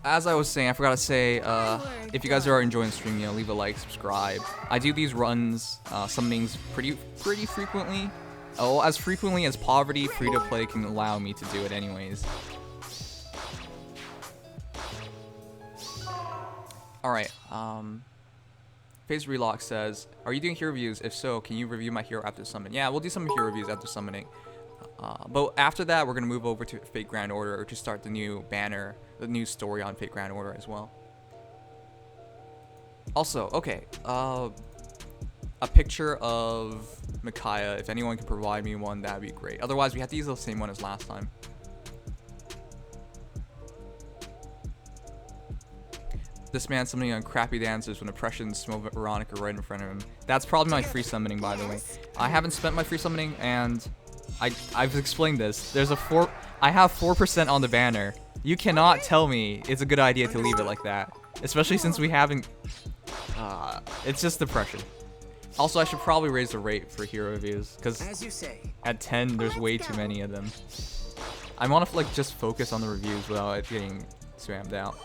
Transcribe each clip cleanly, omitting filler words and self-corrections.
as I was saying, I forgot to say, if you guys are enjoying the stream, you know, leave a like, subscribe. I do these runs, summonings pretty frequently. Oh, as frequently as Poverty free-to-play can allow me to do it anyways. Alright, Phase Relock says, are you doing hero reviews? If so, can you review my hero after summon? Yeah, we'll do some hero reviews after summoning. But after that, we're going to move over to Fate Grand Order to start the new banner, the new story on Fate Grand Order as well. Also, okay, a picture of Micaiah. If anyone can provide me one, that'd be great. Otherwise, we have to use the same one as last time. This man summoning on crappy dancers when oppression smelled Veronica right in front of him. That's probably my free summoning, by the way. I haven't spent my free summoning, and I've explained this. There's I have 4% on the banner. You cannot tell me it's a good idea to leave it like that, especially since we haven't. It's just depression. Also, I should probably raise the rate for hero reviews, because at 10, there's way too many of them. I want to like just focus on the reviews without it getting spammed out.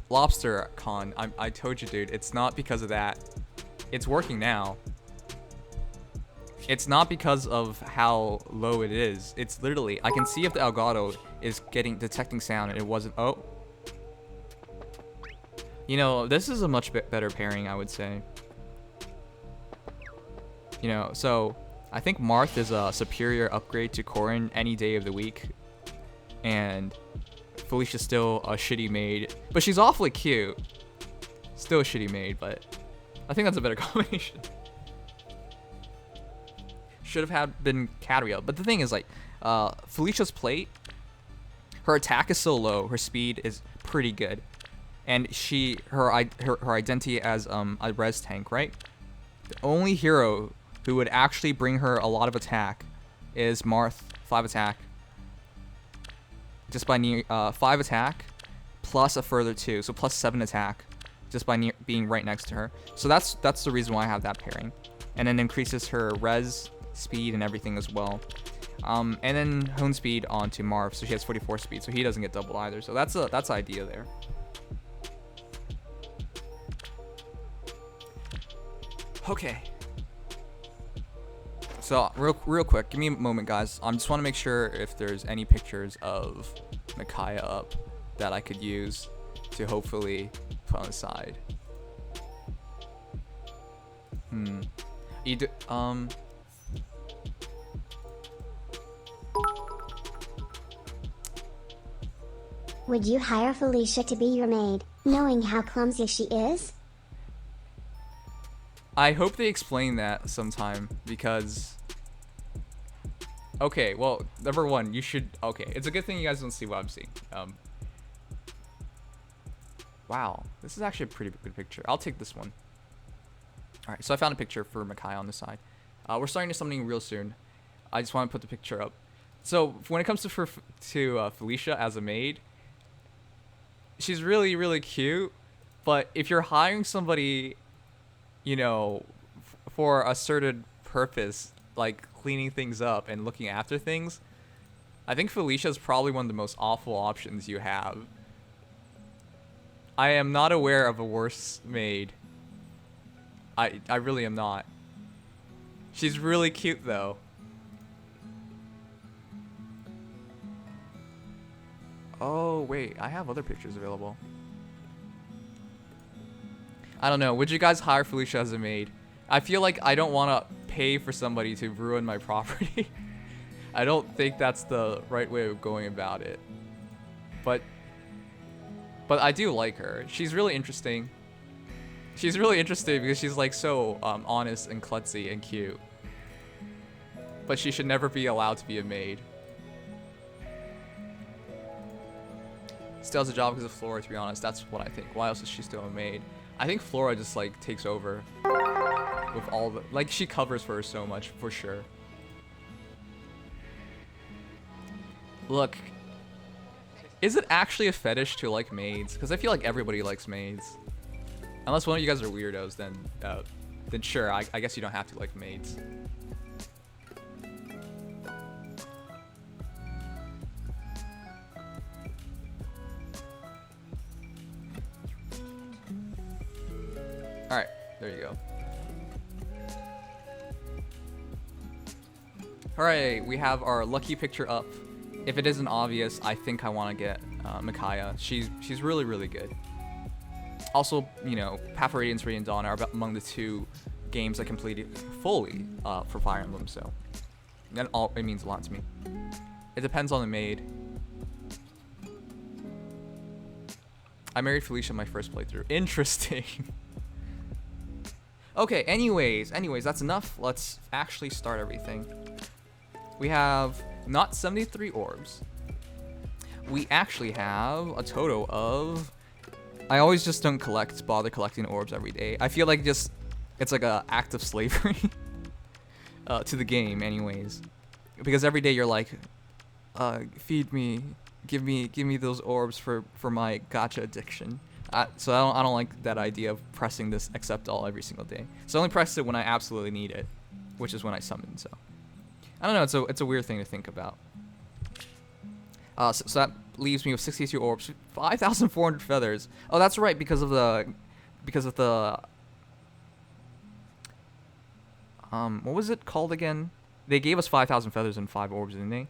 Lobster Con, I told you, dude, it's not because of that. It's working now. It's not because of how low it is. It's literally, I can see if the Elgato is detecting sound, and it wasn't. Oh. You know, this is a much better pairing, I would say. You know, so I think Marth is a superior upgrade to Corrin any day of the week. And Felicia's still a shitty maid, but she's awfully cute. Still a shitty maid, but I think that's a better combination. Should have been Catriel, but the thing is, like, Felicia's plate, her attack is so low, her speed is pretty good, and her identity as a res tank, right? The only hero who would actually bring her a lot of attack is Marth, 5 attack. Just by 5 attack, plus a further 2, so plus 7 attack, just by being right next to her. So that's the reason why I have that pairing, and then increases her res, speed, and everything as well. And then hone speed onto Marv, so she has 44 speed, so he doesn't get doubled either. So that's the idea there. Okay. So real quick, give me a moment, guys. I just want to make sure if there's any pictures of Micaiah up that I could use to hopefully put on the side. Would you hire Felicia to be your maid, knowing how clumsy she is? I hope they explain that sometime, because... Okay, well, number one, you should... Okay, it's a good thing you guys don't see what I'm seeing. Wow, this is actually a pretty good picture. I'll take this one. Alright, so I found a picture for Micaiah on the side. We're starting to something real soon. I just want to put the picture up. So, when it comes to Felicia as a maid, she's really, really cute, but if you're hiring somebody, you know, for a certain purpose, like cleaning things up and looking after things, I think Felicia is probably one of the most awful options you have. I am not aware of a worse maid. I really am not. She's really cute though. Oh wait, I have other pictures available. I don't know. Would you guys hire Felicia as a maid? I feel like I don't want to pay for somebody to ruin my property. I don't think that's the right way of going about it. But I do like her. She's really interesting. She's really interesting because she's like so honest and klutzy and cute. But she should never be allowed to be a maid. Still has a job because of Flora, to be honest. That's what I think. Why else is she still a maid? I think Flora just like takes over with all the, like, she covers for her so much, for sure. Look, is it actually a fetish to like maids? Because I feel like everybody likes maids. Unless one of you guys are weirdos, then sure, I guess you don't have to like maids. There you go. Alright, we have our lucky picture up. If it isn't obvious, I think I want to get Micaiah. She's really, really good. Also, you know, Path of Radiance, Radiant Dawn are among the 2 games I completed fully for Fire Emblem, so it means a lot to me. It depends on the maid. I married Felicia in my first playthrough. Interesting. Okay, anyways, that's enough. Let's actually start everything. We have not 73 orbs. We actually have a total of... I always just don't bother collecting orbs every day. I feel like it's like an act of slavery to the game anyways. Because every day you're like, feed me, give me those orbs for my gacha addiction. So I don't like that idea of pressing this accept all every single day. So I only press it when I absolutely need it, which is when I summon. So I don't know. It's a weird thing to think about. So that leaves me with 62 orbs, 5,400 feathers. Oh, that's right, because of the what was it called again? They gave us 5,000 feathers and 5 orbs, didn't they?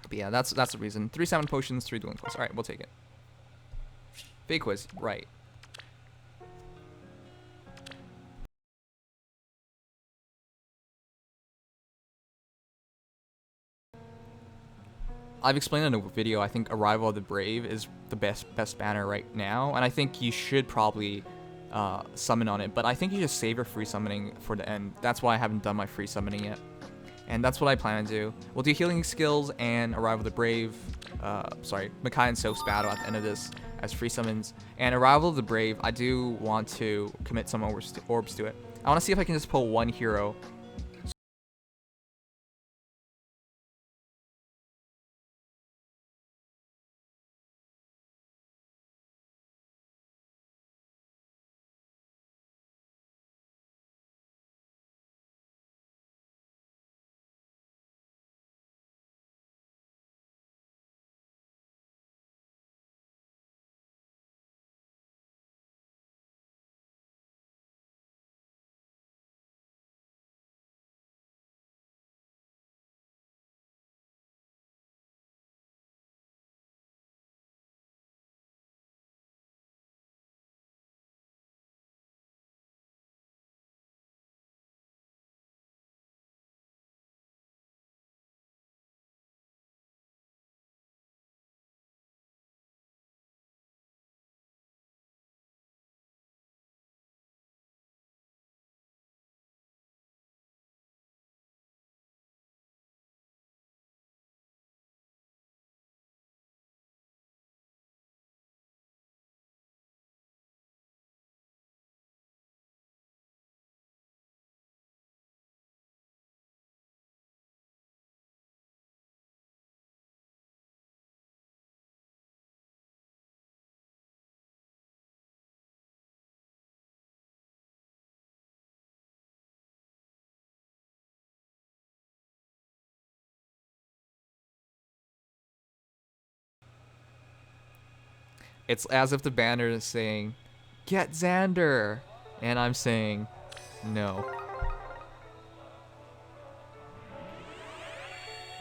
But yeah, that's the reason. 3 salmon potions, 3 dueling clothes. All right, we'll take it. Fake quiz, right? I've explained in a video, I think Arrival of the Brave is the best banner right now, and I think you should probably summon on it, but I think you just save your free summoning for the end. That's why I haven't done my free summoning yet, and that's what I plan to do. We'll do healing skills and Arrival of the Brave, Micaiah and Soph's battle at the end of this as free summons, and Arrival of the Brave, I do want to commit some orbs to it. I want to see if I can just pull one hero. It's as if the banner is saying, "Get Xander," and I'm saying, no.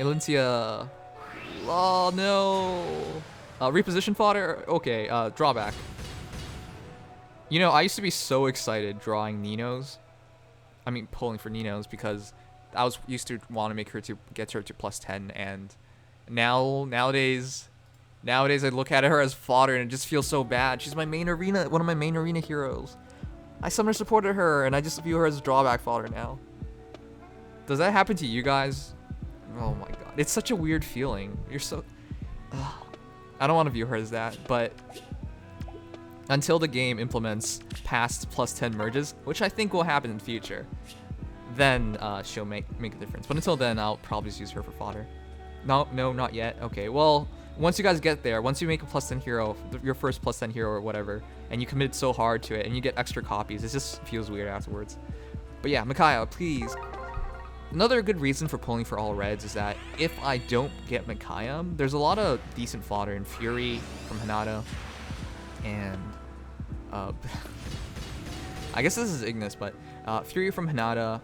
Elincia. Oh no. Reposition fodder. Okay. Drawback. You know, I used to be so excited drawing Ninos. I mean, pulling for Ninos because I was used to want to make her to get her to +10, and nowadays I look at her as fodder and it just feels so bad. She's my main arena, one of my main arena heroes. I summoner supported her and I just view her as drawback fodder now. Does that happen to you guys? Oh my god. It's such a weird feeling. You're so... I don't want to view her as that, but until the game implements past +10 merges, which I think will happen in the future, then she'll make a difference. But until then, I'll probably just use her for fodder. No, not yet. Okay, well, once you guys get there, once you make a +10 hero, your first +10 hero or whatever, and you commit so hard to it, and you get extra copies, it just feels weird afterwards. But yeah, Micaiah, please. Another good reason for pulling for all reds is that if I don't get Micaiah, there's a lot of decent fodder in Fury from Hinata, and I guess this is Ignis, but Fury from Hinata.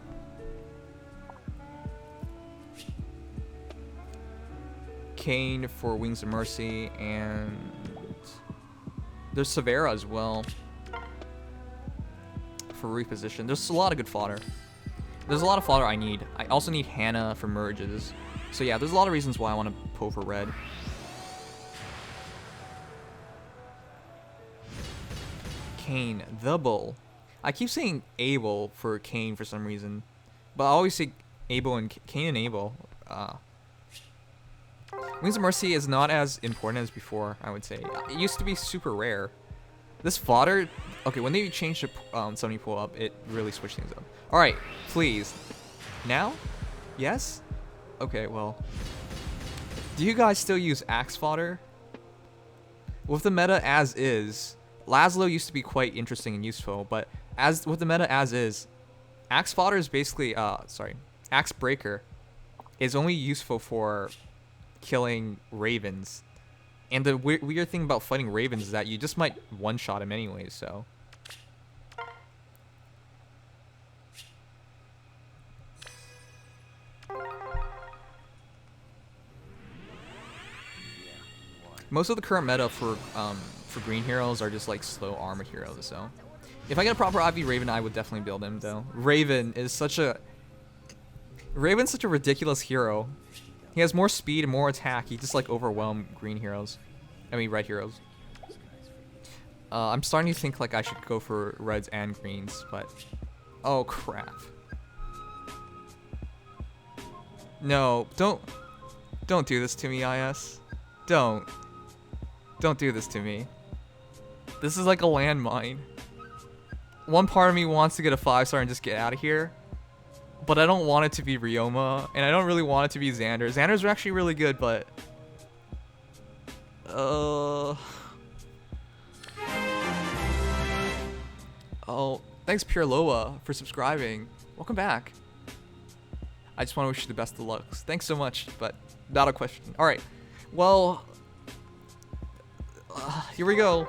Kane for Wings of Mercy, and there's Severa as well for reposition. There's a lot of good fodder. There's a lot of fodder I need. I also need Hannah for merges. So yeah, there's a lot of reasons why I want to pull for red. Kane, the Bull. I keep saying Abel for Kane for some reason, but I always say Abel and Kane and Abel. Wings of Mercy is not as important as before, I would say. It used to be super rare. This fodder, okay, when they changed the summoning pool up, it really switched things up. Alright, please. Now? Yes? Okay, well. Do you guys still use axe fodder? With the meta as is, Laszlo used to be quite interesting and useful, but with the meta as is, axe fodder is basically, axe breaker is only useful for killing ravens. And the weird thing about fighting ravens is that you just might one-shot him anyways, so. Most of the current meta for green heroes are just like slow armored heroes, so. If I get a proper IV Raven, I would definitely build him though. Raven's such a ridiculous hero. He has more speed and more attack. He just like overwhelm green heroes. I mean red heroes. I'm starting to think like I should go for reds and greens, but oh crap. No, don't do this to me, IS. Don't do this to me. This is like a landmine. One part of me wants to get a 5-star and just get out of here. But I don't want it to be Ryoma, and I don't really want it to be Xander. Xander's actually really good, but oh, thanks Pure Loa for subscribing. Welcome back. I just want to wish you the best of luck. Thanks so much, but not a question. All right, well, here we go.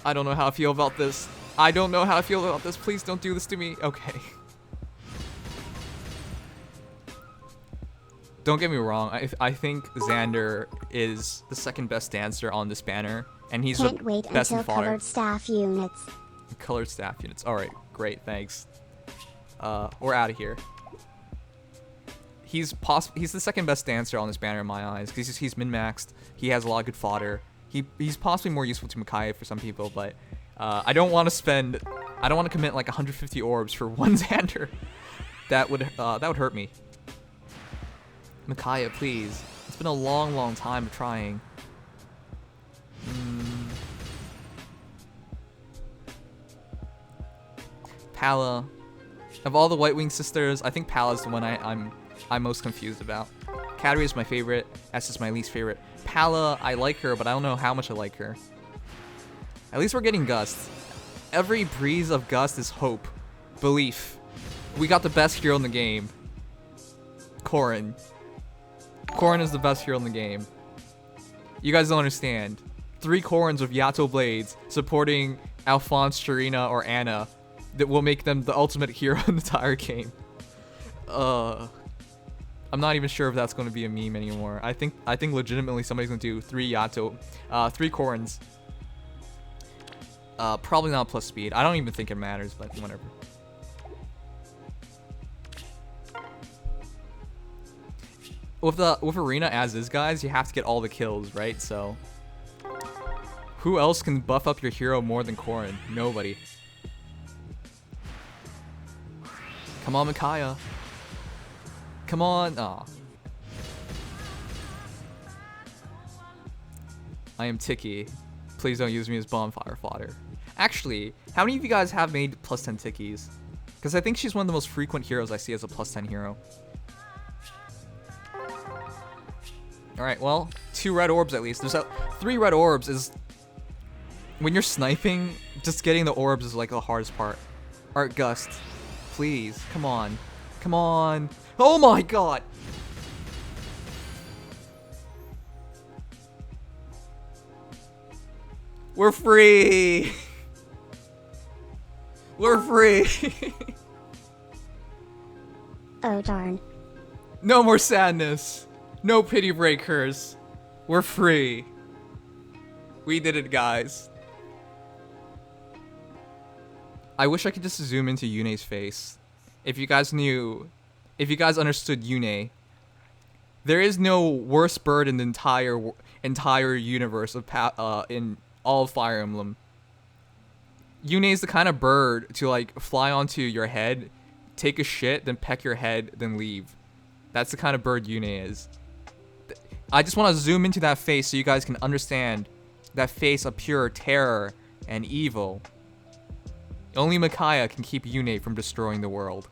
I don't know how I feel about this. I don't know how I feel about this. Please don't do this to me. Okay. Don't get me wrong. I think Xander is the second best dancer on this banner, and he's Can't the wait best in until fodder. colored staff units. Colored staff units. All right, great, thanks. We're out of here. He's the second best dancer on this banner in my eyes because he's min-maxed. He has a lot of good fodder. He's possibly more useful to Micaiah for some people, but I don't want to commit like 150 orbs for one Xander. That would hurt me. Micaiah, please. It's been a long time of trying. Pala. Of all the White Wing sisters, I think Pala's the one I'm most confused about. Katori is my favorite. S is my least favorite. Pala, I like her, but I don't know how much I like her. At least we're getting Gust. Every breeze of Gust is hope. Belief. We got the best hero in the game. Corrin. Corrin is the best hero in the game. You guys don't understand. 3 Corrins with Yato Blades supporting Alphonse, Shirina, or Anna that will make them the ultimate hero in the entire game. I'm not even sure if that's going to be a meme anymore. I think legitimately somebody's going to do 3 Corrins. Probably not plus speed. I don't even think it matters, but whatever. With Arena as is, guys, you have to get all the kills, right? So who else can buff up your hero more than Corrin? Nobody. Come on, Micaiah. Come on. Aw. I am Tiki. Please don't use me as bonfire fodder. Actually, how many of you guys have made plus 10 Tikis? Because I think she's one of the most frequent heroes I see as a plus 10 hero. Alright, well, 2 red orbs at least. There's 3 red orbs is... When you're sniping, just getting the orbs is like the hardest part. Alright, Gust. Please, come on. Come on. Oh my god! We're free. We're free. Oh darn. No more sadness. No pity breakers. We're free. We did it, guys. I wish I could just zoom into Yune's face. If you guys understood Yune, there is no worse bird in the entire universe of in all of Fire Emblem. Yune is the kind of bird to like fly onto your head, take a shit, then peck your head, then leave. That's the kind of bird Yune is. I just want to zoom into that face so you guys can understand that face of pure terror and evil. Only Micaiah can keep Yune from destroying the world.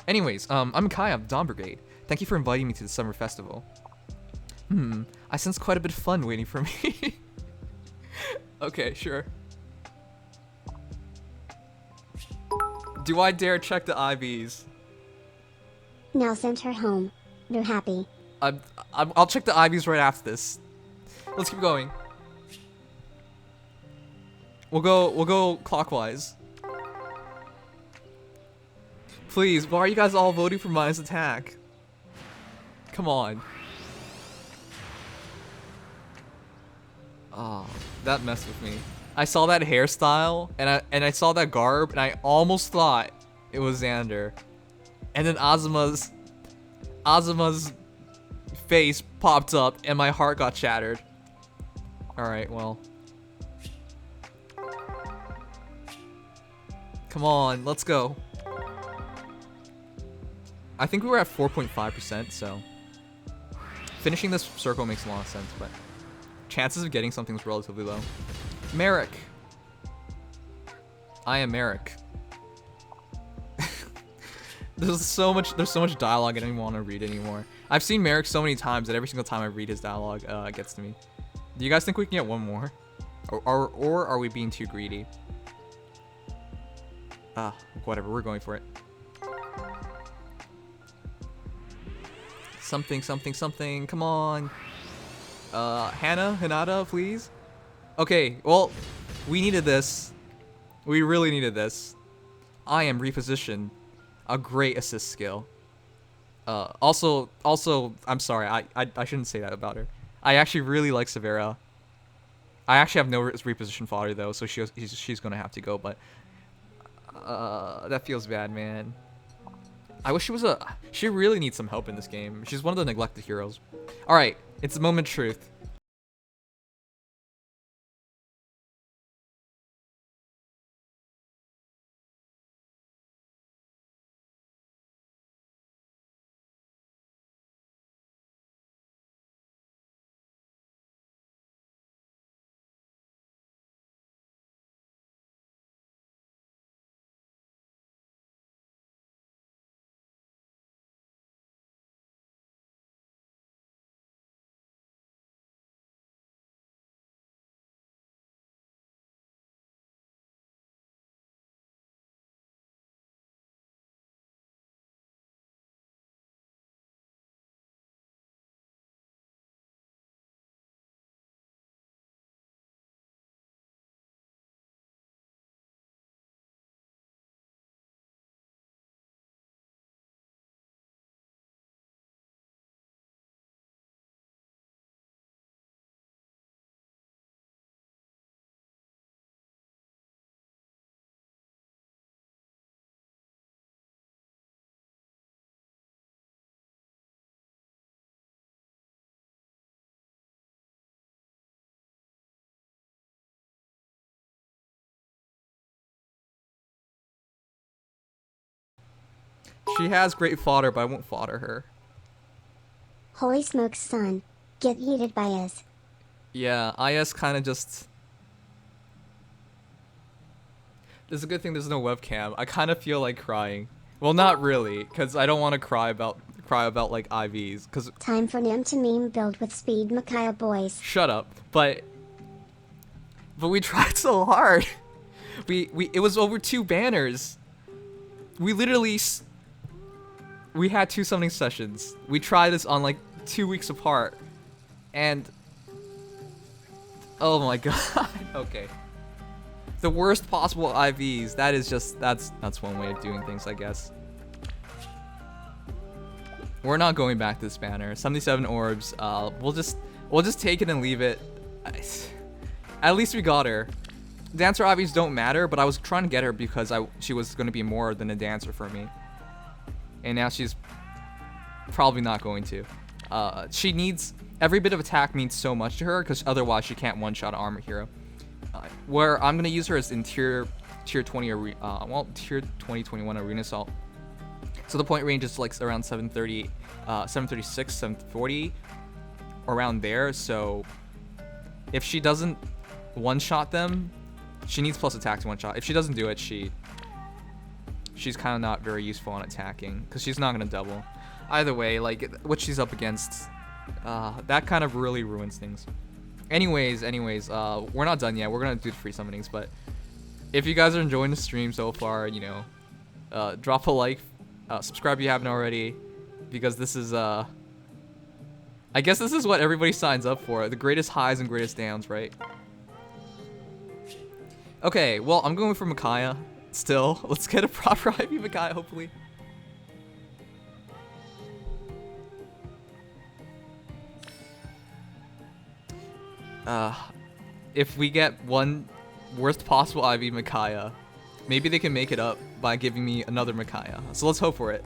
Anyways, I'm Micaiah of Dawn Brigade. Thank you for inviting me to the summer festival. I sense quite a bit of fun waiting for me. Okay, sure. Do I dare check the IVs? Now send her home. They're happy. I'll check the IVs right after this. Let's keep going. We'll go clockwise. Please, why are you guys all voting for minus attack? Come on. Oh, that messed with me. I saw that hairstyle and I saw that garb and I almost thought it was Xander. And then Azuma's face popped up and my heart got shattered. Alright, well. Come on, let's go. I think we were at 4.5%, so finishing this circle makes a lot of sense, but chances of getting something is relatively low. Merrick. I am Merrick. There's so much dialogue I don't even want to read anymore. I've seen Merrick so many times that every single time I read his dialogue, it gets to me. Do you guys think we can get one more? Or are we being too greedy? Whatever, we're going for it. Something, come on. Hinata, please? Okay, well, we needed this. We really needed this. I am repositioned. A great assist skill. Also, I'm sorry, I shouldn't say that about her. I actually really like Severa. I actually have no reposition fodder though, so she's gonna have to go, but that feels bad, man. I wish she really needs some help in this game. She's one of the neglected heroes. Alright, it's a moment of truth. She has great fodder, but I won't fodder her. Holy smokes, son. Get heated by us. Yeah, IS kind of just... It's a good thing there's no webcam. I kind of feel like crying. Well, not really, because I don't want to cry about like IVs, because... Time for Nim to meme build with speed, Micaiah boys. Shut up. But we tried so hard. It was over 2 banners. We literally... We had 2 summoning sessions. We tried this on like 2 weeks apart. And Oh my god. Okay. The worst possible IVs. That is just that's one way of doing things, I guess. We're not going back to this banner. 77 orbs. We'll just take it and leave it. At least we got her. Dancer IVs don't matter, but I was trying to get her because she was going to be more than a dancer for me. And now she's probably not going to. She needs every bit of attack means so much to her because otherwise she can't one-shot armor hero. Where I'm gonna use her is in tier 20 tier 2021 arena assault. So the point range is like around 730, 736, 740, around there. So if she doesn't one-shot them, she needs plus attack to one-shot. If she doesn't do it, she's kind of not very useful on attacking because she's not gonna double. Either way, like what she's up against, that kind of really ruins things. Anyways, we're not done yet. We're gonna do the free summonings, but if you guys are enjoying the stream so far, you know, drop a like, subscribe if you haven't already, because this is I guess this is what everybody signs up for, the greatest highs and greatest downs, right? Okay, well, I'm going for Micaiah still. Let's get a proper IV Micaiah, hopefully. If we get one worst possible IV Micaiah, maybe they can make it up by giving me another Micaiah. So let's hope for it.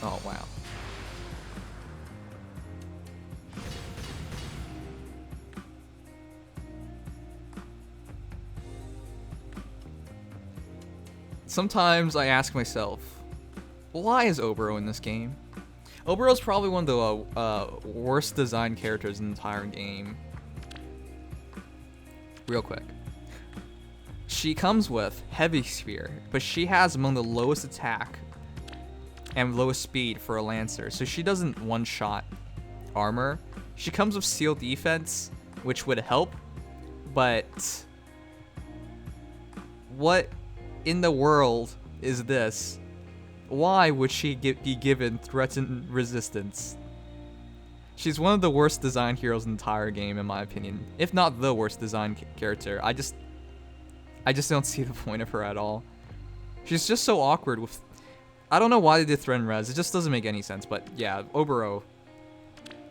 Oh, wow. Sometimes I ask myself, why is Obero in this game? Obero's probably one of the worst designed characters in the entire game. Real quick. She comes with Heavy Spear, but she has among the lowest attack and lowest speed for a Lancer, so she doesn't one-shot armor. She comes with Seal Defense, which would help, but what in the world is this? Why would she be given Threatened Resistance? She's one of the worst designed heroes in the entire game, in my opinion. If not the worst designed character. I just don't see the point of her at all. She's just so awkward with... I don't know why they did Threatened Res. It just doesn't make any sense. But yeah, Obero.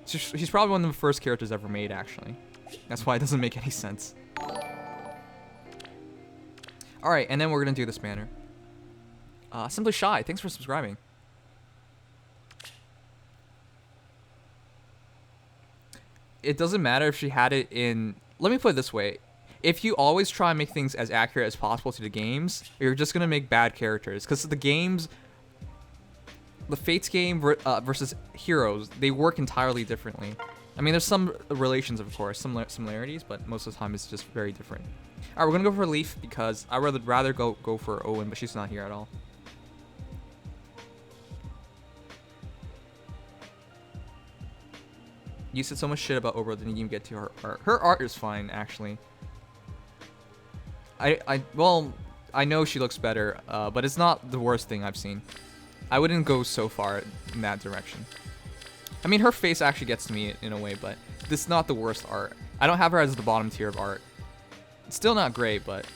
She's probably one of the first characters ever made, actually. That's why it doesn't make any sense. Alright, and then we're going to do this banner. Simply Shy, thanks for subscribing. It doesn't matter if she had it in... Let me put it this way. If you always try and make things as accurate as possible to the games, you're just going to make bad characters. Because the games... The Fates game versus Heroes, they work entirely differently. I mean, there's some relations, of course, similarities, but most of the time it's just very different. Alright, we're going to go for Leaf because I would rather go for Owen, but she's not here at all. You said so much shit about Obero, didn't even get to her art. Her art is fine, actually. Well, I know she looks better, but it's not the worst thing I've seen. I wouldn't go so far in that direction. I mean, her face actually gets to me in a way, but this is not the worst art. I don't have her as the bottom tier of art. It's still not great, but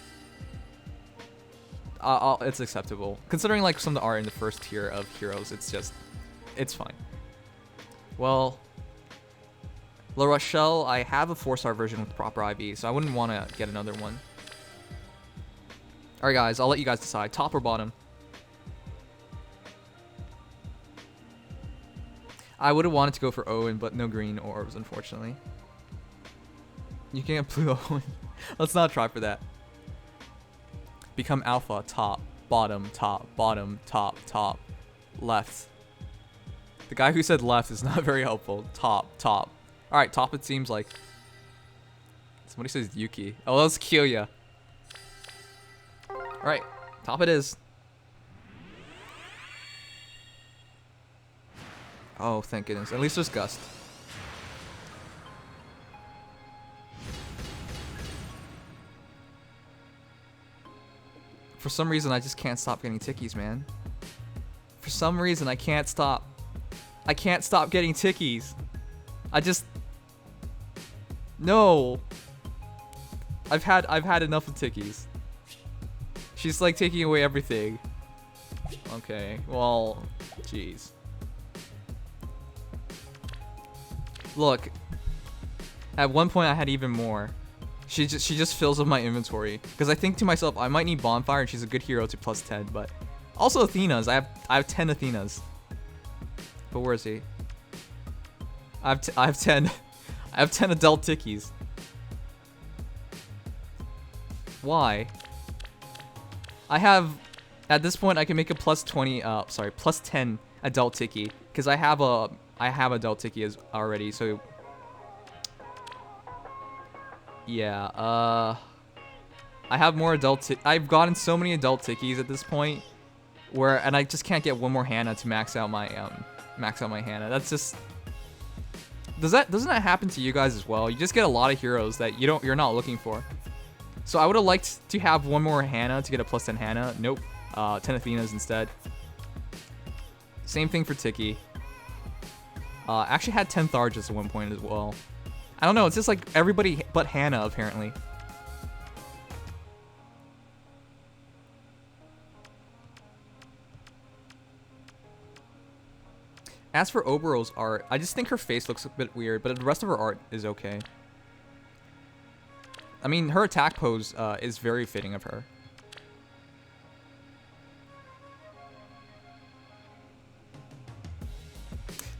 it's acceptable. Considering like some of the art in the first tier of heroes, it's fine. Well, La Rochelle, I have a 4-star version with proper IV, so I wouldn't want to get another one. Alright guys, I'll let you guys decide. Top or bottom? I would have wanted to go for Owen, but no green orbs, unfortunately. You can get blue Owen. Let's not try for that. Become alpha, top, bottom, left. The guy who said left is not very helpful. Top. Alright, top it seems like. Somebody says Yuki. Oh, that's Kyoya. Alright, top it is. Oh, thank goodness. At least there's Gust. For some reason, I just can't stop getting tickies, man. For some reason, I can't stop. I can't stop getting tickies. I just... No. I've had enough of tickies. She's like taking away everything. Okay, well, jeez. Look, at one point I had even more. She just fills up my inventory because I think to myself I might need Bonfire and she's a good hero to plus 10, but also Athena's. I have 10 Athenas. But where is he? I have 10 I have 10 adult tickies. Why? I have, at this point I can make a plus 20 plus 10 adult tiki because I have adult tiki as already, so yeah, I have more adult I've gotten so many adult tikis at this point and I just can't get one more Hannah to max out my Hannah. That's just, doesn't that happen to you guys as well? You just get a lot of heroes that you're not looking for. So I would have liked to have one more Hannah to get a plus 10 Hannah. Nope. 10 Athenas instead. Same thing for Tiki. Actually had 10 Tharjas at one point as well. I don't know, it's just like everybody but Hannah apparently. As for Obero's art, I just think her face looks a bit weird, but the rest of her art is okay. I mean, her attack pose is very fitting of her.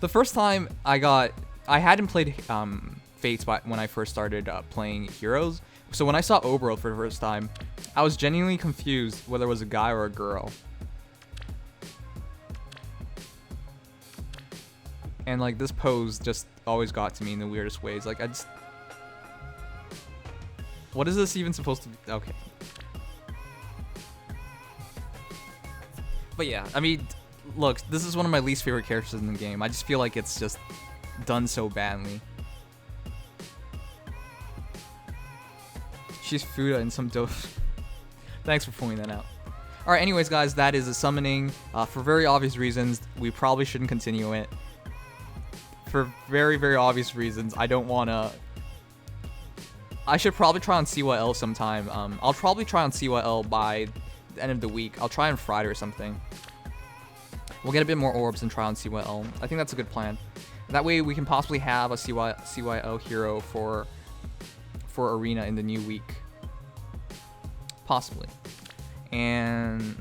The first time I hadn't played Fates when I first started playing Heroes. So when I saw Obero for the first time, I was genuinely confused whether it was a guy or a girl. And like this pose just always got to me in the weirdest ways. Like what is this even supposed to be? Okay. But yeah, I mean, look, this is one of my least favorite characters in the game. I just feel like it's just done so badly. She's Fuda in some dope. Thanks for pointing that out. Alright, anyways, guys, that is a summoning. For very obvious reasons, we probably shouldn't continue it. For very, very obvious reasons, I don't want to... I should probably try on CYL sometime. I'll probably try on CYL by the end of the week. I'll try on Friday or something. We'll get a bit more orbs and try on CYL. I think that's a good plan. That way we can possibly have a CYL hero for Arena in the new week. Possibly. And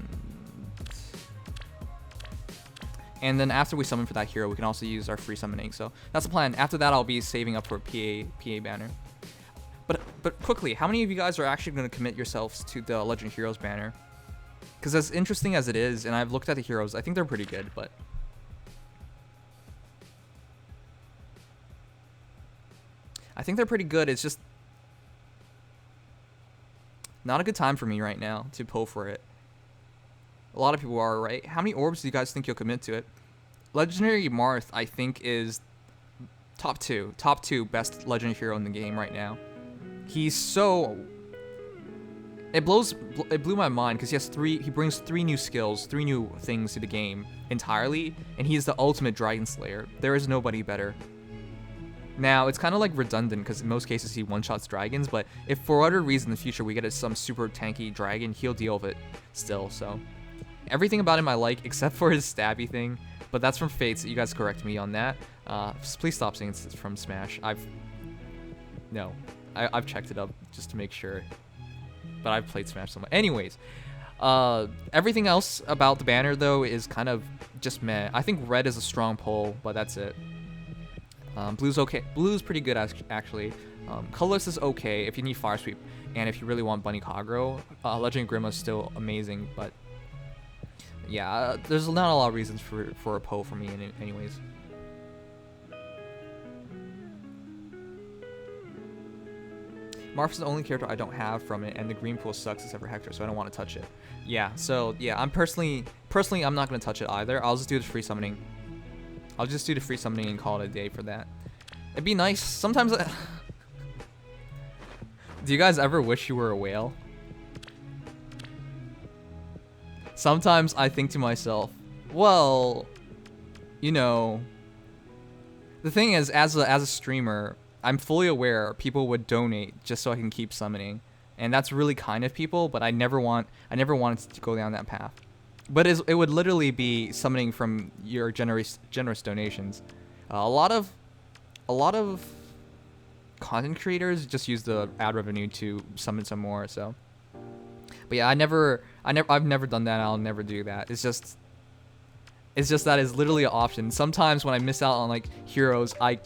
then after we summon for that hero, we can also use our free summoning. So that's the plan. After that, I'll be saving up for a PA banner. But quickly, how many of you guys are actually going to commit yourselves to the Legend Heroes banner? Because as interesting as it is, and I've looked at the heroes, I think they're pretty good, but... I think they're pretty good, it's just... not a good time for me right now to pull for it. A lot of people are, right? How many orbs do you guys think you'll commit to it? Legendary Marth, I think, is top two best Legend hero in the game right now. He's so... It blew my mind because he brings 3 new skills, 3 new things to the game entirely, and he is the ultimate Dragon Slayer. There is nobody better. Now, it's kind of like redundant because in most cases he one-shots dragons, but if for whatever reason in the future we get some super tanky dragon, he'll deal with it still, so. Everything about him I like except for his stabby thing, but that's from Fates, you guys correct me on that. Please stop saying it's from Smash. I've checked it up just to make sure. But I've played Smash so much. Anyways, everything else about the banner, though, is kind of just meh. I think red is a strong pull, but that's it. Blue's okay. Blue's pretty good, actually. Colorless is okay if you need Fire Sweep. And if you really want Bunny Kagero, Legend Grima is still amazing, but... yeah, there's not a lot of reasons for a pull for me anyways. Marth's the only character I don't have from it, and the green pool sucks except for Hector, so I don't want to touch it. Yeah, so yeah, I'm personally I'm not gonna touch it either. I'll just do the free summoning. I'll just do the free summoning and call it a day for that. It'd be nice. Sometimes. Do you guys ever wish you were a whale? Sometimes I think to myself, well, you know, The thing is, as a streamer, I'm fully aware people would donate just so I can keep summoning, and that's really kind of people. But I never wanted to go down that path. But it would literally be summoning from your generous donations. A lot of content creators just use the ad revenue to summon some more. So, but yeah, I've never done that. I'll never do that. It's just that is literally an option. Sometimes when I miss out on like heroes, I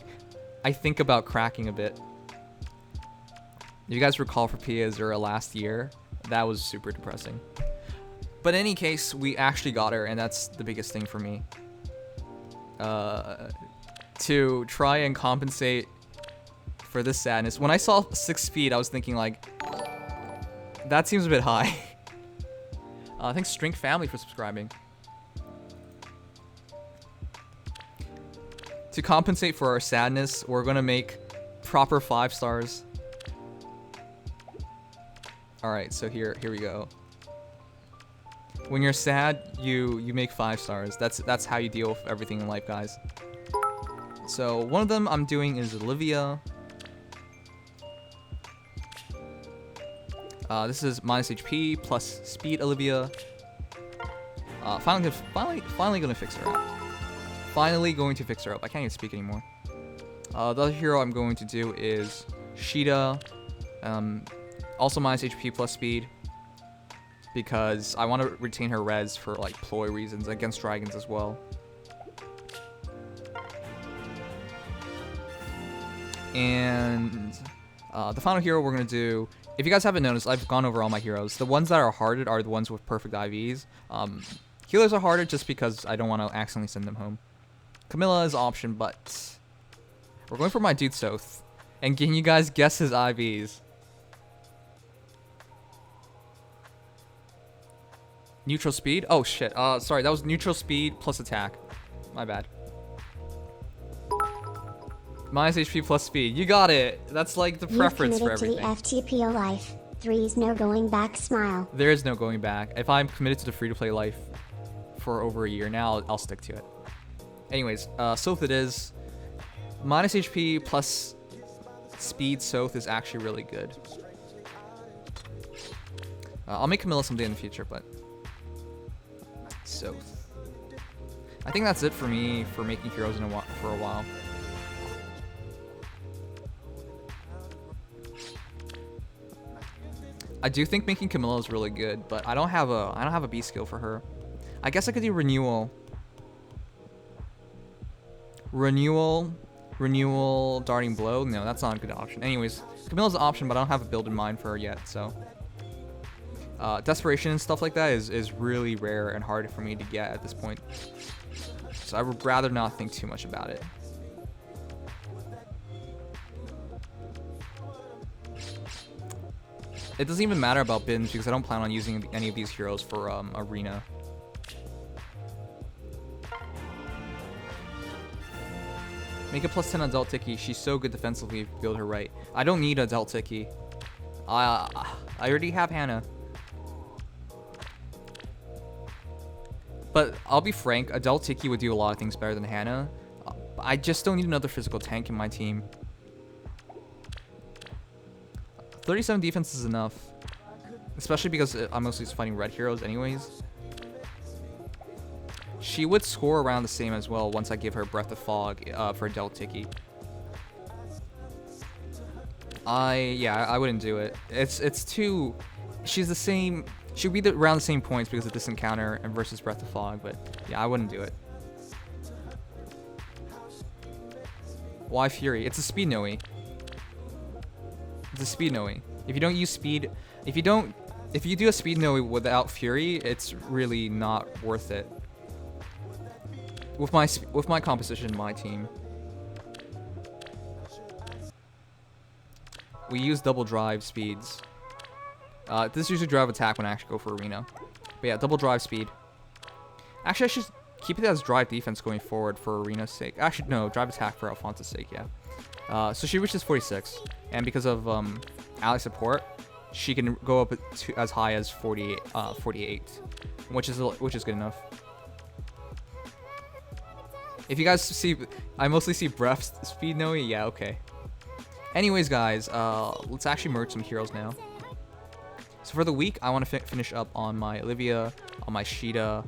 think about cracking a bit. You guys recall for Pia Azura last year? That was super depressing. But in any case, we actually got her, and that's the biggest thing for me. To try and compensate for this sadness. When I saw 6 speed, I was thinking like, that seems a bit high. Thanks Strink Family for subscribing. To compensate for our sadness, we're gonna make proper 5 stars. Alright, so here we go. When you're sad, you make 5 stars. That's how you deal with everything in life, guys. So one of them I'm doing is Olivia. This is minus HP plus speed Olivia. Finally gonna fix her up. Finally going to fix her up. I can't even speak anymore. The other hero I'm going to do is Hoshido. Also minus HP plus speed, because I want to retain her res for like ploy reasons against dragons as well. And the final hero we're going to do, if you guys haven't noticed, I've gone over all my heroes. The ones that are harder are the ones with perfect IVs. Healers are harder just because I don't want to accidentally send them home. Camilla is an option, but we're going for my dude Soth. And can you guys guess his IVs? Neutral speed? Oh shit. Sorry, that was neutral speed plus attack. My bad. Minus HP plus speed. You got it. That's like the preference for everything. You've committed to the FTPO life. 3's no going back smile. There is no going back. If I'm committed to the free-to-play life for over a year now, I'll stick to it. Anyways, Soth it is. Minus HP plus speed Soth is actually really good. I'll make Camilla someday in the future, but Soth. I think that's it for me for making heroes for a while. I do think making Camilla is really good, but I don't have a B skill for her. I guess I could do renewal. Renewal, darting blow. No, that's not a good option. Anyways, Camilla's an option, but I don't have a build in mind for her yet. So, desperation and stuff like that is really rare and hard for me to get at this point. So I would rather not think too much about it. It doesn't even matter about bins because I don't plan on using any of these heroes for arena. Make a plus 10 adult Tiki. She's so good defensively if you build her right. I don't need adult Tiki. I already have Hannah. But I'll be frank, adult Tiki would do a lot of things better than Hannah. I just don't need another physical tank in my team. 37 defense is enough. Especially because I'm mostly just fighting red heroes anyways. She would score around the same as well once I give her Breath of Fog for adult Tiki. I wouldn't do it. It's too... She's the same... She'll be around the same points because of this encounter and versus Breath of Fog, but yeah, I wouldn't do it. Why Fury? It's a speed Noe. It's a speed Noe. If you don't use speed, if you do a speed Noe without Fury, it's really not worth it. With my composition in my team, we use double drive speeds. This usually drive attack when I actually go for arena. But yeah, double drive speed. Actually, I should keep it as drive defense going forward for arena's sake. Actually, no, drive attack for Alphonse's sake, yeah. So she reaches 46, and because of ally support, she can go up to as high as 48, which is good enough. If you guys see, I mostly see breath speed, Noe. Yeah, okay. Anyways, guys, let's actually merge some heroes now. So for the week, I want to finish up on my Olivia, on my Sheeta,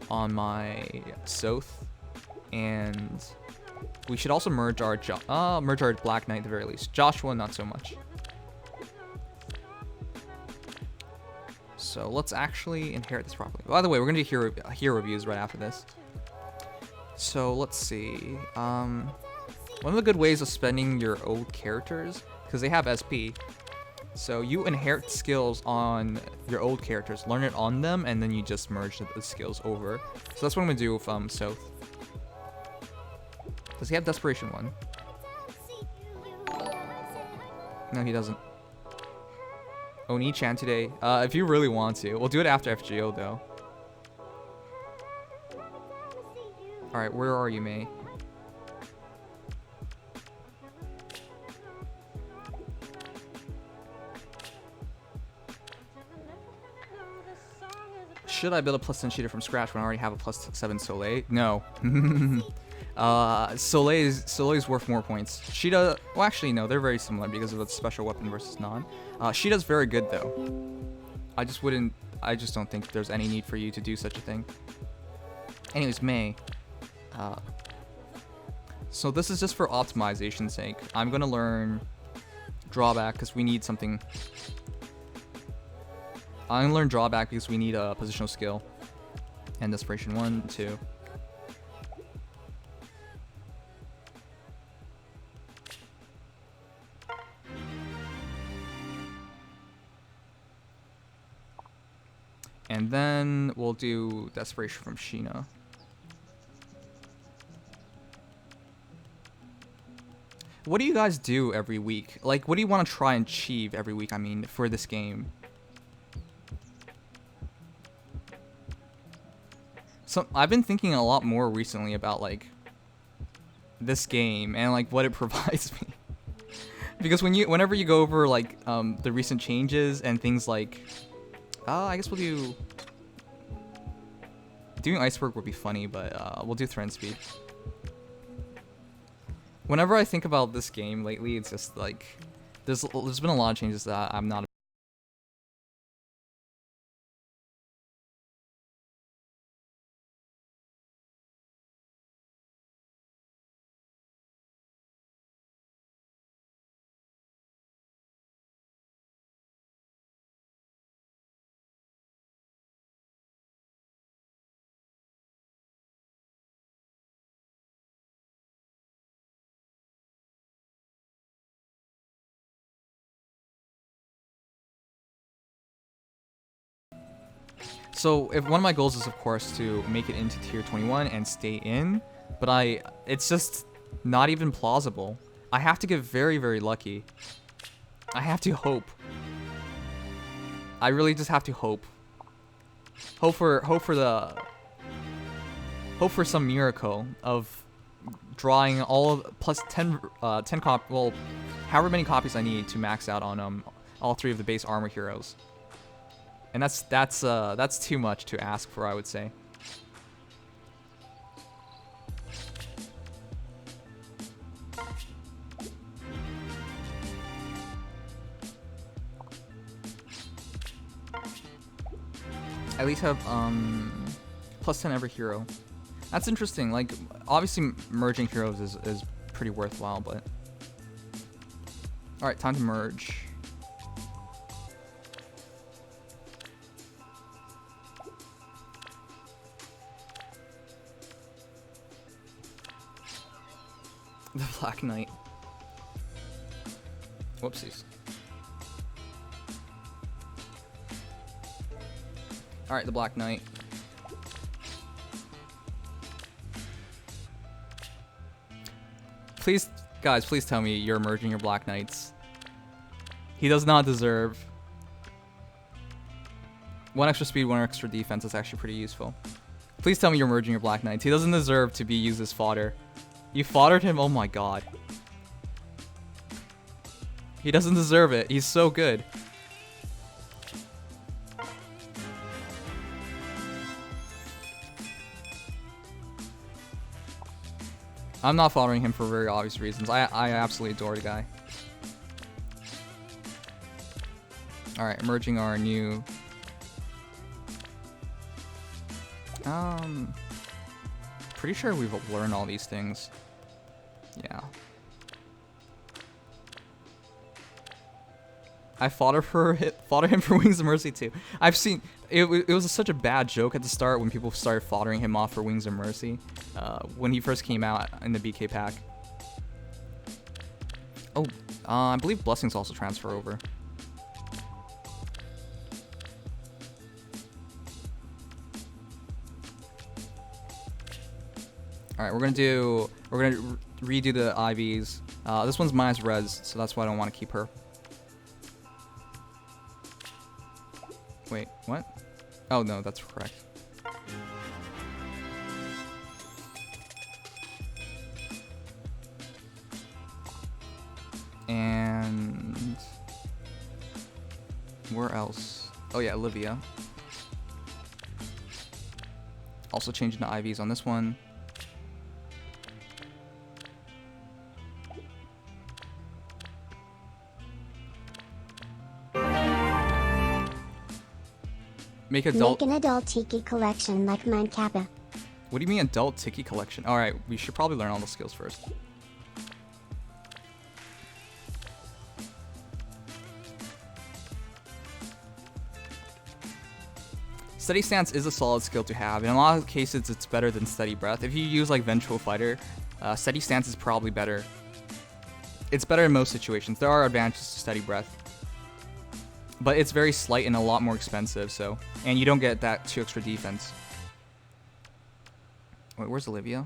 on my Soth, and we should also merge our Black Knight at the very least. Joshua, not so much. So let's actually inherit this properly. By the way, we're gonna do hero reviews right after this. So let's see. One of the good ways of spending your old characters, because they have SP, so you inherit skills on your old characters, learn it on them, and then you just merge the skills over. So that's what I'm gonna do with Soth. Does he have Desperation 1? No, he doesn't. Oni-chan today. If you really want to. We'll do it after FGO, though. Alright, where are you, May? Should I build a +10 Sheeta from scratch when I already have a +7 Soleil? No. Soleil's worth more points. Sheeta, well actually no, they're very similar because of its special weapon versus non. Sheeta's very good though. I just don't think there's any need for you to do such a thing. Anyways, May. So this is just for optimization's sake. I'm gonna learn drawback because we need something. I'm gonna learn drawback because we need a positional skill. And Desperation 1, 2. And then we'll do Desperation from Sheena. What do you guys do every week? Like, what do you want to try and achieve every week, I mean, for this game? So, I've been thinking a lot more recently about, like, this game and, like, what it provides me. Because whenever you go over, like, the recent changes and things like... I guess we'll do... Doing Iceberg would be funny, but we'll do Thread Speed. Whenever I think about this game lately, it's just like... There's been a lot of changes that I'm not... So, if one of my goals is, of course, to make it into tier 21 and stay in, but it's just not even plausible. I have to get very, very lucky. I have to hope. I really just have to hope. Hope for some miracle of drawing all plus 10 well, however many copies I need to max out on all 3 of the base armor heroes. And that's too much to ask for, I would say. At least have plus 10 every hero. That's interesting. Like, obviously merging heroes is pretty worthwhile, but all right, time to merge. The Black Knight. Whoopsies. Alright, the Black Knight. Please, guys, please tell me you're merging your Black Knights. He does not deserve. 1 extra speed, 1 extra defense is actually pretty useful. Please tell me you're merging your Black Knights. He doesn't deserve to be used as fodder. You foddered him? Oh my god. He doesn't deserve it. He's so good. I'm not following him for very obvious reasons. I absolutely adore the guy. Alright, emerging our new... Pretty sure we've learned all these things. Yeah. I fought him for Wings of Mercy too. I've seen it was such a bad joke at the start when people started foddering him off for Wings of Mercy when he first came out in the BK pack. Oh, I believe blessings also transfer over. All right, we're gonna redo the IVs. This one's minus res, so that's why I don't want to keep her. Wait, what? Oh no, that's correct. And where else? Oh yeah, Olivia. Also changing the IVs on this one. Make an adult Tiki collection like mine, Kappa. What do you mean adult Tiki collection? Alright, we should probably learn all the skills first. Steady Stance is a solid skill to have. In a lot of cases, it's better than Steady Breath. If you use like Vengeful Fighter, Steady Stance is probably better. It's better in most situations. There are advantages to Steady Breath. But it's very slight and a lot more expensive, so... And you don't get that 2 extra defense. Wait, where's Olivia?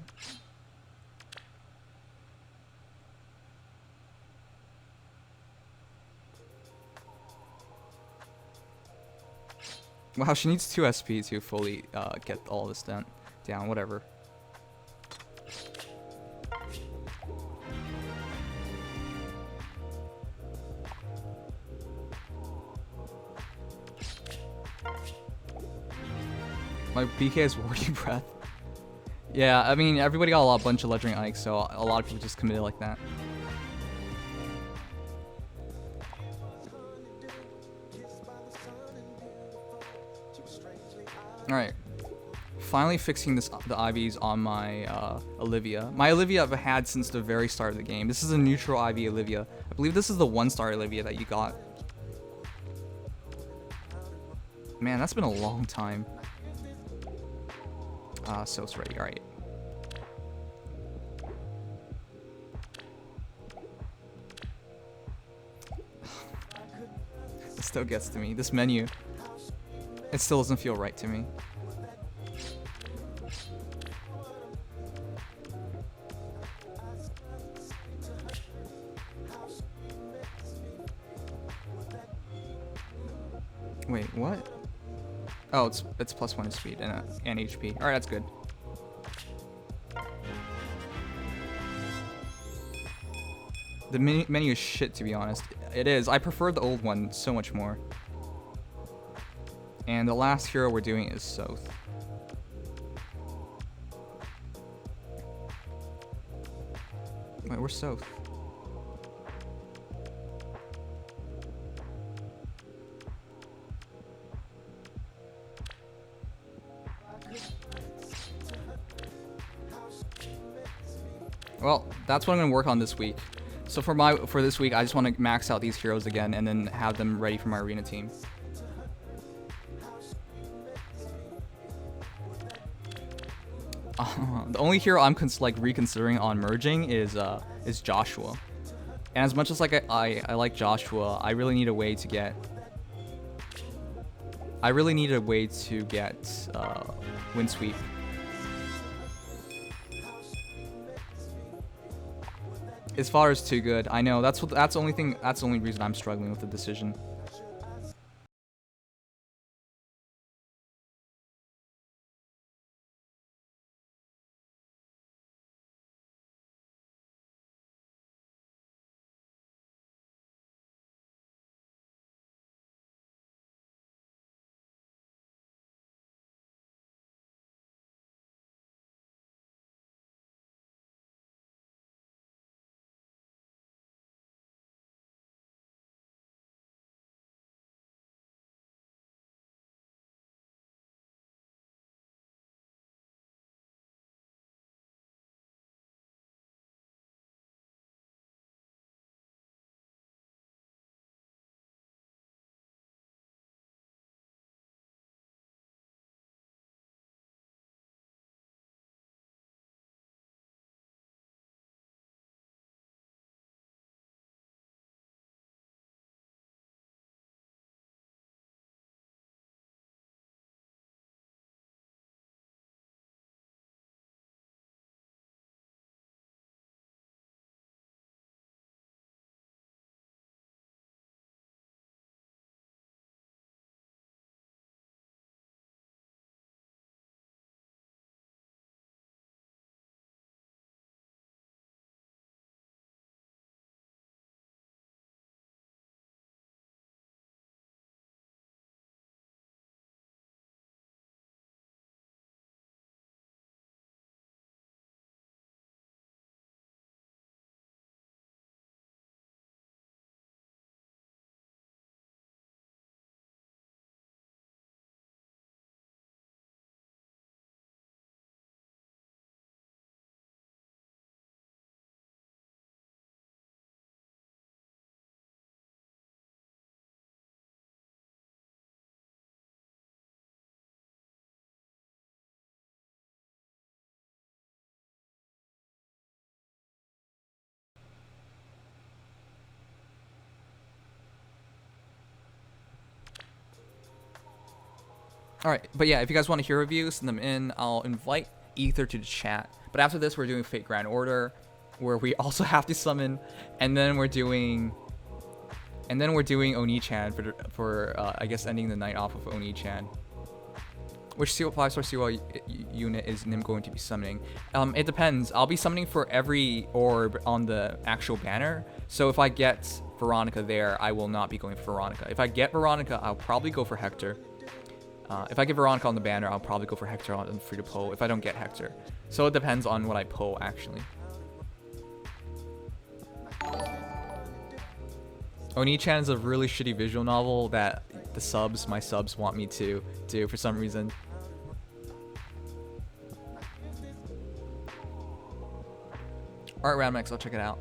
Wow, she needs 2 SP to fully get all this down, whatever. My BK is Warrior Breath. Yeah, I mean, everybody got a bunch of Legendary Ike, so a lot of people just committed like that. Alright. Finally fixing the IVs on my Olivia. My Olivia I've had since the very start of the game. This is a neutral IV Olivia. I believe this is the 1-star Olivia that you got. Man, that's been a long time. So it's ready. Alright. It still gets to me. This menu. It still doesn't feel right to me. Wait, what? Oh, it's +1 in speed and HP. All right, that's good. The menu is shit, to be honest. It is. I prefer the old one so much more. And the last hero we're doing is Soth. Wait, where's Soth? Well, that's what I'm gonna work on this week. So for this week, I just want to max out these heroes again and then have them ready for my arena team. The only hero I'm reconsidering on merging is Joshua. And as much as I like Joshua, I really need a way to get Wind Sweep. As far as too good, I know that's the only reason I'm struggling with the decision. Alright, but yeah, if you guys want a hero review, send them in. I'll invite Ether to the chat. But after this, we're doing Fate Grand Order, where we also have to summon, and then we're doing Oni-chan for I guess ending the night off of Oni-chan. Which 5-star COL unit is Nim going to be summoning? It depends. I'll be summoning for every orb on the actual banner. So if I get Veronica there, I will not be going for Veronica. If I get Veronica, I'll probably go for Hector. If I get Veronica on the banner, I'll probably go for Hector on the free to pull if I don't get Hector. So it depends on what I pull, actually. Oni-chan is a really shitty visual novel that my subs want me to do for some reason. Alright, Ranmax, I'll check it out.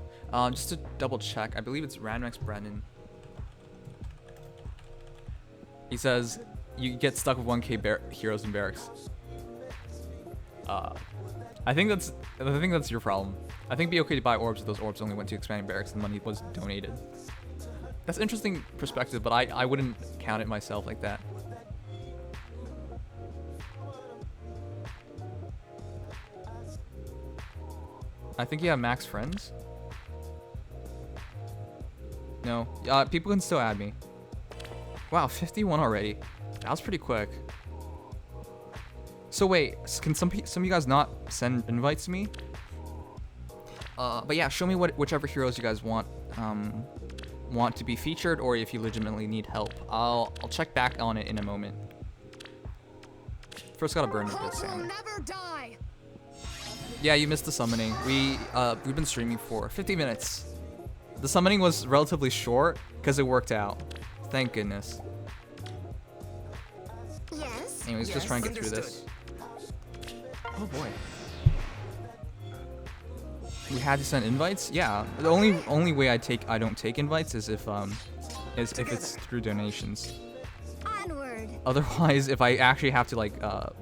Just to double check, I believe it's Ranmax Brennan. He says, you get stuck with 1k heroes in barracks. I think that's your problem. I think it'd be okay to buy orbs if those orbs only went to expanding barracks and the money was donated. That's an interesting perspective, but I wouldn't count it myself like that. I think you have max friends. No, people can still add me. Wow, 51 already. That was pretty quick. So wait, can some of you guys not send invites to me? But yeah, show me whichever heroes you guys want to be featured, or if you legitimately need help. I'll check back on it in a moment. First, gotta burn a bit, Sam. Yeah, you missed the summoning. We've been streaming for 50 minutes. The summoning was relatively short because it worked out. Thank goodness. Yes. Anyways, just try and get through this. Oh boy. We had to send invites? Yeah. The only way I don't take invites is if it's through donations. Onward. Otherwise, if I actually have to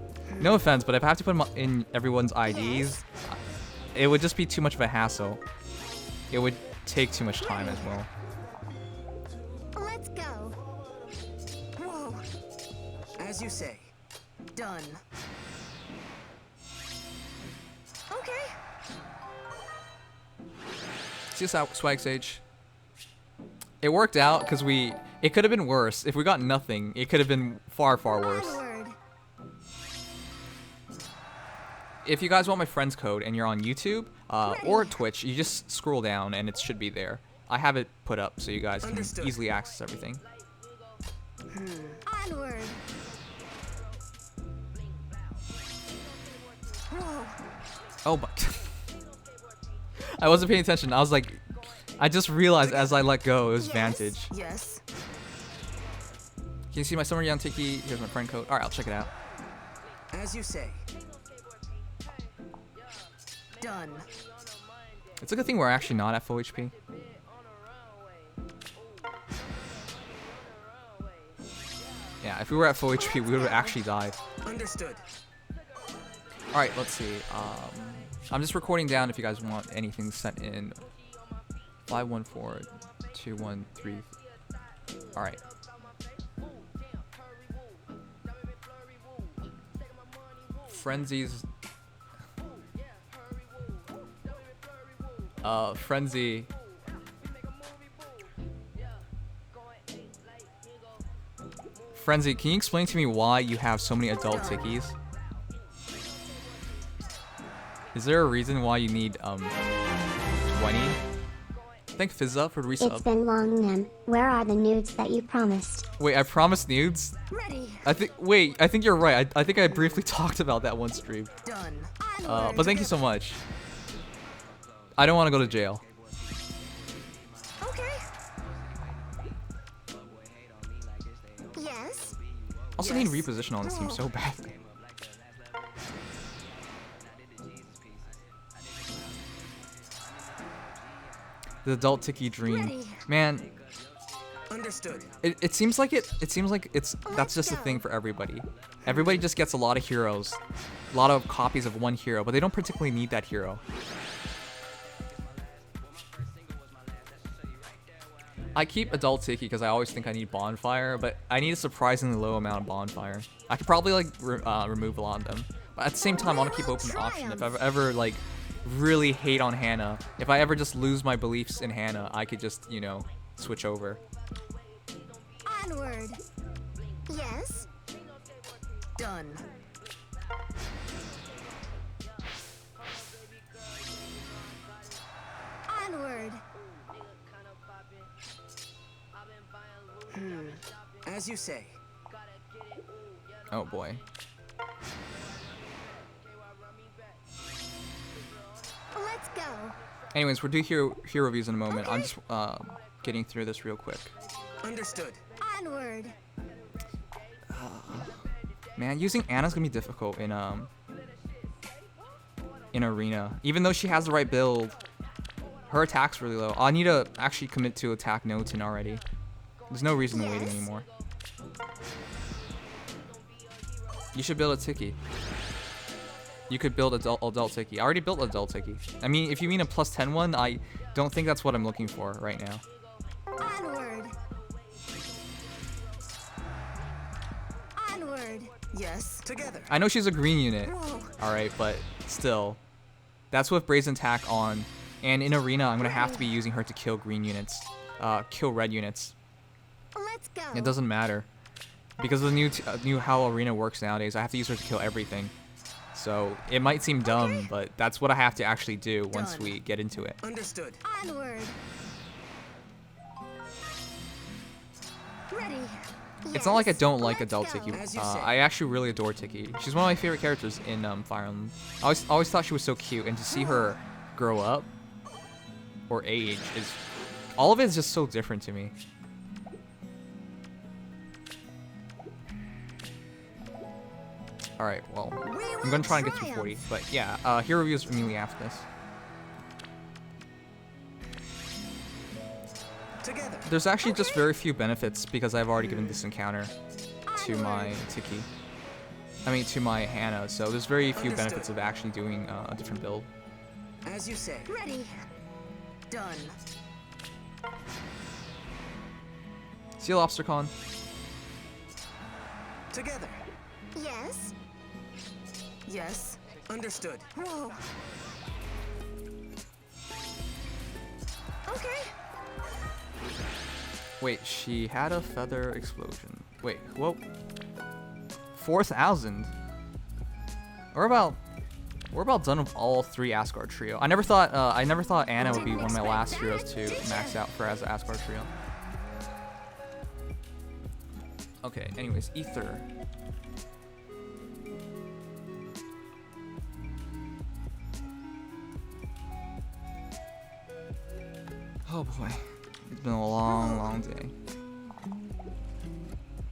no offense, but if I have to put them in everyone's IDs, it would just be too much of a hassle. It would take too much time as well. Let's go. Whoa. As you say. Done. Okay. See us out, Swag Sage. It worked out because it could have been worse. If we got nothing, it could have been far, far worse. Onward. If you guys want my friend's code and you're on YouTube or Twitch, you just scroll down and it should be there. I have it put up so you guys can easily access everything. Onward. Whoa. Oh, but I wasn't paying attention. I was like, I just realized as I let go, it was Vantage. Yes. Can you see my Summer Young Tiki? Here's my friend code. All right, I'll check it out. As you say. Done. It's a good thing we're actually not at full HP. Yeah, if we were at full HP, we would have actually died. Understood. All right, let's see. I'm just recording down if you guys want anything sent in. 514213. All right. Frenzy's. Frenzy. Frenzy, can you explain to me why you have so many adult tickies? Is there a reason why you need 20? Thank Fizza for the resub. It's been long, Nim. Where are the nudes that you promised? Wait, I promised nudes? Ready. I think you're right. I think I briefly talked about that one stream. Done. But thank you so much. I don't want to go to jail. Okay. Yes. Also need reposition on this team so badly. The adult Tiki dream. Ready. Man, Understood. it seems like that's just a thing for everybody. Everybody just gets a lot of heroes, a lot of copies of one hero, but they don't particularly need that hero. I keep adult Tiki because I always think I need bonfire, but I need a surprisingly low amount of bonfire. I could probably like remove a lot of them, but at the same time I want to keep open the option. If I ever like really hate on Hannah, if I ever just lose my beliefs in Hannah, I could just, you know, switch over. Onward. Yes. Done. Onward. As you say. Oh boy. Let's go. Anyways, we'll do hero reviews in a moment. I'm just getting through this real quick. Understood. Onward. Man, using Anna's gonna be difficult in arena. Even though she has the right build, her attack's really low. I need to actually commit to attack Noten already. There's no reason to waiting anymore. You should build a Tiki. You could build adult Tiki. I already built adult Tiki. I mean, if you mean a plus 10 one, I don't think that's what I'm looking for right now. Onward. Onward. Yes. Together. I know she's a green unit. Whoa. Alright, but still. That's with Brazen Attack on. And in arena, I'm going to have to be using her to kill green units. Kill red units. Let's go. It doesn't matter. Because of the new how arena works nowadays, I have to use her to kill everything. So it might seem dumb, but that's what I have to actually do once we get into it. Understood. Onward. Ready. It's not like I don't like Let's adult go. Tiki. As you say. I actually really adore Tiki. She's one of my favorite characters in Fire Emblem. I always thought she was so cute, and to see her grow up or age is all of it is just so different to me. All right, well, I'm gonna try and get through 40, but yeah, hero reviews immediately after this. Together. There's actually just very few benefits because I've already given this encounter to my Tiki. I mean, to my Hannah, so there's very few Understood. benefits of actually doing a different build. As you say. Ready. Done. See you, LobsterCon. Together. Yes. Yes. Understood. Whoa. Okay. Wait, she had a feather explosion. Wait, whoa. 4,000. We're about done with all 3 Asgard trio. I never thought Anna would be one of my last heroes to max out for as an Asgard trio. Okay, anyways, Ether. Oh boy, it's been a long, long day.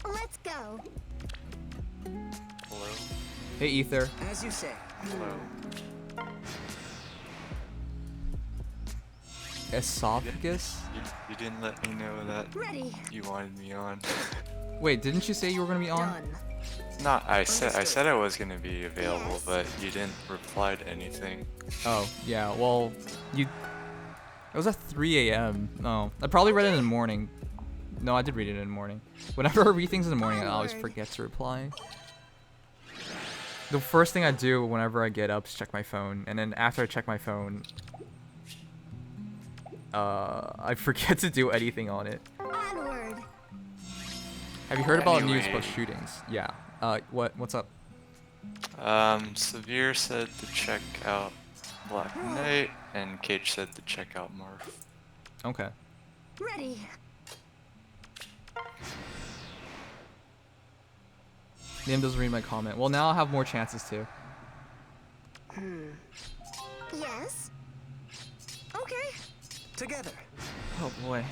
Let's go. Hello? Hey, Ether. As you say. Hello? Esophagus? You didn't let me know that Ready. you wanted me on. Wait, didn't you say you were gonna be on? Done. Not, I said Understood. I was gonna be available, Yes. but you didn't reply to anything. Oh, yeah, well, it was at 3 a.m. Oh, I probably read it in the morning. No, I did read it in the morning. Whenever I read things in the morning, I always Onward. forget to reply. The first thing I do whenever I get up is check my phone, and then after I check my phone, I forget to do anything on it. Onward. Have you heard about news Anyway. about shootings? Yeah. What's up? Severe said to check out Black Knight, and Cage said to check out Marth. Okay. Ready. Liam doesn't read my comment. Well, now I'll have more chances to. Yes. Okay. Together. Oh boy.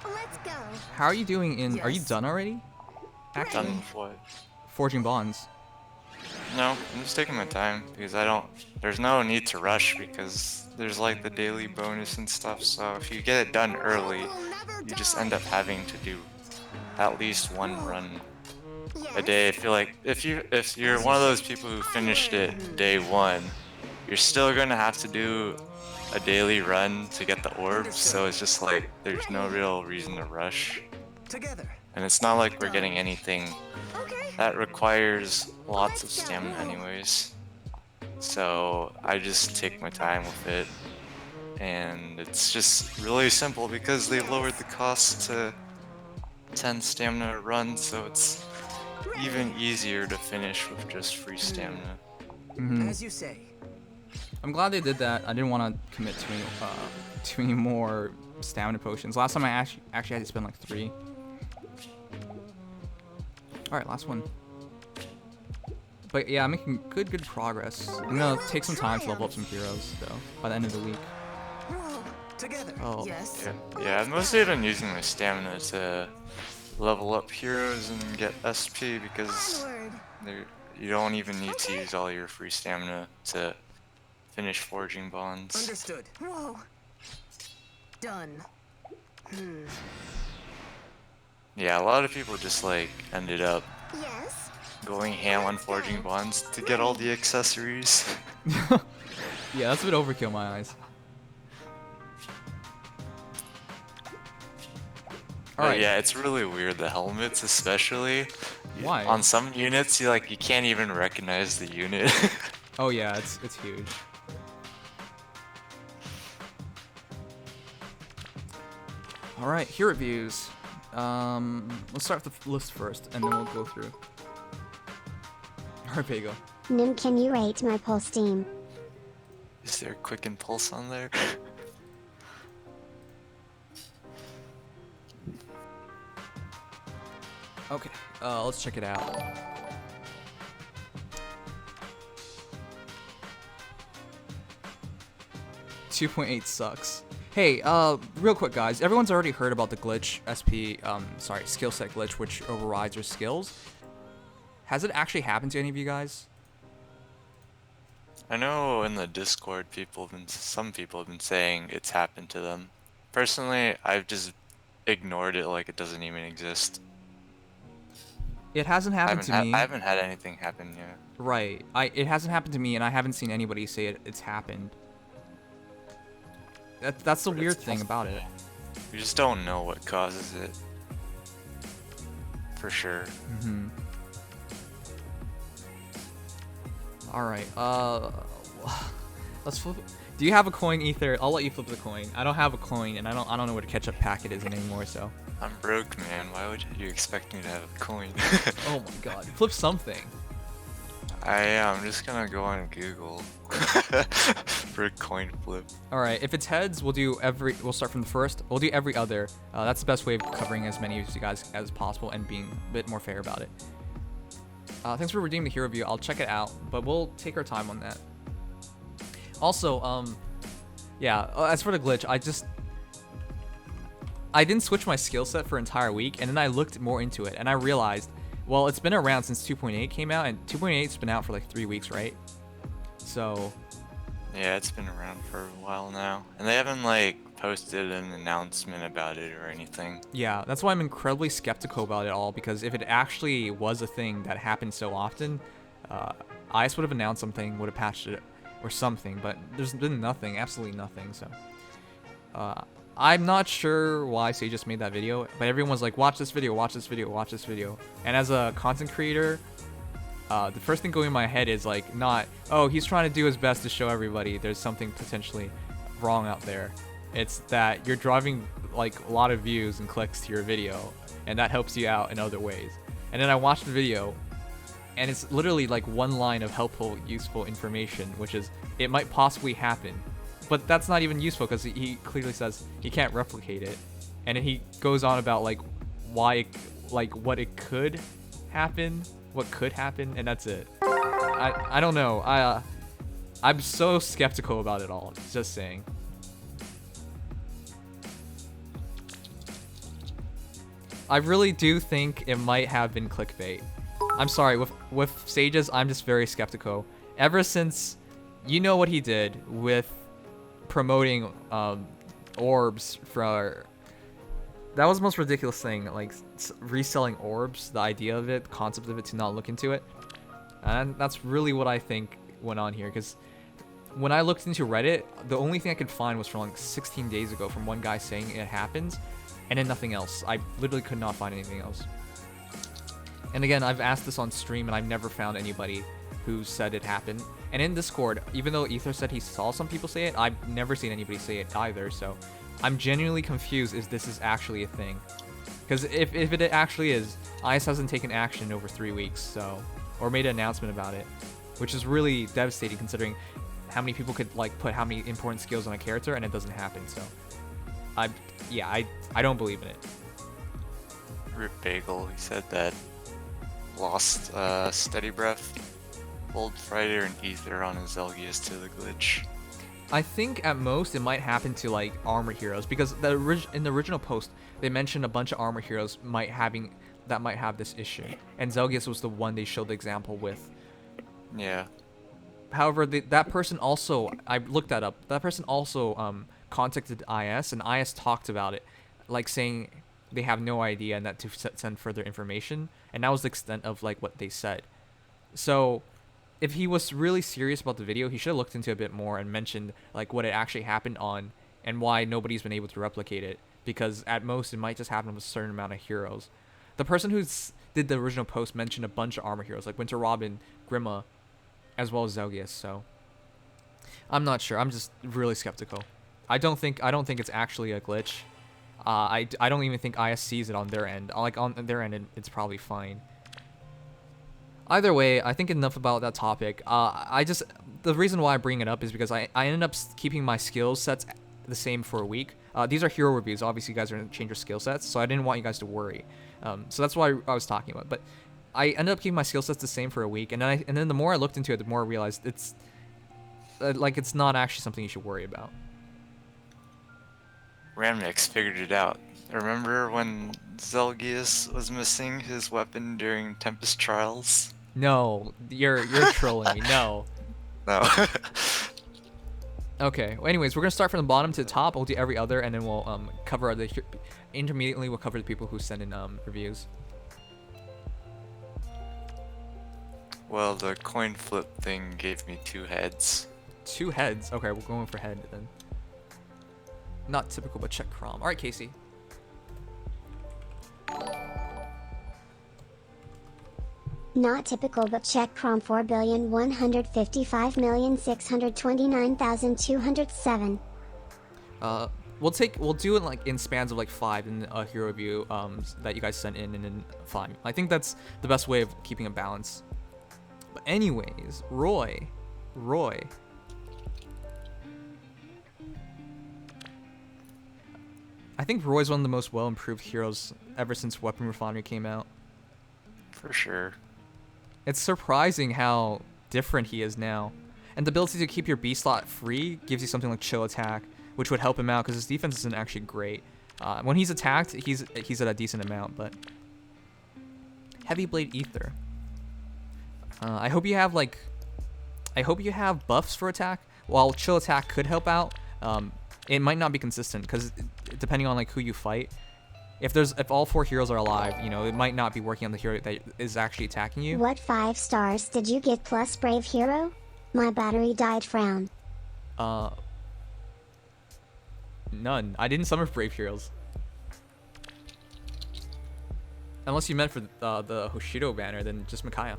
Let's go. How are you doing in? Are you Yes. done already? Done Actually, with what? forging bonds. No, I'm just taking my time because there's no need to rush because there's like the daily bonus and stuff, so if you get it done early, you just end up having to do at least one run a day. I feel like if you're one of those people who finished it day 1, you're still gonna have to do a daily run to get the orbs, so it's just like there's no real reason to rush. Together. And it's not like we're getting anything Okay. that requires lots of stamina anyways. So I just take my time with it. And it's just really simple because they lowered the cost to 10 stamina a run, so it's even easier to finish with just free stamina. As you say. I'm glad they did that. I didn't want to commit to any more stamina potions. Last time I actually had to spend like 3. All right, last one. But yeah, I'm making good progress. I'm gonna take some time to level up some heroes though by the end of the week. Whoa. Together. Oh. Yes. Yeah, I've mostly been using my stamina to level up heroes and get SP because Onward. you don't even need to use all your free stamina to finish forging bonds. Understood. Whoa. Done. Yeah, a lot of people just like ended up Yes. going ham on forging bonds to get all the accessories. Yeah, that's a bit overkill in my eyes. But Alright. yeah, it's really weird, the helmets especially. Why? On some units, you can't even recognize the unit. Oh yeah, it's huge. Alright, hero reviews. Let's start with the list first, and then we'll go through. Alright, Pago. Nim, can you rate my pulse team? Is there a quick impulse on there? Okay, let's check it out. .8 sucks. Hey, real quick guys, everyone's already heard about the glitch, skill set glitch, which overrides your skills. Has it actually happened to any of you guys? I know in the Discord, some people have been saying it's happened to them. Personally, I've just ignored it like it doesn't even exist. It hasn't happened to me. I haven't had anything happen yet. Right. It hasn't happened to me, and I haven't seen anybody say it's happened. That's the weird thing about it. We just don't know what causes it. For sure. Alright, let's flip. Do you have a coin, Ether? I'll let you flip the coin. I don't have a coin, and I don't know what a ketchup packet is anymore, so. I'm broke, man. Why would you expect me to have a coin? Oh my god. Flip something. I'm just gonna go on Google for a coin flip. Alright, if it's heads, we'll start from the first. We'll do every other. That's the best way of covering as many of you guys as possible and being a bit more fair about it. Thanks for redeeming the hero review. I'll check it out, but we'll take our time on that. Also, yeah, as for the glitch, I didn't switch my skill set for an entire week, and then I looked more into it, and I realized, well, it's been around since 2.8 came out, and 2.8's been out for like 3 weeks, right? So... Yeah, it's been around for a while now. And they haven't, posted an announcement about it or anything. Yeah, that's why I'm incredibly skeptical about it all, because if it actually was a thing that happened so often, ICE would have announced something, would have patched it, or something, but there's been nothing, absolutely nothing, so... I'm not sure why Sage just made that video, but everyone was like, watch this video, watch this video, watch this video. And as a content creator, the first thing going in my head is like, not, oh, he's trying to do his best to show everybody there's something potentially wrong out there. It's that you're driving like a lot of views and clicks to your video, and that helps you out in other ways. And then I watched the video, and it's literally like one line of helpful, useful information, which is, it might possibly happen. But that's not even useful because he clearly says he can't replicate it, and then he goes on about like why, what it could happen, what could happen, and that's it. I don't know. I'm so skeptical about it all. Just saying. I really do think it might have been clickbait. I'm sorry, with Sages, I'm just very skeptical. Ever since, you know what he did with promoting orbs for... That was the most ridiculous thing, like reselling orbs, the idea of it, the concept of it, to not look into it. And that's really what I think went on here, because when I looked into Reddit, the only thing I could find was from like 16 days ago from one guy saying it happened, and then nothing else. I literally could not find anything else. And again, I've asked this on stream, and I've never found anybody who said it happened. And in Discord, even though Ether said he saw some people say it, I've never seen anybody say it either. So I'm genuinely confused if this is actually a thing. Because if it actually is, IS hasn't taken action in over 3 weeks, so, or made an announcement about it, which is really devastating considering how many people could like put how many important skills on a character and it doesn't happen. So I don't believe in it. Rip Bagel, he said that lost Steady Breath, pulled Friday and Ether on his Zelgius to the glitch. I think at most it might happen to like armor heroes because in the original post they mentioned a bunch of armor heroes might have this issue, and Zelgius was the one they showed the example with. Yeah. However, that person also, I looked that up. That person also contacted IS, and IS talked about it, like saying they have no idea and that to send further information, and that was the extent of like what they said. So if he was really serious about the video, he should have looked into it a bit more and mentioned like what it actually happened on and why nobody's been able to replicate it, because at most it might just happen with a certain amount of heroes. The person who did the original post mentioned a bunch of armor heroes like Winter Robin, Grima, as well as Zelgius. So I'm not sure. I'm just really skeptical. I don't think it's actually a glitch. I don't even think IS sees it on their end. Like on their end, it's probably fine. Either way, I think enough about that topic. The reason why I bring it up is because I ended up keeping my skill sets the same for a week. These are hero reviews. Obviously, you guys are going to change your skill sets, so I didn't want you guys to worry. So that's why I was talking about it. But I ended up keeping my skill sets the same for a week, and then the more I looked into it, the more I realized it's not actually something you should worry about. Ramnix figured it out. Remember when Zelgius was missing his weapon during Tempest Trials? No, you're trolling me. No. No. Okay. Well, anyways, we're gonna start from the bottom to the top. We'll do every other, and then we'll cover intermediately. We'll cover the people who send in reviews. Well, the coin flip thing gave me 2 heads. 2 heads. Okay, we're going for head then. Not typical, but check Crom. All right, Casey. Not typical, but check Crom 4,155,629,207. We'll do it like in spans of like 5 in a hero review that you guys sent in, and then 5. I think that's the best way of keeping a balance. But anyways, Roy. I think Roy's one of the most well-improved heroes ever since Weapon Refinery came out. For sure. It's surprising how different he is now. And the ability to keep your B slot free gives you something like chill attack, which would help him out because his defense isn't actually great. When he's attacked, he's at a decent amount, but Heavy Blade Ether. I hope you have buffs for attack. While chill attack could help out, it might not be consistent because depending on like who you fight, if all 4 heroes are alive, it might not be working on the hero that is actually attacking you. What 5 stars did you get plus Brave Hero? My battery died frown. None. I didn't summon Brave Heroes. Unless you meant for the Hoshido banner, then just Micaiah.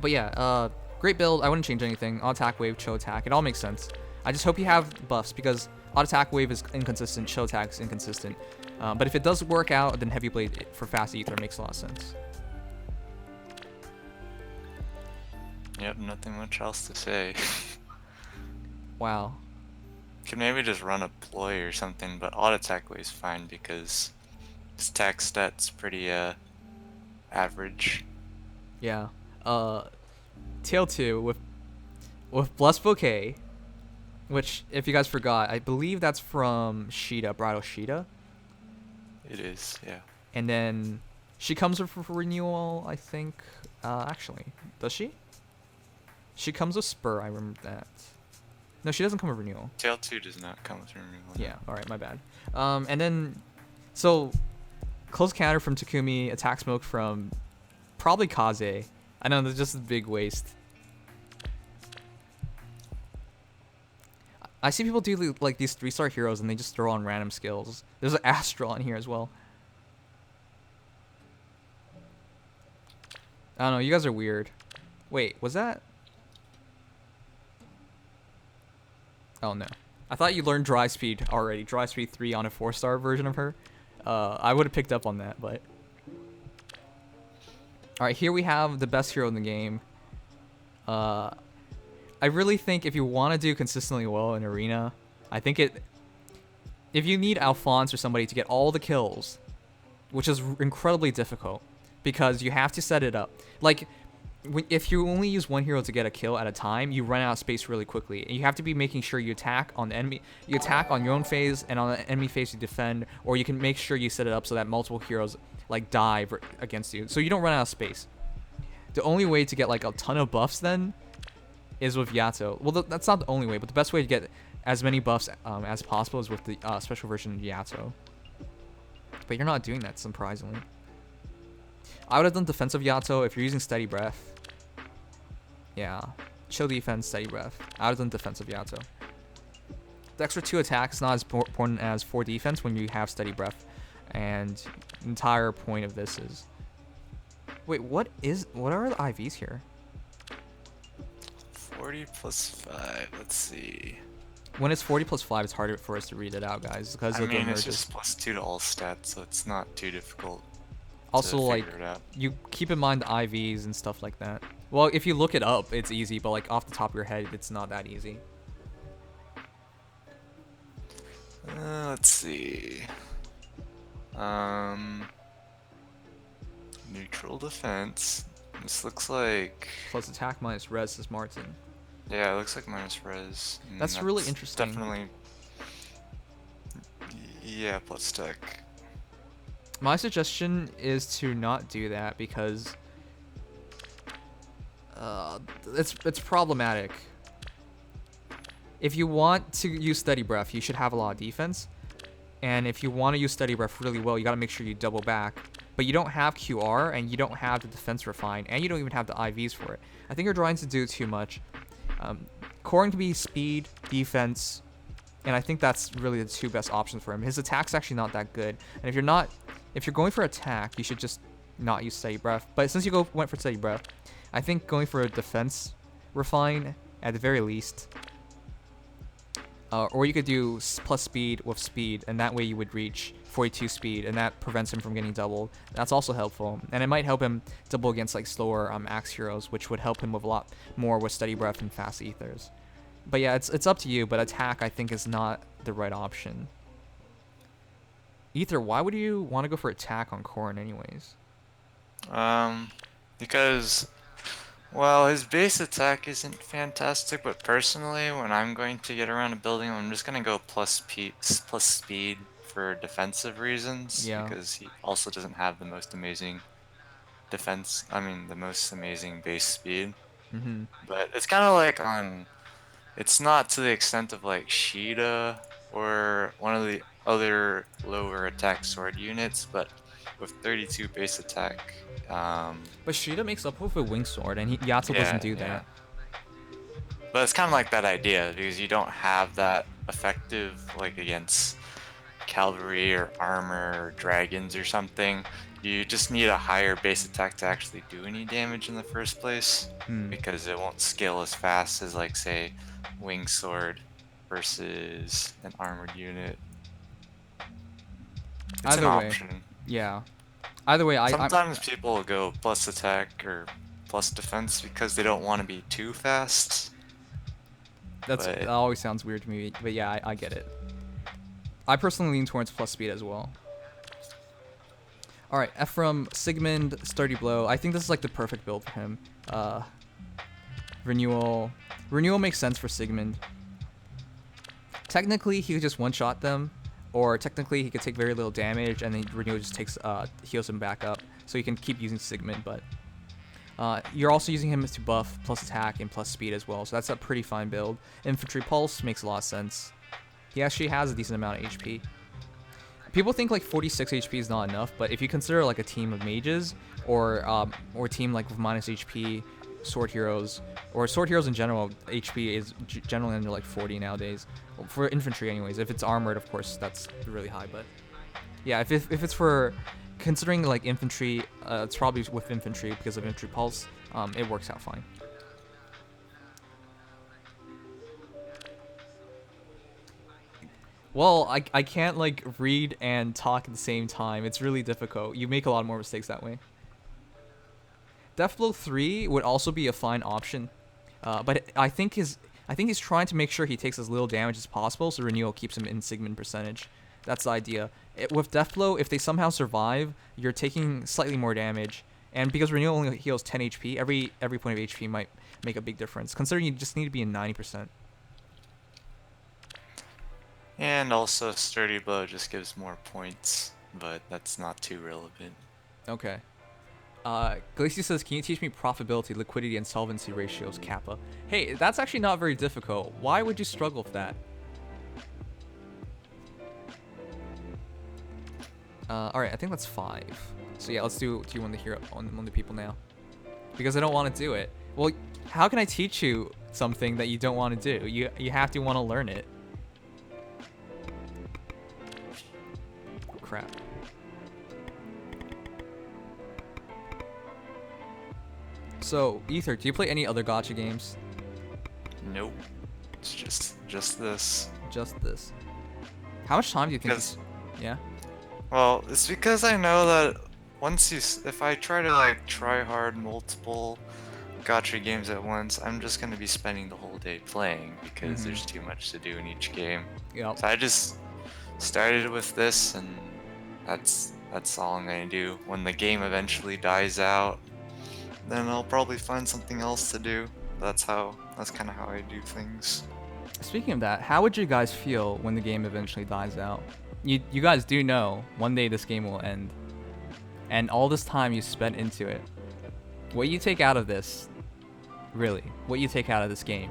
But yeah, great build. I wouldn't change anything. Auto attack wave, chill attack. It all makes sense. I just hope you have buffs because auto attack wave is inconsistent, chill attack is inconsistent. But if it does work out, then Heavy Blade for fast ether makes a lot of sense. Yep, nothing much else to say. Wow. Could maybe just run a ploy or something, but auto attack wave is fine because his attack stat's pretty average. Yeah. Tail 2 with Blessed Bouquet, which if you guys forgot, I believe that's from Shida, Bridal Shida. It is, yeah. And then she comes with renewal, I think. Actually, does she? She comes with Spur, I remember that. No, she doesn't come with renewal. Tail 2 does not come with renewal. Yeah, alright, my bad. And then, so, close counter from Takumi, attack smoke from probably Kaze. I know, there's just a big waste. I see people do like these 3-star heroes and they just throw on random skills. There's an Astral in here as well. I don't know, you guys are weird. Wait, was that? Oh no. I thought you learned Dry Speed already. Dry Speed 3 on a 4-star version of her. I would have picked up on that, but... Alright, here we have the best hero in the game. I really think if you want to do consistently well in Arena, I think if you need Alphonse or somebody to get all the kills, which is incredibly difficult, because you have to set it up. Like, if you only use one hero to get a kill at a time, you run out of space really quickly. And you have to be making sure you attack on the enemy. You attack on your own phase, and on the enemy phase you defend. Or you can make sure you set it up so that multiple heroes like dive against you, so you don't run out of space. The only way to get like a ton of buffs then is with Yato. Well, that's not the only way, but the best way to get as many buffs as possible is with the special version of Yato. But you're not doing that, surprisingly. I would have done defensive Yato if you're using Steady Breath. Yeah, chill defense, Steady Breath. I would have done defensive Yato. The extra 2 attack is not as important as 4 defense when you have Steady Breath. And the entire point of this is... Wait, what are the IVs here? 40 plus 5, let's see. When it's 40 plus 5, it's harder for us to read it out, guys, because I of the mean, it's merges. just plus 2 to all stats, so it's not too difficult. Also, to like, figure it out. you keep in mind the IVs and stuff like that. Well, if you look it up, it's easy, but like off the top of your head, it's not that easy. Let's see. Neutral defense. This looks like... Plus attack minus res is Martin. Yeah, it looks like minus res. That's really interesting. Definitely... Yeah, plus tech. My suggestion is to not do that because it's problematic. If you want to use Steady Breath, you should have a lot of defense. And if you want to use Steady Breath really well, you got to make sure you double back. But you don't have QR, and you don't have the defense refined, and you don't even have the IVs for it. I think you're trying to do too much. Corrin can be speed, defense, and I think that's really the 2 best options for him. His attack's actually not that good. And if you're going for attack, you should just not use Steady Breath. But since you went for Steady Breath, I think going for a defense refine at the very least. Or you could do plus speed with speed, and that way you would reach 42 speed, and that prevents him from getting doubled. That's also helpful, and it might help him double against like slower axe heroes, which would help him with a lot more with Steady Breath and fast ethers. But yeah, it's up to you, but attack I think is not the right option. Ether, why would you want to go for attack on Corrin anyways? Because, well, his base attack isn't fantastic, but personally, when I'm going to get around a building, I'm just gonna go plus speed for defensive reasons. Yeah. Because he also doesn't have the most amazing defense. I mean, the most amazing base speed. Mm-hmm. But it's kind of like on. It's not to the extent of like Sheeta or one of the other lower attack sword units, but with 32 base attack. But Sheeta makes up with a wing sword, and Yato doesn't do that. But it's kind of like that idea, because you don't have that effective, like against cavalry or armor or dragons or something. You just need a higher base attack to actually do any damage in the first place, because it won't scale as fast as, like, say, wing sword versus an armored unit. It's Either an way, option. yeah. Either way, Sometimes people will go plus attack or plus defense because they don't want to be too fast. That always sounds weird to me, but yeah, I get it. I personally lean towards plus speed as well. Alright, Ephraim, Sigmund, Sturdy Blow. I think this is like the perfect build for him. Renewal. Renewal makes sense for Sigmund. Technically, he could just one-shot them, or technically he could take very little damage, and then Renewal just heals him back up, so you can keep using Sigmund, but you're also using him to buff plus attack and plus speed as well, so that's a pretty fine build. Infantry Pulse makes a lot of sense. He actually has a decent amount of HP. People think like 46 HP is not enough, but if you consider like a team of mages or a team like with minus HP, sword heroes, or sword heroes in general, HP is generally under like 40 nowadays. Well, for infantry anyways. If it's armored, of course, that's really high, but yeah, if it's for considering like infantry, it's probably with infantry because of infantry pulse. It works out fine. Well, I can't like read and talk at the same time. It's really difficult. You make a lot more mistakes that way. Deathblow 3 would also be a fine option, but I think he's trying to make sure he takes as little damage as possible, so Renewal keeps him in Sigmund percentage. That's the idea. With Deathblow, if they somehow survive, you're taking slightly more damage, and because Renewal only heals 10 HP, every point of HP might make a big difference, considering you just need to be in 90%. And also, Sturdy Blow just gives more points, but that's not too relevant. Okay. Glacy says, can you teach me profitability, liquidity, and solvency ratios, Kappa? Hey, that's actually not very difficult. Why would you struggle with that? Alright, I think that's 5. So yeah, let's do one of the people now. Because I don't want to do it. Well, how can I teach you something that you don't want to do? You have to want to learn it. Oh, crap. So, Ether, do you play any other gacha games? Nope. It's just this. Just this. How much time do you think Because, yeah? well, it's because I know that if I try to like try hard multiple gacha games at once, I'm just gonna be spending the whole day playing because there's too much to do in each game. Yep. So I just started with this, and that's all I'm gonna do. When the game eventually dies out, then I'll probably find something else to do. That's kind of how I do things. Speaking of that, how would you guys feel when the game eventually dies out? You guys do know one day this game will end, and all this time you spent into it. What you take out of this, really, what you take out of this game,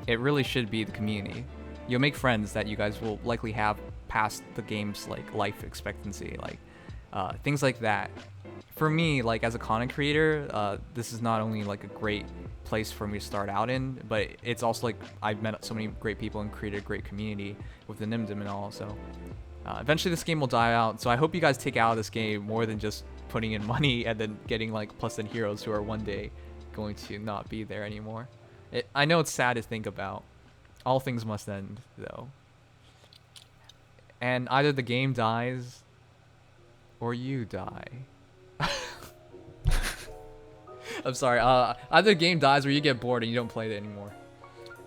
it really should be the community. You'll make friends that you guys will likely have past the game's like life expectancy, like things like that. For me, like as a content creator, this is not only like a great place for me to start out in, but it's also like I've met so many great people and created a great community with the Nimdim and all. So eventually this game will die out. So I hope you guys take out of this game more than just putting in money and then getting like plus 10 heroes who are one day going to not be there anymore. I know it's sad to think about. All things must end though. And either the game dies or you die. I'm sorry. Either the game dies or you get bored and you don't play it anymore.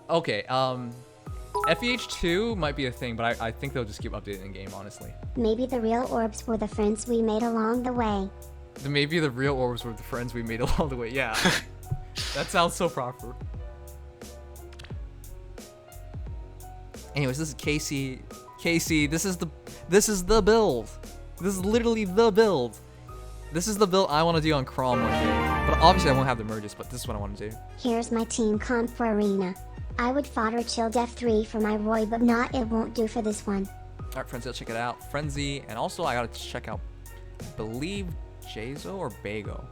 Okay. FEH2 might be a thing, but I think they'll just keep updating the game, honestly. Maybe the real orbs were the friends we made along the way. Maybe the real orbs were the friends we made along the way. Yeah. That sounds so proper. Anyways, this is Casey. Casey, this is the build. This is literally the build. This is the build I want to do on Crom one day. But obviously I won't have the merges, but this is what I want to do. Here's my team comp for Arena. I would fodder chill Def 3 for my Roy, but not it won't do for this one. Alright, Frenzy, let's check it out. Frenzy, and also I gotta check out, I believe, Jazo or Bago.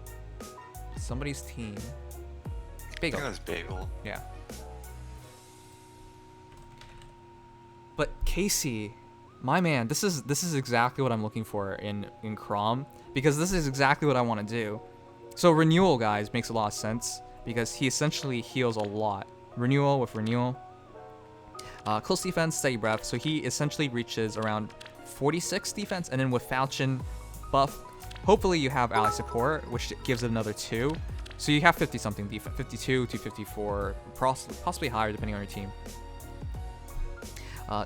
Somebody's team. I think it Bago. was Bagel. Yeah. But Casey, my man, this is exactly what I'm looking for in Crom, because this is exactly what I want to do. So Renewal, guys, makes a lot of sense because he essentially heals a lot. Renewal with Renewal. Close defense, steady breath. So he essentially reaches around 46 defense, and then with Falchion buff, hopefully you have ally support, which gives it another 2. So you have 50 something defense, 52 to 54, possibly higher depending on your team.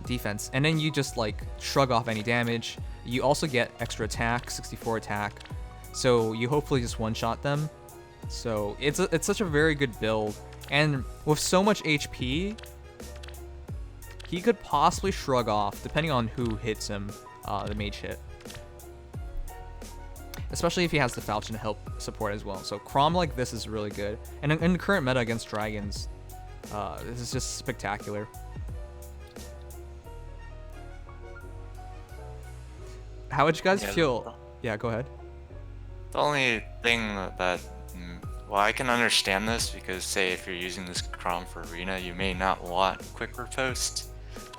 Defense, and then you just like shrug off any damage. You also get extra attack, 64 attack, so you hopefully just one-shot them. So it's such a very good build, and with so much HP, he could possibly shrug off depending on who hits him, the mage hit, especially if he has the Falchion to help support as well. So Crom like this is really good, and in the current meta against dragons, this is just spectacular. How would you guys feel? Yeah, go ahead. The only thing that Well, I can understand this because, say, if you're using this Crom for Arena, you may not want quick riposte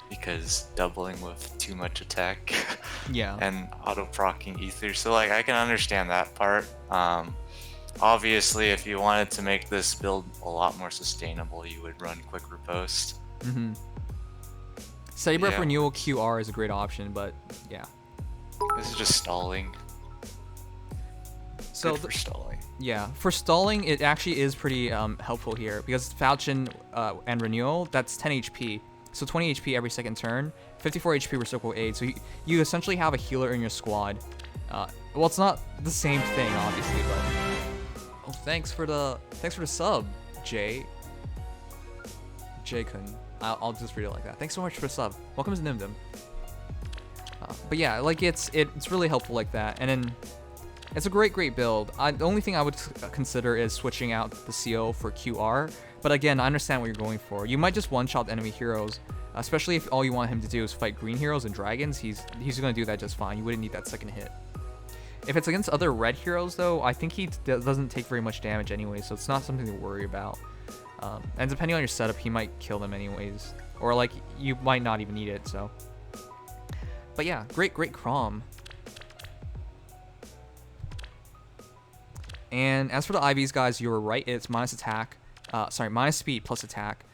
because doubling with too much attack Yeah. and auto-procking ether. So, like, I can understand that part. Obviously, if you wanted to make this build a lot more sustainable, you would run quick riposte. Mm-hmm. Steady Breath Yeah. Renewal QR is a great option, but yeah. This is just stalling. So Good for stalling. yeah, for stalling, it actually is pretty helpful here because Falchion and Renewal, that's 10 HP. So 20 HP every second turn, 54 HP reciprocal aid. So you essentially have a healer in your squad. Well, it's not the same thing, obviously, but oh, thanks for the sub, Jay. Jay-kun. I'll just read it like that. Thanks so much for the sub. Welcome to Nimdom. But yeah, like it's really helpful like that, and then it's a great build. The only thing I would consider is switching out the CO for QR. But again, I understand what you're going for. You might just one-shot enemy heroes, especially if all you want him to do is fight green heroes and dragons. He's gonna do that just fine. You wouldn't need that second hit. If it's against other red heroes, though, I think he doesn't take very much damage anyway, so it's not something to worry about. And depending on your setup, he might kill them anyways, or like you might not even need it. So, but yeah, great Crom. And as for the IVs, guys, you were right. It's minus attack. Minus speed plus attack.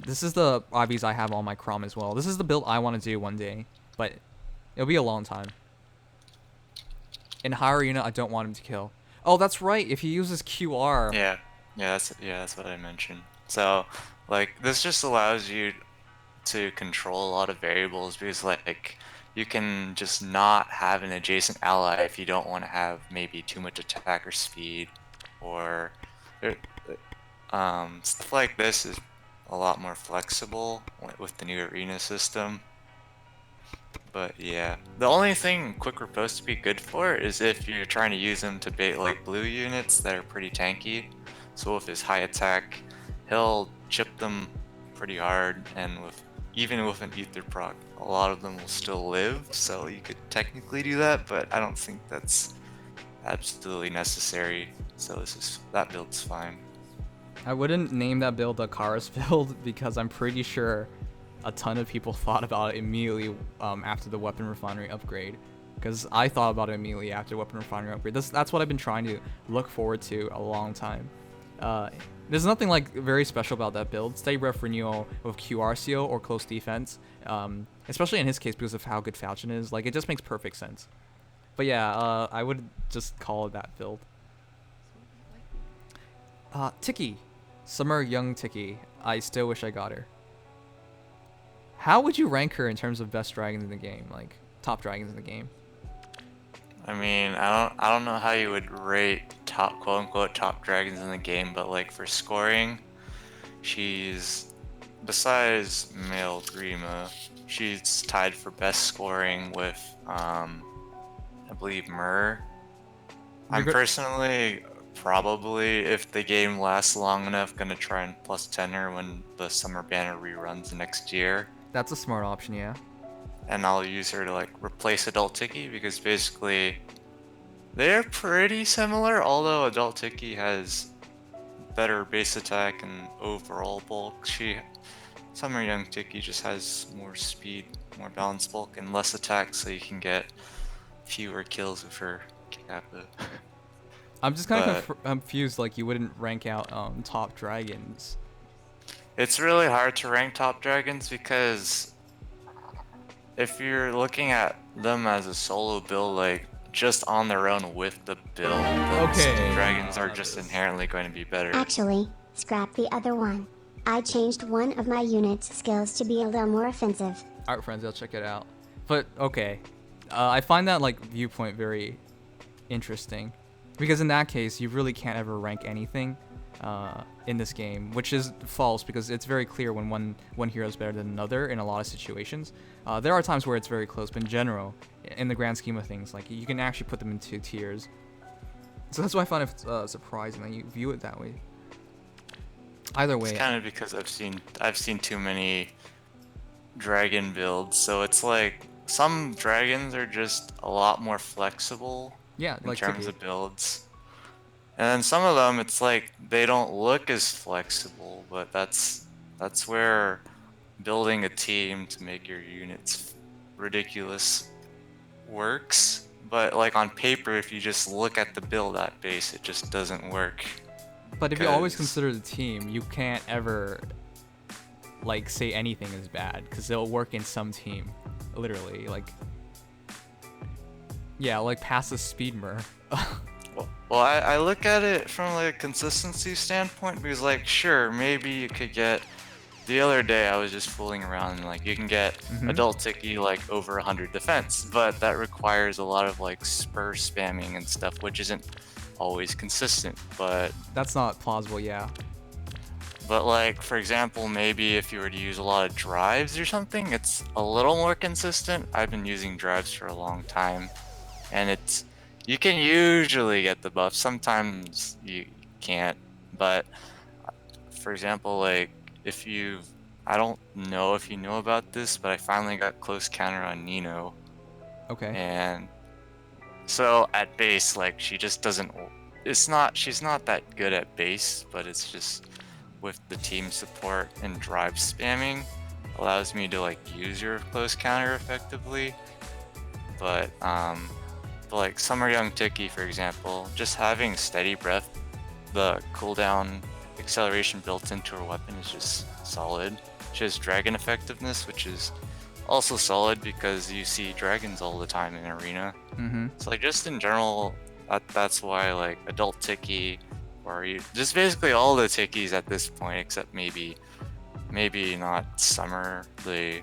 This is the IVs I have on my Crom as well. This is the build I want to do one day, but it'll be a long time. In high arena, I don't want him to kill. Oh, that's right. If he uses QR. Yeah, that's what I mentioned. So, like, this just allows you to control a lot of variables because, like, you can just not have an adjacent ally if you don't want to have maybe too much attack or speed, or stuff like this is a lot more flexible with the new arena system. But yeah, the only thing Quick Riposte to be good for is if you're trying to use him to bait like blue units that are pretty tanky. So with his high attack, he'll chip them pretty hard, and even with an ether proc, a lot of them will still live. So you could technically do that, but I don't think that's absolutely necessary. So that build's fine. I wouldn't name that build the Karis build because I'm pretty sure a ton of people thought about it immediately after the weapon refinery upgrade, because I thought about it immediately after weapon refinery upgrade. That's what I've been trying to look forward to a long time. There's nothing like very special about that build. Steady Breath Renewal with QRCO or close defense, especially in his case because of how good Falchion is. Like, it just makes perfect sense. But yeah, I would just call it that build. Tiki, Summer Young Tiki. I still wish I got her. How would you rank her in terms of best dragons in the game, like top dragons in the game? I mean, I don't know how you would rate top, quote unquote, top dragons in the game, but like for scoring, she's, besides male Grima, she's tied for best scoring with I believe Myrrh. I'm personally probably, if the game lasts long enough, gonna try and plus 10 her when the Summer Banner reruns next year. That's a smart option, yeah. And I'll use her to like replace Adult Tiki because basically they're pretty similar, although Adult Tiki has better base attack and overall bulk. Summer Young Tiki just has more speed, more balanced bulk, and less attack, so you can get fewer kills with her Kappa. I'm just kind of confused, like you wouldn't rank out top dragons. It's really hard to rank top dragons because if you're looking at them as a solo build, like just on their own with the build, okay, dragons are just inherently going to be better. Actually, scrap the other one. I changed one of my unit's skills to be a little more offensive. Alright, friends, I'll check it out. But okay, I find that like viewpoint very interesting, because in that case, you really can't ever rank anything in this game, which is false because it's very clear when one hero is better than another in a lot of situations. There are times where it's very close, but in general, in the grand scheme of things, like you can actually put them in two tiers. So that's why I find it surprising that you view it that way. Either way, it's kind of because I've seen too many dragon builds, so it's like some dragons are just a lot more flexible yeah, in like terms Tiki. of builds. And then some of them, it's like they don't look as flexible, but that's where building a team to make your units ridiculous works. But like on paper, if you just look at the build at base, it just doesn't work. But if you always 'Cause- consider the team, you can't ever like say anything is bad because it'll work in some team, literally. Like, yeah, like past the speedmer. Well, I look at it from like a consistency standpoint because, like, sure, maybe you could get. The other day, I was just fooling around and like you can get adult Tiki like over 100 defense, but that requires a lot of like spur spamming and stuff, which isn't always consistent. That's not plausible, yeah. But like for example, maybe if you were to use a lot of drives or something, it's a little more consistent. I've been using drives for a long time, and you can usually get the buff. Sometimes you can't, but for example, like I don't know if you know about this, but I finally got close counter on Nino, Okay. and so at base, like she just doesn't. She's not that good at base, but it's just with the team support and drive spamming allows me to like use your close counter effectively. But like Summer Young Tiki, for example, just having steady breath, the cooldown acceleration built into her weapon is just solid. She has dragon effectiveness, which is also solid because you see dragons all the time in arena. So like just in general, that's why like adult Tiki, or just basically all the Tikis at this point, except maybe not summer, the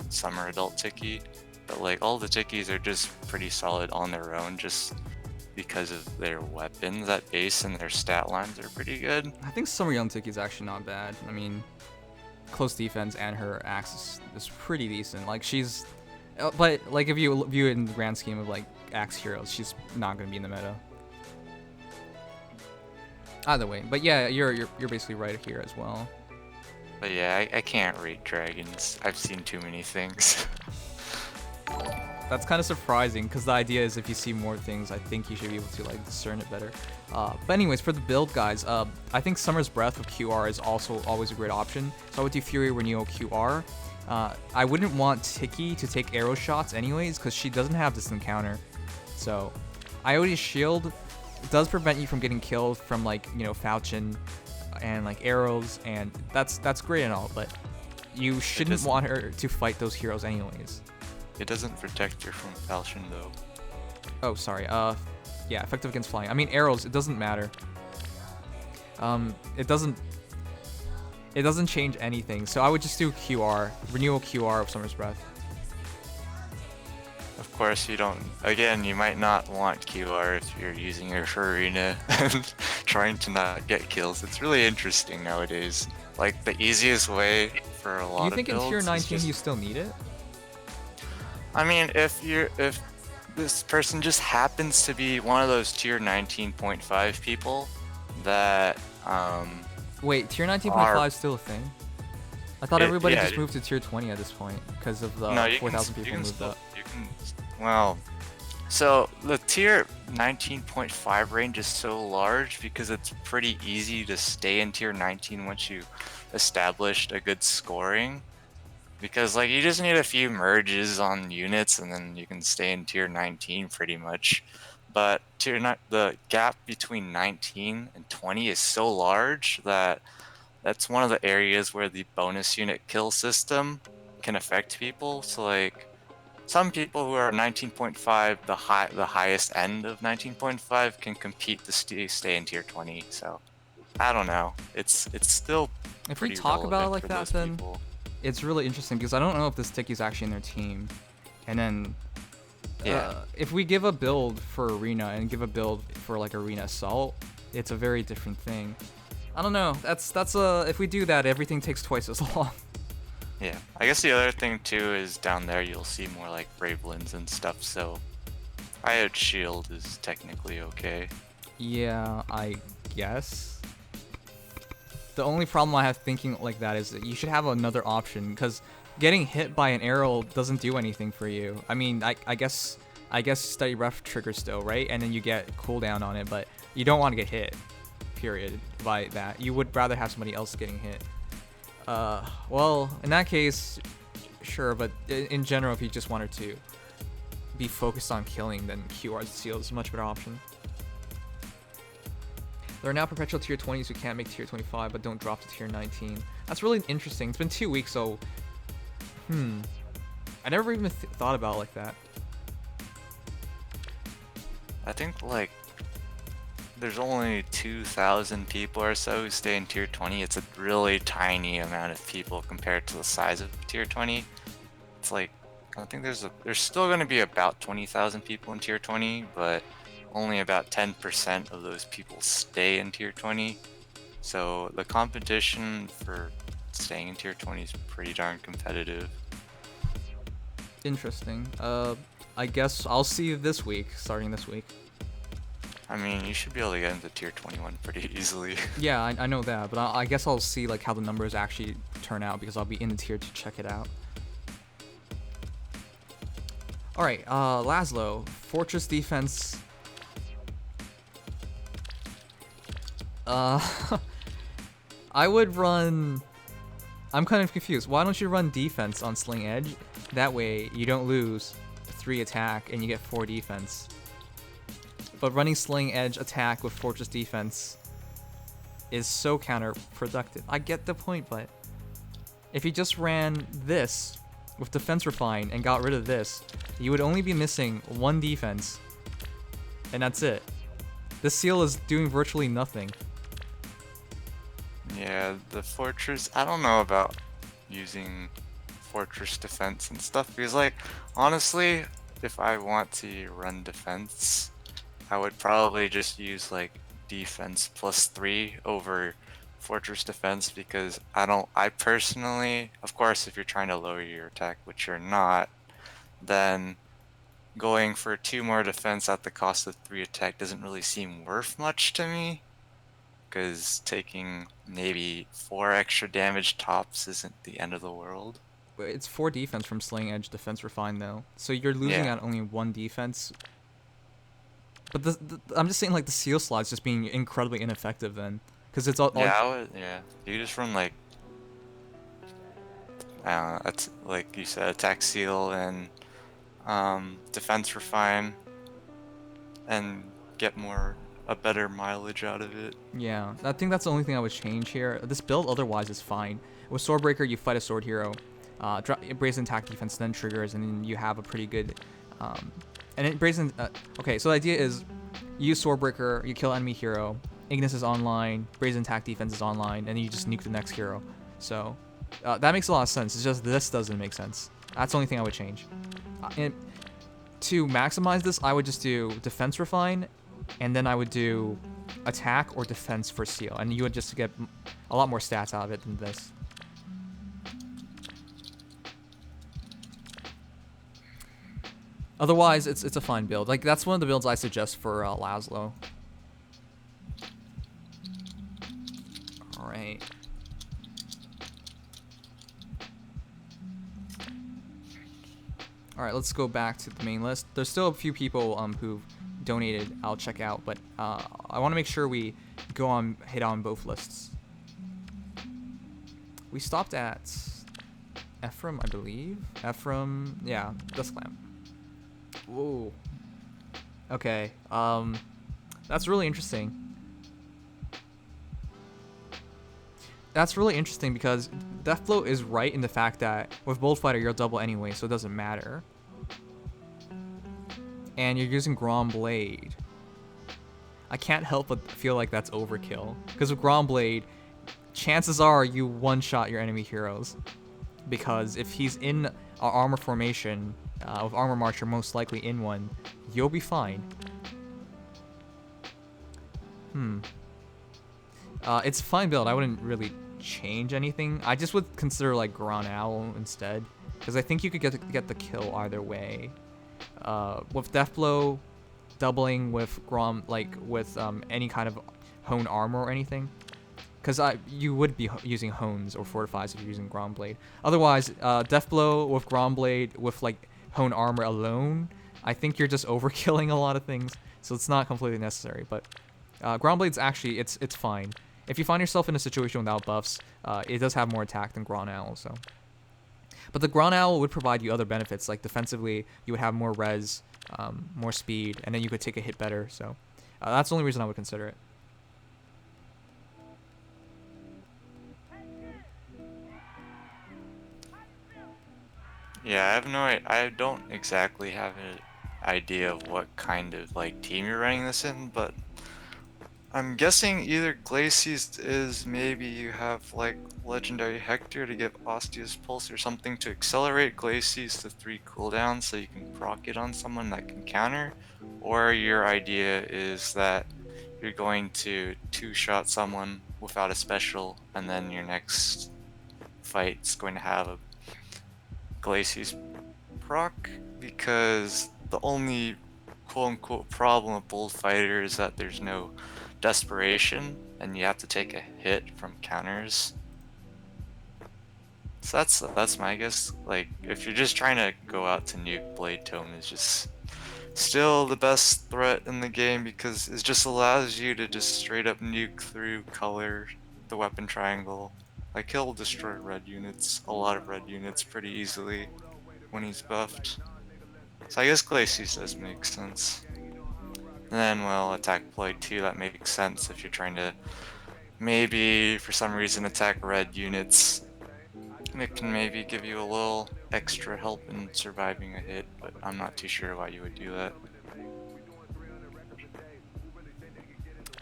summer adult Tiki, but like all the Tikis are just pretty solid on their own, just because of their weapons at base and their stat lines are pretty good. I think Summer Young Tiki is actually not bad. I mean, close defense and her axe is pretty decent. Like she's, but like if you view it in the grand scheme of like axe heroes, she's not gonna be in the meta. Either way, but yeah, you're basically right here as well. But yeah, I can't rate dragons. I've seen too many things. That's kind of surprising because the idea is if you see more things, I think you should be able to like discern it better. But anyways, for the build, guys, I think Summer's Breath with QR is also always a great option. So I would do Fury Renewal QR. I wouldn't want Tiki to take arrow shots anyways because she doesn't have this encounter. So Iota's Shield does prevent you from getting killed from like, you know, Falchion and like arrows, and that's great and all, but you shouldn't want her to fight those heroes anyways. It doesn't protect her from Falchion though. Oh, sorry. Yeah, effective against flying. I mean, arrows. It doesn't matter. It doesn't change anything. So I would just do QR, renewal QR of Summer's Breath. Of course, you don't. Again, you might not want QR if you're using her for arena and trying to not get kills. It's really interesting nowadays. Like the easiest way for a lot of You think in builds tier is 19 just- you still need it? I mean, if this person just happens to be one of those tier 19.5 people that Wait, tier 19.5 is still a thing? I thought everybody yeah, just moved to tier 20 at this point because of the no, you 4,000 can, people you can moved still, up. you can, well, so the tier 19.5 range is so large because it's pretty easy to stay in tier 19 once you established a good scoring. Because like you just need a few merges on units and then you can stay in tier 19 pretty much. But the gap between 19 and 20 is so large that that's one of the areas where the bonus unit kill system can affect people. So like some people who are 19.5, the highest end of 19.5 can compete to stay in tier 20. So I don't know. It's still If we pretty talk about it relevant like for that, those then people. it's really interesting because I don't know if this Tiki's actually in their team. And then Yeah. if we give a build for arena and give a build for like arena assault, it's a very different thing. I don't know. That's if we do that, everything takes twice as long. Yeah, I guess the other thing too is down there you'll see more like Bravelins and stuff, so Iod Shield is technically okay. Yeah, I guess. The only problem I have thinking like that is that you should have another option because getting hit by an arrow doesn't do anything for you. I mean, I guess Steady Ref triggers still, right? And then you get cooldown on it, but you don't want to get hit, period, by that. You would rather have somebody else getting hit. Well, in that case, sure, but in general, if you just wanted to be focused on killing, then QR Seal is a much better option. There are now perpetual tier 20s who can't make tier 25 but don't drop to tier 19. That's really interesting. It's been 2 weeks, so I never even thought about it like that. I think like there's only 2,000 people or so who stay in tier 20. It's a really tiny amount of people compared to the size of tier 20. It's like I think there's still going to be about 20,000 people in tier 20, but only about 10% of those people stay in tier 20. So the competition for staying in tier 20 is pretty darn competitive. Interesting. I guess I'll see you this week, starting this week. I mean, you should be able to get into tier 21 pretty easily. Yeah, I know that, but I guess I'll see like how the numbers actually turn out because I'll be in the tier to check it out. Alright, Laszlo, Fortress Defense. I would run... I'm kind of confused. Why don't you run defense on Sling Edge? That way you don't lose 3 attack and you get 4 defense. But running Sling Edge attack with Fortress Defense is so counterproductive. I get the point, but if you just ran this with Defense Refine and got rid of this, you would only be missing 1 defense, and that's it. This seal is doing virtually nothing. Yeah, the fortress, I don't know about using fortress defense and stuff, because like, honestly, if I want to run defense, I would probably just use like defense +3 over fortress defense, because I personally, of course, if you're trying to lower your attack, which you're not, then going for 2 more defense at the cost of 3 attack doesn't really seem worth much to me. Because taking maybe 4 extra damage tops isn't the end of the world. It's 4 defense from Sling Edge, Defense Refine though. So you're losing out only 1 defense. But I'm just saying like the seal slot's just being incredibly ineffective then. Because it's all... You just run like... I don't know, like you said, attack seal and defense refine. And get a better mileage out of it. Yeah, I think that's the only thing I would change here. This build otherwise is fine. With Swordbreaker, you fight a sword hero, brazen attack defense, then triggers, and then you have a pretty good... and it brazen... okay, so the idea is you use Swordbreaker, you kill enemy hero, Ignis is online, brazen attack defense is online, and you just nuke the next hero. So that makes a lot of sense. It's just this doesn't make sense. That's the only thing I would change. And to maximize this, I would just do Defense Refine, and then I would do attack or defense for seal, and you would just get a lot more stats out of it than this. Otherwise, it's a fine build. Like, that's one of the builds I suggest for Laszlo. Alright. Alright, let's go back to the main list. There's still a few people who've donated I'll check out, but I want to make sure we hit on both lists. We stopped at Ephraim, I believe. Ephraim, yeah, Dust Clamp. Whoa. Okay, that's really interesting. That's really interesting because Deathblow is right in the fact that with Bolt Fighter you're double anyway, so it doesn't matter. And you're using Grom Blade. I can't help but feel like that's overkill. Because with Grom Blade, chances are you one-shot your enemy heroes. Because if he's in an armor formation, with Armor March, you're most likely in one, you'll be fine. It's a fine build. I wouldn't really change anything. I just would consider like Gran Owl instead. Because I think you could get the kill either way. With Deathblow doubling with Grom, like with any kind of hone armor or anything, because you would be using hones or fortifies if you're using Grom Blade. Otherwise, Deathblow with Grom Blade with like hone armor alone, I think you're just overkilling a lot of things, so it's not completely necessary. But Ground Blade's actually, it's fine. If you find yourself in a situation without buffs, it does have more attack than Ground Owl, so. But the Ground Owl would provide you other benefits, like defensively, you would have more res, more speed, and then you could take a hit better, so. That's the only reason I would consider it. Yeah, I don't exactly have an idea of what kind of like team you're running this in, but I'm guessing either Glacies is maybe you have like Legendary Hector to give Osteus Pulse or something to accelerate Glacies to 3 cooldowns so you can proc it on someone that can counter, or your idea is that you're going to 2-shot someone without a special and then your next fight's going to have a Glacies proc, because the only quote-unquote problem with Bullfighter is that there's no desperation and you have to take a hit from counters. So that's my guess. Like, if you're just trying to go out to nuke, Blade Tome is just still the best threat in the game because it just allows you to just straight up nuke through color, the weapon triangle. Like, he'll destroy red units, a lot of red units pretty easily when he's buffed. So I guess Glacies does make sense. And then, well, attack Blade 2, that makes sense if you're trying to maybe, for some reason, attack red units. It can maybe give you a little extra help in surviving a hit, but I'm not too sure why you would do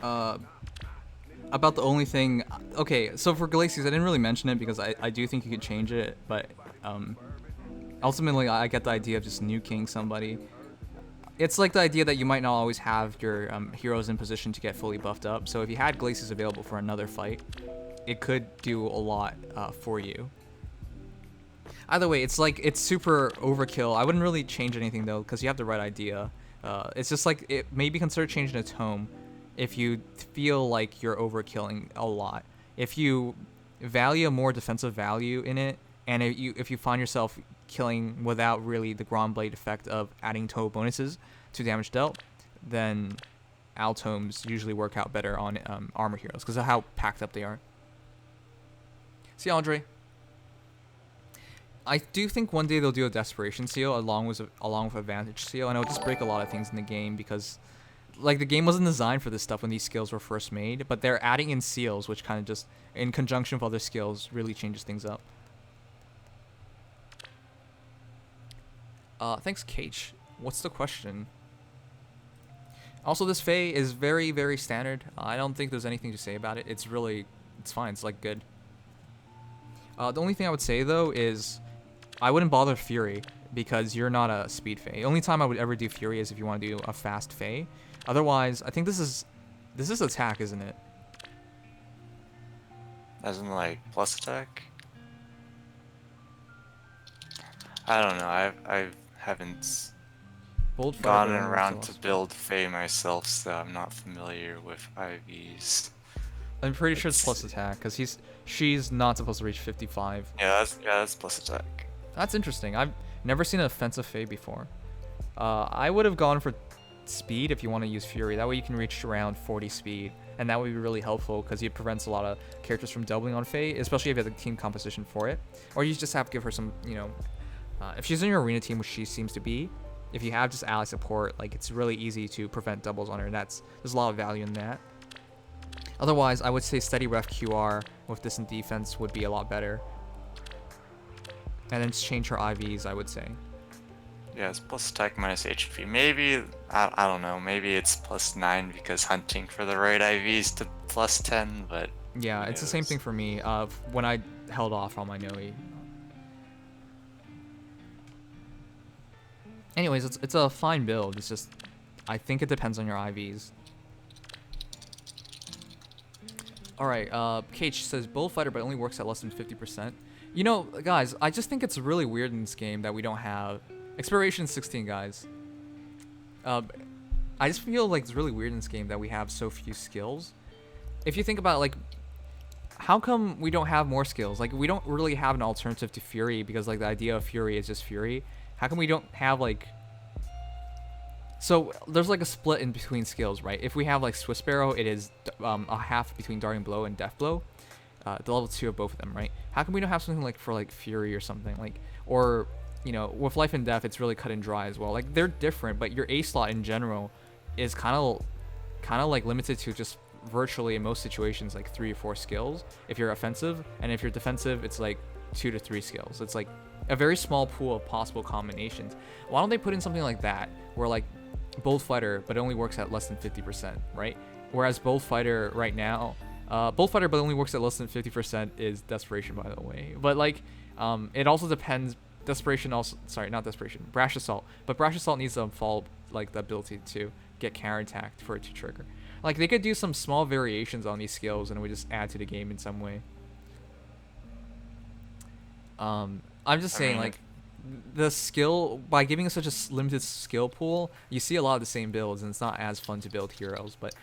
that. About the only thing, okay, so for Glacies, I didn't really mention it because I do think you could change it, but ultimately I get the idea of just nuking somebody. It's like the idea that you might not always have your heroes in position to get fully buffed up, so if you had Glacies available for another fight, it could do a lot for you. Either way, it's like, it's super overkill. I wouldn't really change anything though, because you have the right idea. It's just like, it maybe consider changing its home if you feel like you're overkilling a lot. If you value a more defensive value in it, and if you find yourself killing without really the Ground Blade effect of adding toe bonuses to damage dealt, then Owl Tomes usually work out better on armor heroes because of how packed up they are. See, Andre? I do think one day they'll do a Desperation Seal along with Advantage Seal, and it'll just break a lot of things in the game because, like, the game wasn't designed for this stuff when these skills were first made, but they're adding in seals, which kind of just, in conjunction with other skills, really changes things up. Thanks, Kate. What's the question? Also, this Fae is very, very standard. I don't think there's anything to say about it. It's fine. It's, like, good. The only thing I would say, though, is I wouldn't bother Fury because you're not a speed Fae. The only time I would ever do Fury is if you want to do a fast Fae. Otherwise, I think this is attack, isn't it? As in, like, plus attack? I don't know. I haven't Bold gone Fighter around to build Fae myself, so I'm not familiar with IVs. I'm pretty sure it's plus attack because she's not supposed to reach 55. Yeah, that's plus attack. That's interesting. I've never seen an offensive Fae before. I would have gone for speed if you want to use Fury. That way you can reach around 40 speed, and that would be really helpful because it prevents a lot of characters from doubling on Fae, especially if you have the team composition for it. Or you just have to give her some, you know, if she's in your arena team, which she seems to be, if you have just ally support, like, it's really easy to prevent doubles on her, and there's a lot of value in that. Otherwise, I would say steady ref QR with distant defense would be a lot better. And then just change her IVs, I would say. Yeah, it's plus attack minus HP. Maybe, I don't know, maybe it's plus 9 because hunting for the right IVs to plus 10, but... Yeah, it's the same thing for me when I held off on my Noe. Anyways, it's a fine build. It's just, I think it depends on your IVs. Alright, Kate says, Bullfighter, but it only works at less than 50%. You know, guys, I just think it's really weird in this game that we don't have... Expiration 16, guys. I just feel like it's really weird in this game that we have so few skills. If you think about, like, how come we don't have more skills? Like, we don't really have an alternative to Fury because, like, the idea of Fury is just Fury. How come we don't have, like... So there's like a split in between skills, right? If we have like Swiss Barrow, it is a half between Darting Blow and Death Blow. The level 2 of both of them, right? How come we don't have something like for like Fury or something like, or you know, with Life and Death, it's really cut and dry as well. Like they're different, but your A slot in general is kind of like limited to just virtually in most situations like 3 or 4 skills if you're offensive, and if you're defensive, it's like 2 to 3 skills. It's like a very small pool of possible combinations. Why don't they put in something like that where like Bolt Fighter, but it only works at less than 50%, right? Whereas Bolt Fighter right now, Bolt Fighter, but only works at less than 50% is Desperation, by the way. But like, it also depends. Desperation also, sorry, not Desperation, Brash Assault. But Brash Assault needs to fall like the ability to get counterattacked for it to trigger. Like they could do some small variations on these skills, and it would just add to the game in some way. I'm just saying, like, the skill, by giving us such a limited skill pool, you see a lot of the same builds, and it's not as fun to build heroes, but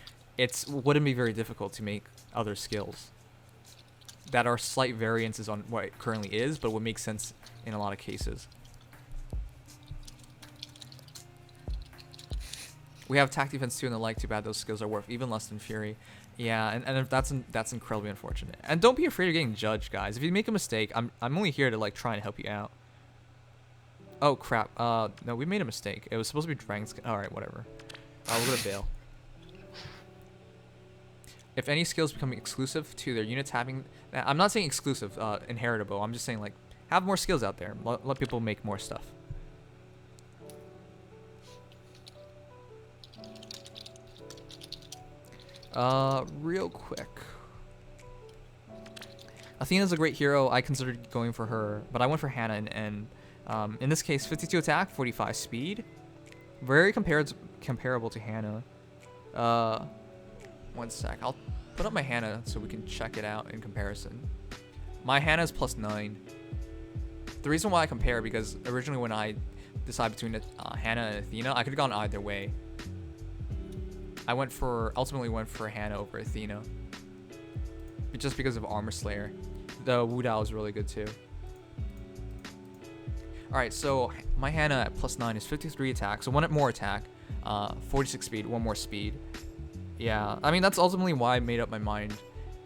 wouldn't be very difficult to make other skills that are slight variances on what it currently is, but would make sense in a lot of cases. We have attack, defense 2 and the like. Too bad those skills are worth even less than Fury. Yeah, and that's incredibly unfortunate. And don't be afraid of getting judged, guys. If you make a mistake, I'm only here to like try and help you out. Oh crap. No, we made a mistake. It was supposed to be Dragon Skin. All right, whatever. We're gonna bail. If any skills become exclusive to their units having, I'm not saying exclusive, inheritable. I'm just saying like have more skills out there. Let people make more stuff. Real quick. Athena's a great hero. I considered going for her, but I went for Hannah and in this case, 52 attack, 45 speed. Very comparable to Hannah. One sec. I'll put up my Hannah so we can check it out in comparison. My Hannah is +9. The reason why I compare, because originally when I decided between Hannah and Athena, I could have gone either way. I ultimately went for Hannah over Athena, just because of Armor Slayer. The Wu Dao is really good too. Alright, so my Hannah at +9 is 53 attack, so 1 more attack, 46 speed, 1 more speed. Yeah, I mean that's ultimately why I made up my mind.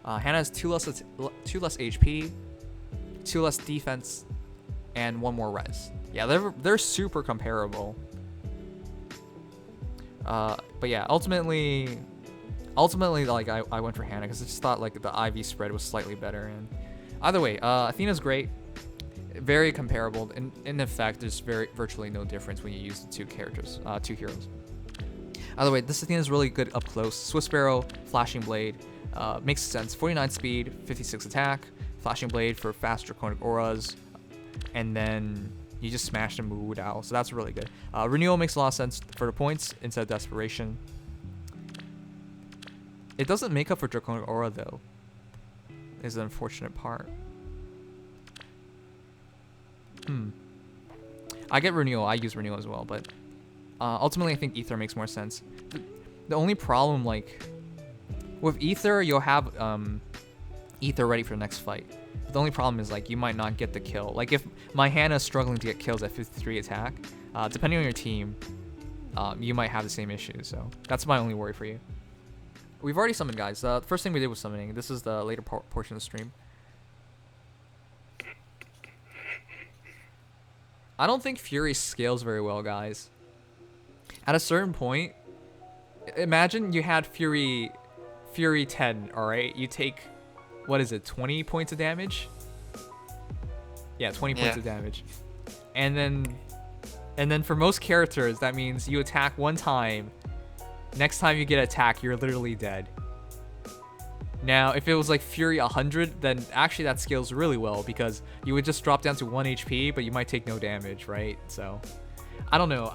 Hannah has 2 less HP, 2 less defense, and 1 more res. Yeah, they're super comparable. But yeah, ultimately, like I went for Hannah because I just thought like the IV spread was slightly better. And either way, Athena's great, very comparable. In effect, there's virtually no difference when you use the two heroes. Either way, this Athena's really good up close. Swiss Barrow, Flashing Blade, makes sense. 49 speed, 56 attack, Flashing Blade for fast draconic auras, and then you just smash them with Wu Dao, so that's really good. Renewal makes a lot of sense for the points instead of Desperation. It doesn't make up for Draconic Aura though, is the unfortunate part. I get Renewal, I use Renewal as well, but ultimately I think Ether makes more sense. The only problem, like, with Ether, you'll have Ether ready for the next fight. But the only problem is, like, you might not get the kill. Like, if my Hannah's struggling to get kills at 53 attack, depending on your team, you might have the same issue. So that's my only worry for you. We've already summoned, guys. The first thing we did was summoning. This is the later portion of the stream. I don't think Fury scales very well, guys. At a certain point, imagine you had Fury 10, alright? You take, what is it, 20 points of damage? Yeah, 20 points of damage. And then for most characters, that means you attack one time. Next time you get attacked, you're literally dead. Now, if it was like Fury 100, then actually that scales really well because you would just drop down to 1 HP, but you might take no damage, right? So, I don't know.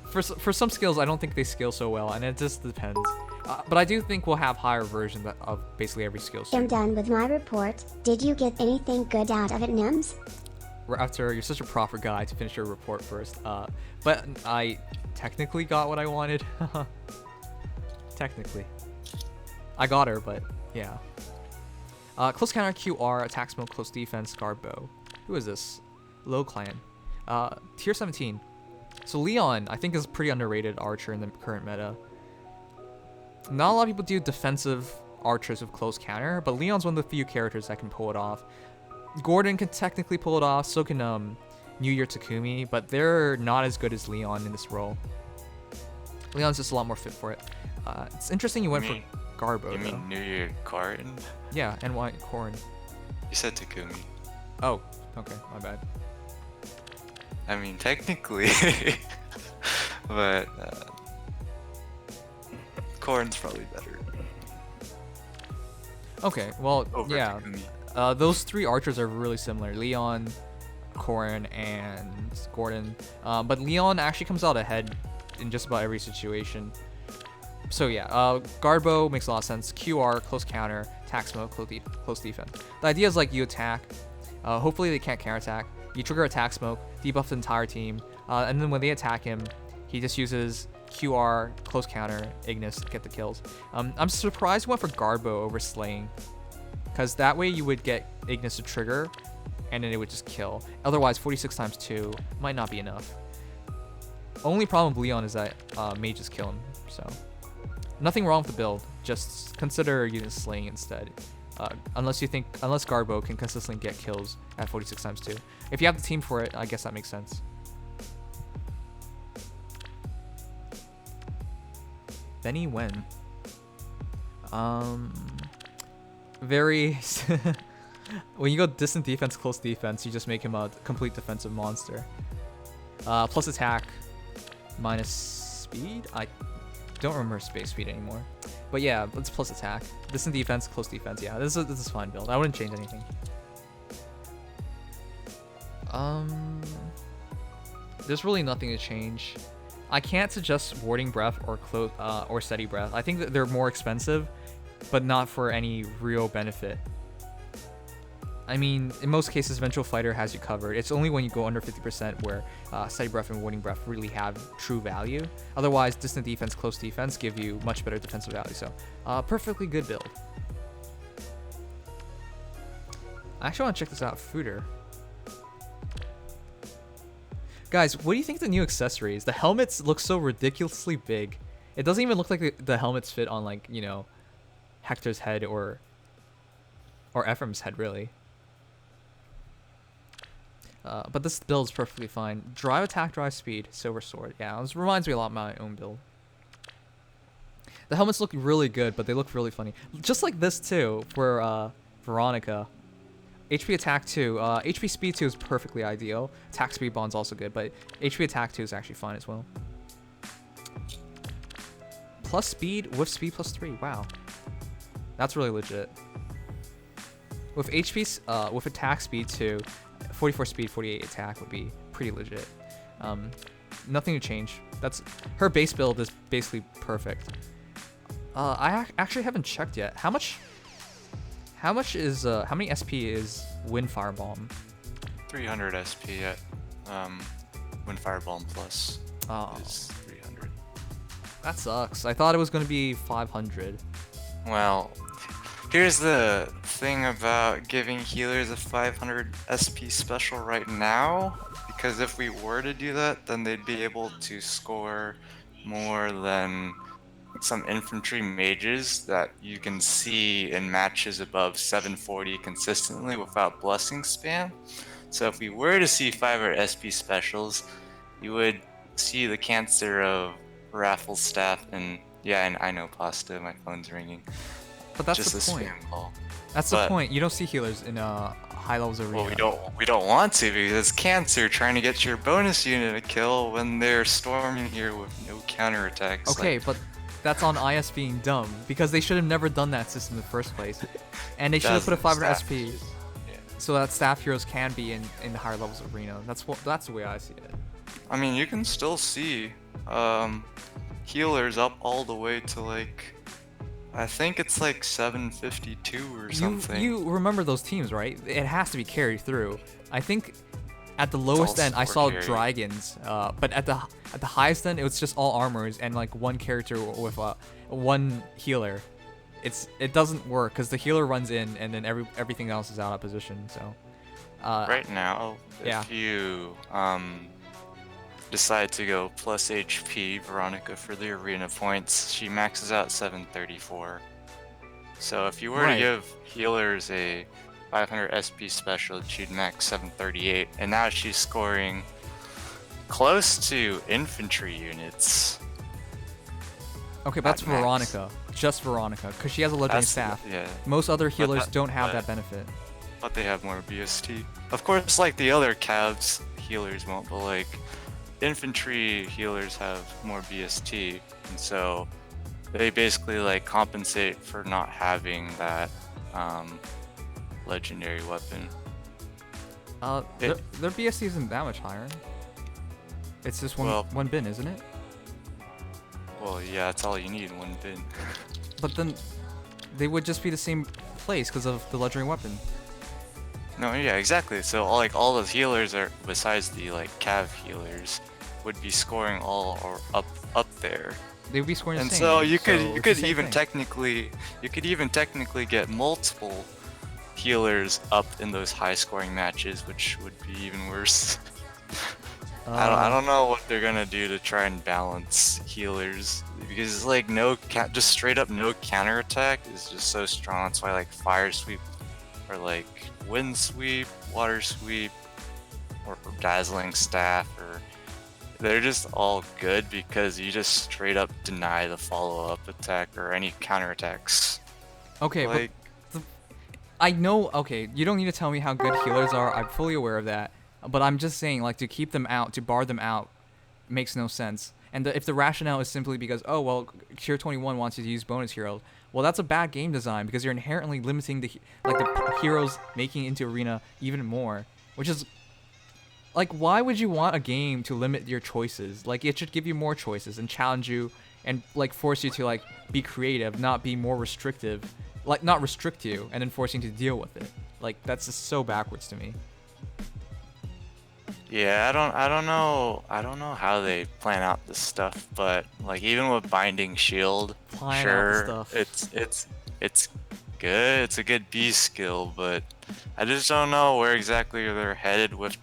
For some skills, I don't think they scale so well, and it just depends. But I do think we'll have higher versions of basically every skill set. I'm done with my report. Did you get anything good out of it, Nims? After, you're such a proper guy to finish your report first. But I technically got what I wanted. Technically. I got her, but yeah. Close counter, QR, attack smoke, close defense, guard bow. Who is this? Low clan. Tier 17. So Leon, I think, is a pretty underrated archer in the current meta. Not a lot of people do defensive archers with close counter, but Leon's one of the few characters that can pull it off. Gordon can technically pull it off, so can New Year Takumi, but they're not as good as Leon in this role. Leon's just a lot more fit for it. It's interesting you went for Garbo. You mean New Year Karin? Yeah, and why Corn? You said Takumi. Oh, okay, my bad. I mean, technically, but Corn's probably better. Okay, well, Over yeah. Takumi. Those three archers are really similar. Leon, Corrin, and Gordon. But Leon actually comes out ahead in just about every situation. So yeah, Garbo makes a lot of sense. QR, close counter, attack smoke, close defense. The idea is like you attack, hopefully they can't counterattack. You trigger attack smoke, debuff the entire team, and then when they attack him, he just uses QR, close counter, Ignis to get the kills. I'm surprised he went for Garbo over Slaying, because that way you would get Ignis to trigger, and then it would just kill. Otherwise, 46 times 2 might not be enough. Only problem with Leon is that mages kill him, so nothing wrong with the build. Just consider using Slaying instead. Unless Garbo can consistently get kills at 46 times 2. If you have the team for it, I guess that makes sense. Benny Wen. Very when you go distant defense, close defense, you just make him a complete defensive monster. Plus attack, minus speed. I don't remember space speed anymore, but yeah, it's plus attack. Distant defense, close defense. Yeah, this is a fine build. I wouldn't change anything. There's really nothing to change. I can't suggest warding breath or steady breath. I think that they're more expensive, but not for any real benefit. I mean, in most cases, Vengeful Fighter has you covered. It's only when you go under 50% where steady breath and warding breath really have true value. Otherwise, distant defense, close defense give you much better defensive value. So, perfectly good build. I actually want to check this out. Fooder. Guys, what do you think of the new accessories? The helmets look so ridiculously big. It doesn't even look like the helmets fit on, like, you know, Hector's head or Ephraim's head, really. But this build is perfectly fine. Drive attack, drive speed, silver sword. Yeah, this reminds me a lot of my own build. The helmets look really good, but they look really funny. Just like this too for Veronica. HP attack 2. HP speed 2 is perfectly ideal. Attack speed bond's also good, but HP attack 2 is actually fine as well. Plus speed with speed plus 3. Wow, that's really legit. With with attack speed 2, 44 speed, 48 attack would be pretty legit. Nothing to change. That's her base build is basically perfect. I actually haven't checked yet. How many SP is Wind Firebomb? 300 SP at Wind Firebomb Plus is 300. That sucks. I thought it was gonna be 500. Well, here's the thing about giving healers a 500 SP special right now, because if we were to do that, then they'd be able to score more than some infantry mages that you can see in matches above 740 consistently without blessing spam. So if we were to see 500 SP specials, you would see the cancer of Raffle's staff and yeah, and I know pasta, my phone's ringing. But that's just the a point. spam call. That's the point. You don't see healers in high levels arena. Well, we don't want to, because it's cancer trying to get your bonus unit a kill when they're storming here with no counterattacks. Okay, like, but that's on IS being dumb, because they should have never done that system in the first place. And they should have put a 500 SP so that staff heroes can be in the higher levels of arena. That's the way I see it. I mean, you can still see healers up all the way to like, I think it's like 752 or something. You remember those teams, right? It has to be carried through. I think at the lowest end I saw dragons, but at the highest end it was just all armors and like one character with one healer. It doesn't work because the healer runs in and then everything else is out of position. So right now, yeah. if you decide to go plus HP Veronica for the arena points, she maxes out 734. So if you were Right. to give healers a 500 SP special, she'd max 738, and now she's scoring close to infantry units. Okay, but that's At max. Veronica. Just Veronica, because she has a legendary That's- staff. Yeah, Most other healers that- don't have but- that benefit. but they have more BST. Of course, like the other Cavs healers won't, but like infantry healers have more BST, and so they basically like compensate for not having that legendary weapon. Their BST isn't that much higher. It's just one bin, isn't it? Well, yeah, that's all you need, one bin. But then they would just be the same place because of the legendary weapon. No, yeah, exactly. So like all those healers are, besides the like Cav healers, would be scoring all or up there. They would be scoring the And same. so you it's the could same even thing. technically get multiple healers up in those high scoring matches, which would be even worse. I don't know what they're gonna do to try and balance healers, because like just straight up no counterattack is just so strong. That's why like fire sweep or like wind sweep, water sweep, or dazzling staff, or they're just all good because you just straight up deny the follow-up attack or any counterattacks. Okay, Like, but I know. Okay, you don't need to tell me how good healers are. I'm fully aware of that. But I'm just saying, like, to keep them out, to bar them out, makes no sense. And if the rationale is simply because, oh well, Tier 21 wants you to use bonus heroes, well, that's a bad game design because you're inherently limiting the heroes making it into arena even more, which is like, why would you want a game to limit your choices? Like, it should give you more choices and challenge you and like force you to like be creative, not be more restrictive, like not restrict you and then forcing you to deal with it. Like, that's just so backwards to me. yeah, I don't know how they plan out this stuff, but like even with Binding Shield, Plan out the sure, stuff. it's good. It's a good B skill, but I just don't know where exactly they're headed with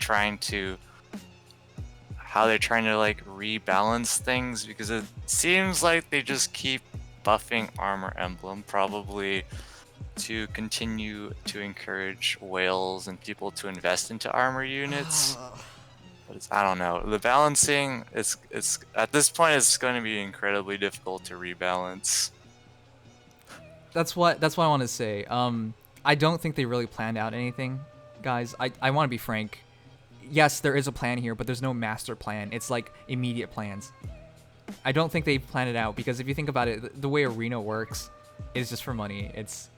how they're trying to like rebalance things, because it seems like they just keep buffing Armor Emblem, probably to continue to encourage whales and people to invest into armor units. But I don't know. The balancing, it's at this point it's going to be incredibly difficult to rebalance. That's what I want to say. I don't think they really planned out anything, guys. I want to be frank. Yes, there is a plan here, but there's no master plan. It's like immediate plans. I don't think they planned it out, because if you think about it, the way arena works is just for money. It's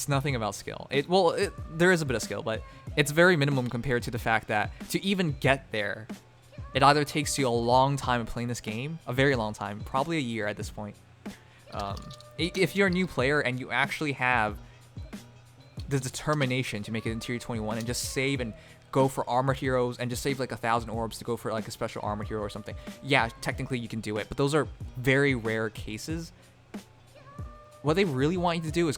nothing about skill. There is a bit of skill, but it's very minimum compared to the fact that to even get there, it either takes you a long time of playing this game, a very long time, probably a year at this point. If you're a new player and you actually have the determination to make it into Tier 21 and just save and go for armor heroes and just save like 1,000 orbs to go for like a special armor hero or something, yeah, technically you can do it, but those are very rare cases. What they really want you to do is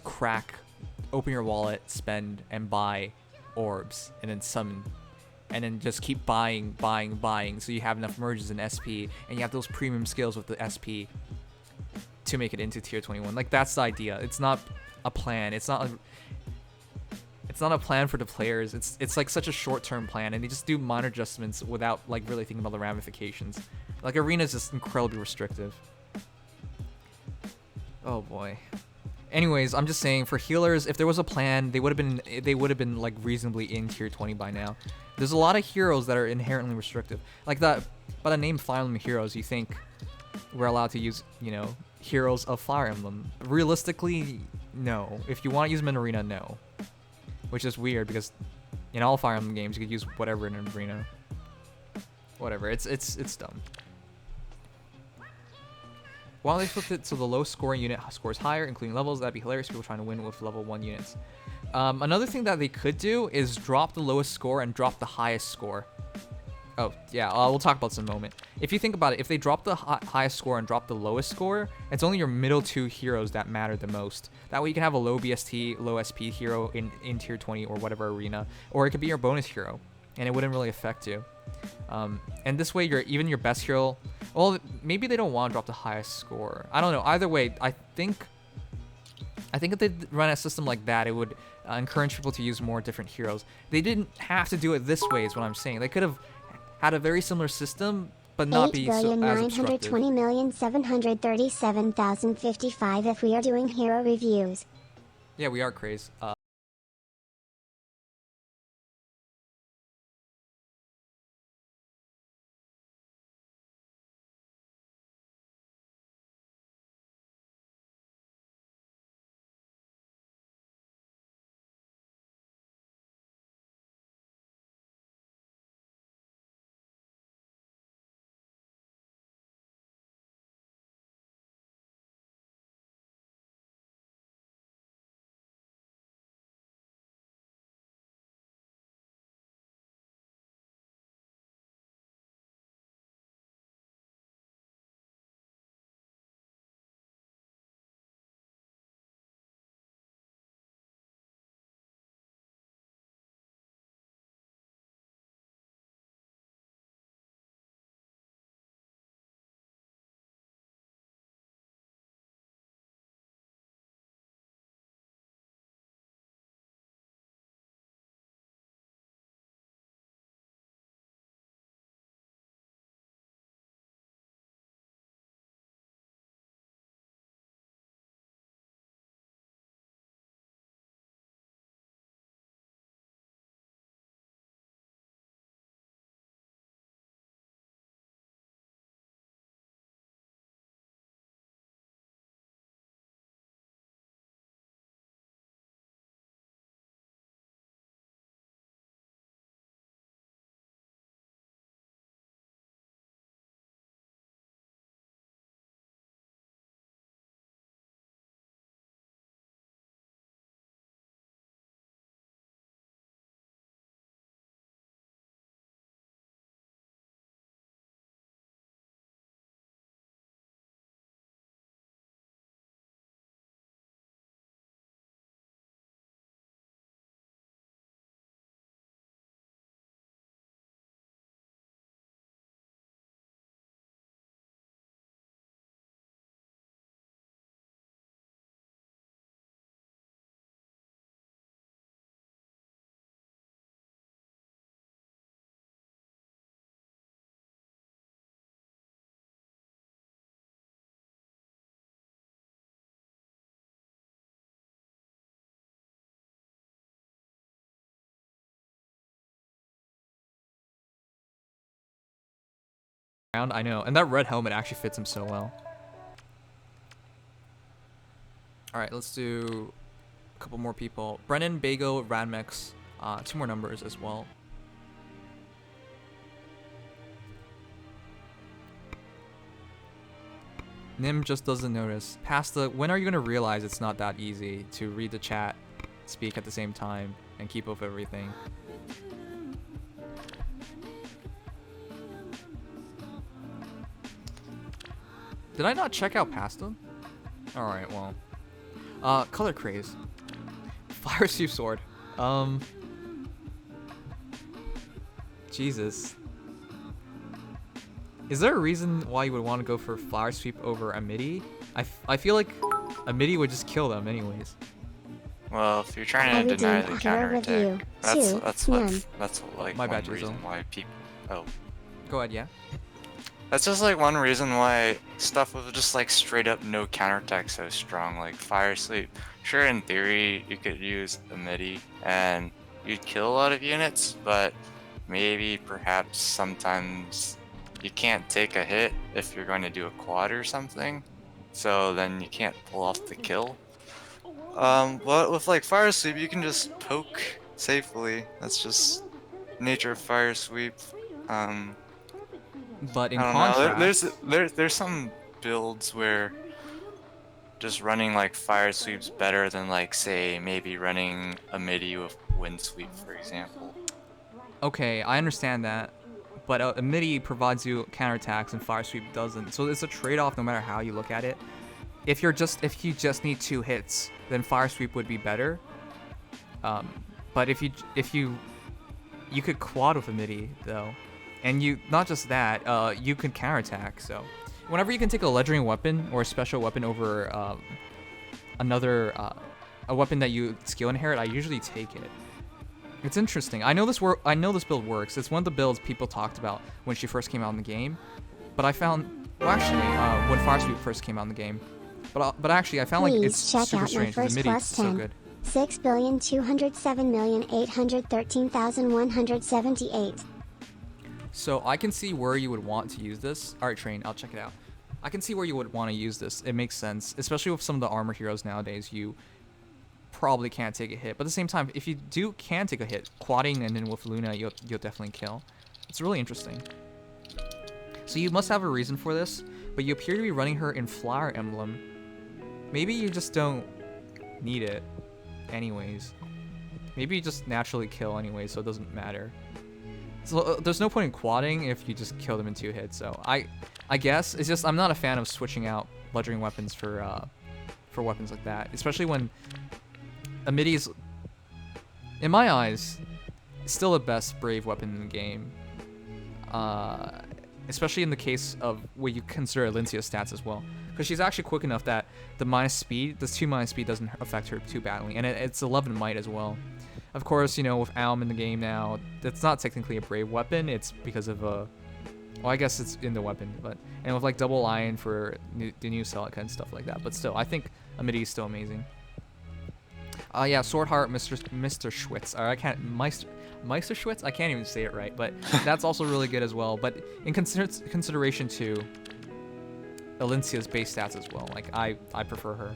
open your wallet, spend, and buy orbs, and then summon, and then just keep buying, so you have enough merges in SP, and you have those premium skills with the SP to make it into Tier 21. Like, that's the idea. It's not a plan. It's not a plan for the players. It's like such a short-term plan, and they just do minor adjustments without like really thinking about the ramifications. Like, arena is just incredibly restrictive. Oh boy. Anyways, I'm just saying, for healers, if there was a plan, they would have been like reasonably in Tier 20 by now. There's a lot of heroes that are inherently restrictive. Like that, by the name Fire Emblem heroes, you think we're allowed to use, heroes of Fire Emblem. Realistically, no. If you want to use them in arena, no. Which is weird, because in all Fire Emblem games, you could use whatever in an arena. Whatever. It's dumb. While they flipped it so the low scoring unit scores higher, including levels, that'd be hilarious. People trying to win with level 1 units. Another thing that they could do is drop the lowest score and drop the highest score. Oh, yeah, we'll talk about this in a moment. If you think about it, if they drop the highest score and drop the lowest score, it's only your middle 2 heroes that matter the most. That way you can have a low BST, low SP hero in Tier 20 or whatever arena, or it could be your bonus hero. and it wouldn't really affect you. And this way, even your best hero. Well, maybe they don't want to drop the highest score. I don't know. Either way, I think if they run a system like that, it would encourage people to use more different heroes. They didn't have to do it this way, is what I'm saying. They could have had a very similar system, but not be so as obstructive. 8,920,737,055 if we are doing hero reviews. Yeah, we are crazy. I know, and that red helmet actually fits him so well. All right, let's do a couple more people. Brennan, Bago, Ranmex, 2 more numbers as well. Nim just doesn't notice. Pasta, when are you gonna realize it's not that easy to read the chat, speak at the same time, and keep up with everything? Did I not check out Pasta? Alright, well. Color craze. Fire Sweep Sword. Jesus. Is there a reason why you would want to go for Flower Sweep over a midi? I feel like a midi would just kill them anyways. Well, if you're trying to deny the counterattack, that's like My one bad, reason why people. Oh. Go ahead, yeah. That's just like one reason why stuff with just like straight up no counterattack so strong, like Fire Sweep. Sure, in theory, you could use a midi and you'd kill a lot of units, but maybe perhaps sometimes you can't take a hit if you're going to do a quad or something, so then you can't pull off the kill. But with like Fire Sweep, you can just poke safely. That's just nature of Fire Sweep. But in I don't contrast, know. There's some builds where just running like Fire Sweep's better than like say maybe running a midi with Wind Sweep, for example. okay, I understand that, but a midi provides you counterattacks and Fire Sweep doesn't. So it's a trade-off no matter how you look at it. If you just need 2 hits, then Fire Sweep would be better. But if you you could quad with a midi though, and you not just that, you can counterattack. So whenever you can take a legendary weapon or a special weapon over another a weapon that you skill inherit, I usually take it. It's interesting. I know this build works. It's one of the builds people talked about when she first came out in the game, but I found when Fire Sweep first came out in the game, but actually I found like Please it's check super out my strange. The first midi is plus so 10. good. 6,207,813,178. So I can see where you would want to use this. Alright, Train, I'll check it out. I can see where you would want to use this. It makes sense, especially with some of the armor heroes nowadays. You probably can't take a hit, but at the same time, if you can take a hit, quadding and then with Luna, you'll definitely kill. It's really interesting. So you must have a reason for this, but you appear to be running her in Flower Emblem. Maybe you just don't need it anyways. Maybe you just naturally kill anyway, so it doesn't matter. So there's no point in quadding if you just kill them in 2 hits. So I guess it's just I'm not a fan of switching out legendary weapons for weapons like that, especially when a midi is, in my eyes, still the best brave weapon in the game. Especially in the case of where you consider Alincia's stats as well, because she's actually quick enough that the -2 speed doesn't affect her too badly, and it's 11 might as well. Of course, you know, with Alm in the game now, that's not technically a brave weapon. It's because of well, I guess it's in the weapon, and with like double iron for the new Celica and stuff like that. But still, I think a midi is still amazing. Yeah, Sword Heart, Mr. Schwitz. I can't Meister Schwitz. I can't even say it right, but that's also really good as well. But in consideration to Alincia's base stats as well, like I prefer her.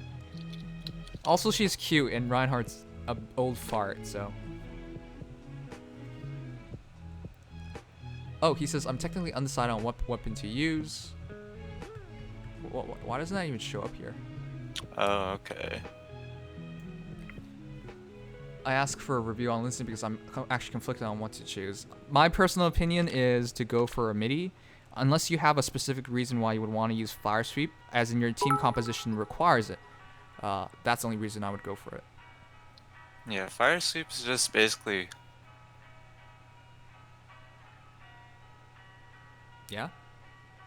Also, she's cute, and Reinhardt's an old fart, so. Oh, he says I'm technically undecided on what weapon to use. Why doesn't that even show up here? Oh, okay. I ask for a review on Linston because I'm actually conflicted on what to choose. My personal opinion is to go for a midi, unless you have a specific reason why you would want to use Fire Sweep, as in your team composition requires it. That's the only reason I would go for it. Yeah, Fire Sweep is just basically... Yeah?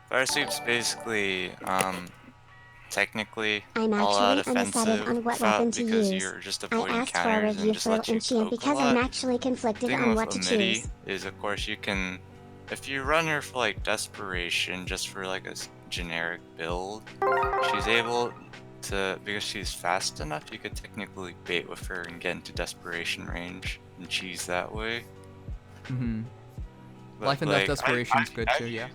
Fire Sweep's basically, technically I'm all-out actually undecided offensive on what weapon to because use. you're just I avoiding asked for a counters review and just for let you Enchant poke because a I'm lot. actually conflicted The thing on with what to a midi choose. is, of course, you can, if you run her for like Desperation, just for like a generic build, she's able to, because she's fast enough, you could technically bait with her and get into Desperation range and cheese that way. Mm-hmm. But, Life and like, Death Desperation's good too, yeah.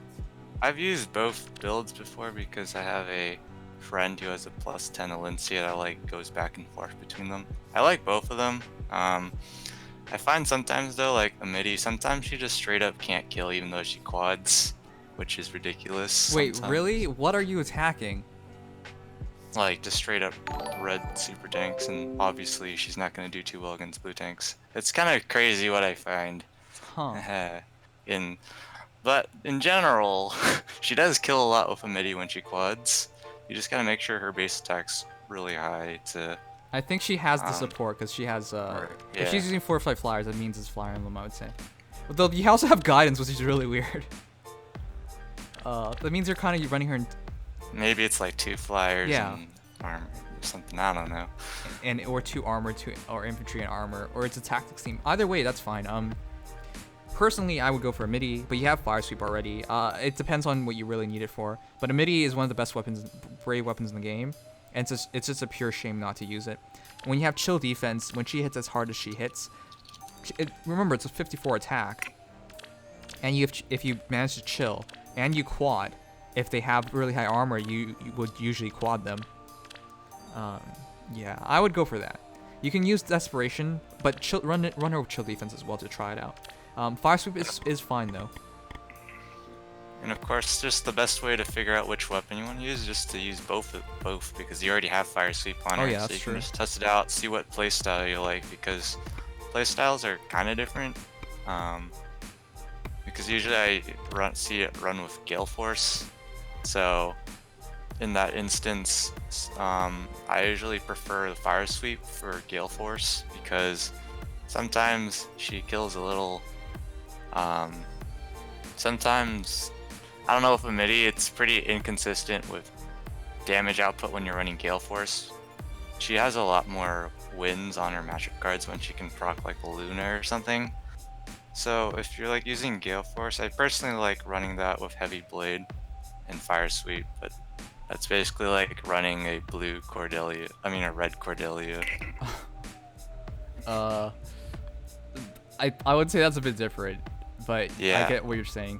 I've used both builds before because I have a friend who has a +10 Alincia that like goes back and forth between them. I like both of them. I find sometimes though, like a midi, sometimes she just straight up can't kill even though she quads, which is ridiculous. Wait, sometimes. really? What are you attacking? Like just straight up red super tanks, and obviously she's not gonna do too well against blue tanks. It's kind of crazy what I find. Huh. But in general, she does kill a lot with a midi when she quads. You just gotta make sure her base attack's really high to... I think she has the support because she has if she's using 4 or 5 flyers, that means it's Flyer Emblem, I would say. But though you also have guidance, which is really weird. That means you're kind of running her in... Maybe it's like 2 flyers Yeah. and armor or something, I don't know. or 2 armor, or infantry and armor, or it's a tactics team. Either way, that's fine. Personally, I would go for a midi, but you have Fire Sweep already. It depends on what you really need it for. But a midi is one of the best weapons, brave weapons in the game, and it's just a pure shame not to use it. When you have chill defense, when she hits as hard as she hits, remember it's a 54 attack, and if you manage to chill and you quad, if they have really high armor, you would usually quad them. Yeah, I would go for that. You can use Desperation, but run her with chill defense as well to try it out. Fire Sweep is fine though. And of course, just the best way to figure out which weapon you want to use is just to use both because you already have Fire Sweep on her, yeah, so that's you true. can just test it out, see what playstyle you like, because playstyles are kind of different. Because usually I see it run with Gale Force, so in that instance, I usually prefer the Fire Sweep for Gale Force because sometimes she kills a little Sometimes, I don't know if a MIDI, it's pretty inconsistent with damage output when you're running Gale Force. She has a lot more wins on her matchup cards when she can proc like Luna or something. So if you're like using Gale Force, I personally like running that with Heavy Blade and Fire Sweep, but that's basically like running a blue Cordelia, I mean a red Cordelia. I would say that's a bit different, but Yeah. I get what you're saying.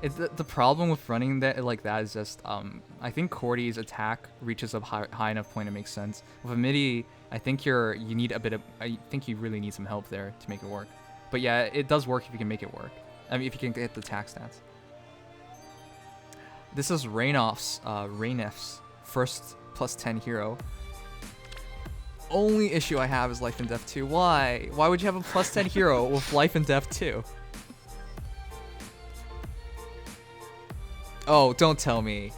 The problem with running that like that is just I think Cordy's attack reaches a high enough point to make sense. With a MIDI, I think you need a bit of, I think you really need some help there to make it work. But yeah, it does work if you can make it work. I mean, if you can get the attack stats. This is Rainef's first +10 hero. Only issue I have is Life and Death 2. Why? Why would you have a +10 hero with Life and Death 2? Oh, don't tell me.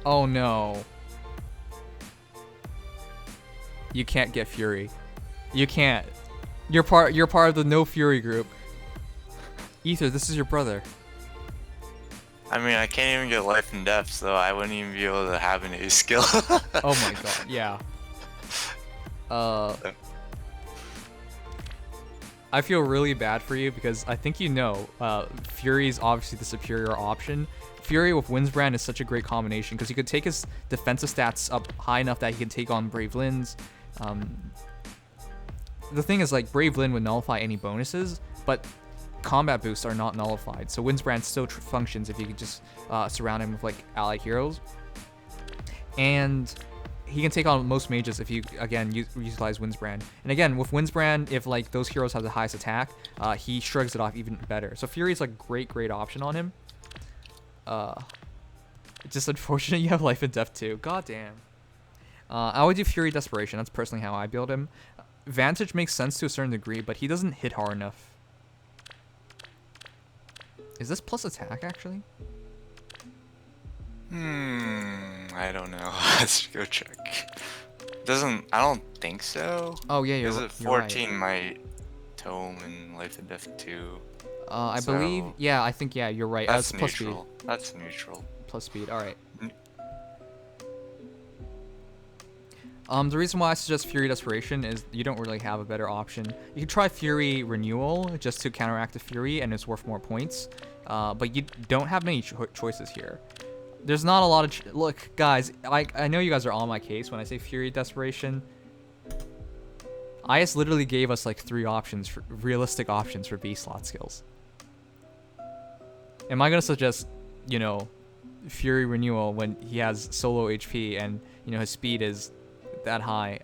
Oh no. You can't get Fury. You can't. You're part of the no Fury group. Ether, this is your brother. I mean, I can't even get Life and Death, so I wouldn't even be able to have an ace skill. Oh my god, yeah. I feel really bad for you because I think you know, Fury is obviously the superior option. Fury with Windsbrand is such a great combination because he could take his defensive stats up high enough that he can take on Brave Lins. The thing is, like, Brave Lin would nullify any bonuses, but combat boosts are not nullified. So Windsbrand still functions if you could just surround him with, like, allied heroes. And he can take on most mages if you, again, utilize Windsbrand. And again, with Windsbrand, if, like, those heroes have the highest attack, he shrugs it off even better. So Fury's a great option on him. It's just unfortunate you have Life and Death too. God damn. I would do Fury Desperation. That's personally how I build him. Vantage makes sense to a certain degree, but he doesn't hit hard enough. Is this plus attack, actually? I don't know. Let's go check. I don't think so. Oh yeah, Is you're it right. 14 might tome and Life and Death 2? I believe, yeah, I think, yeah, you're right. That's Plus speed. neutral. That's neutral. Plus speed, alright. The reason why I suggest Fury Desperation is you don't really have a better option. You can try Fury Renewal just to counteract the Fury, and it's worth more points. But you don't have many choices here. There's not a lot of... Look, guys, I know you guys are on my case when I say Fury Desperation. IS literally gave us like 3 options, realistic options for B slot skills. Am I going to suggest, you know, Fury Renewal when he has solo HP and, you know, his speed is that high?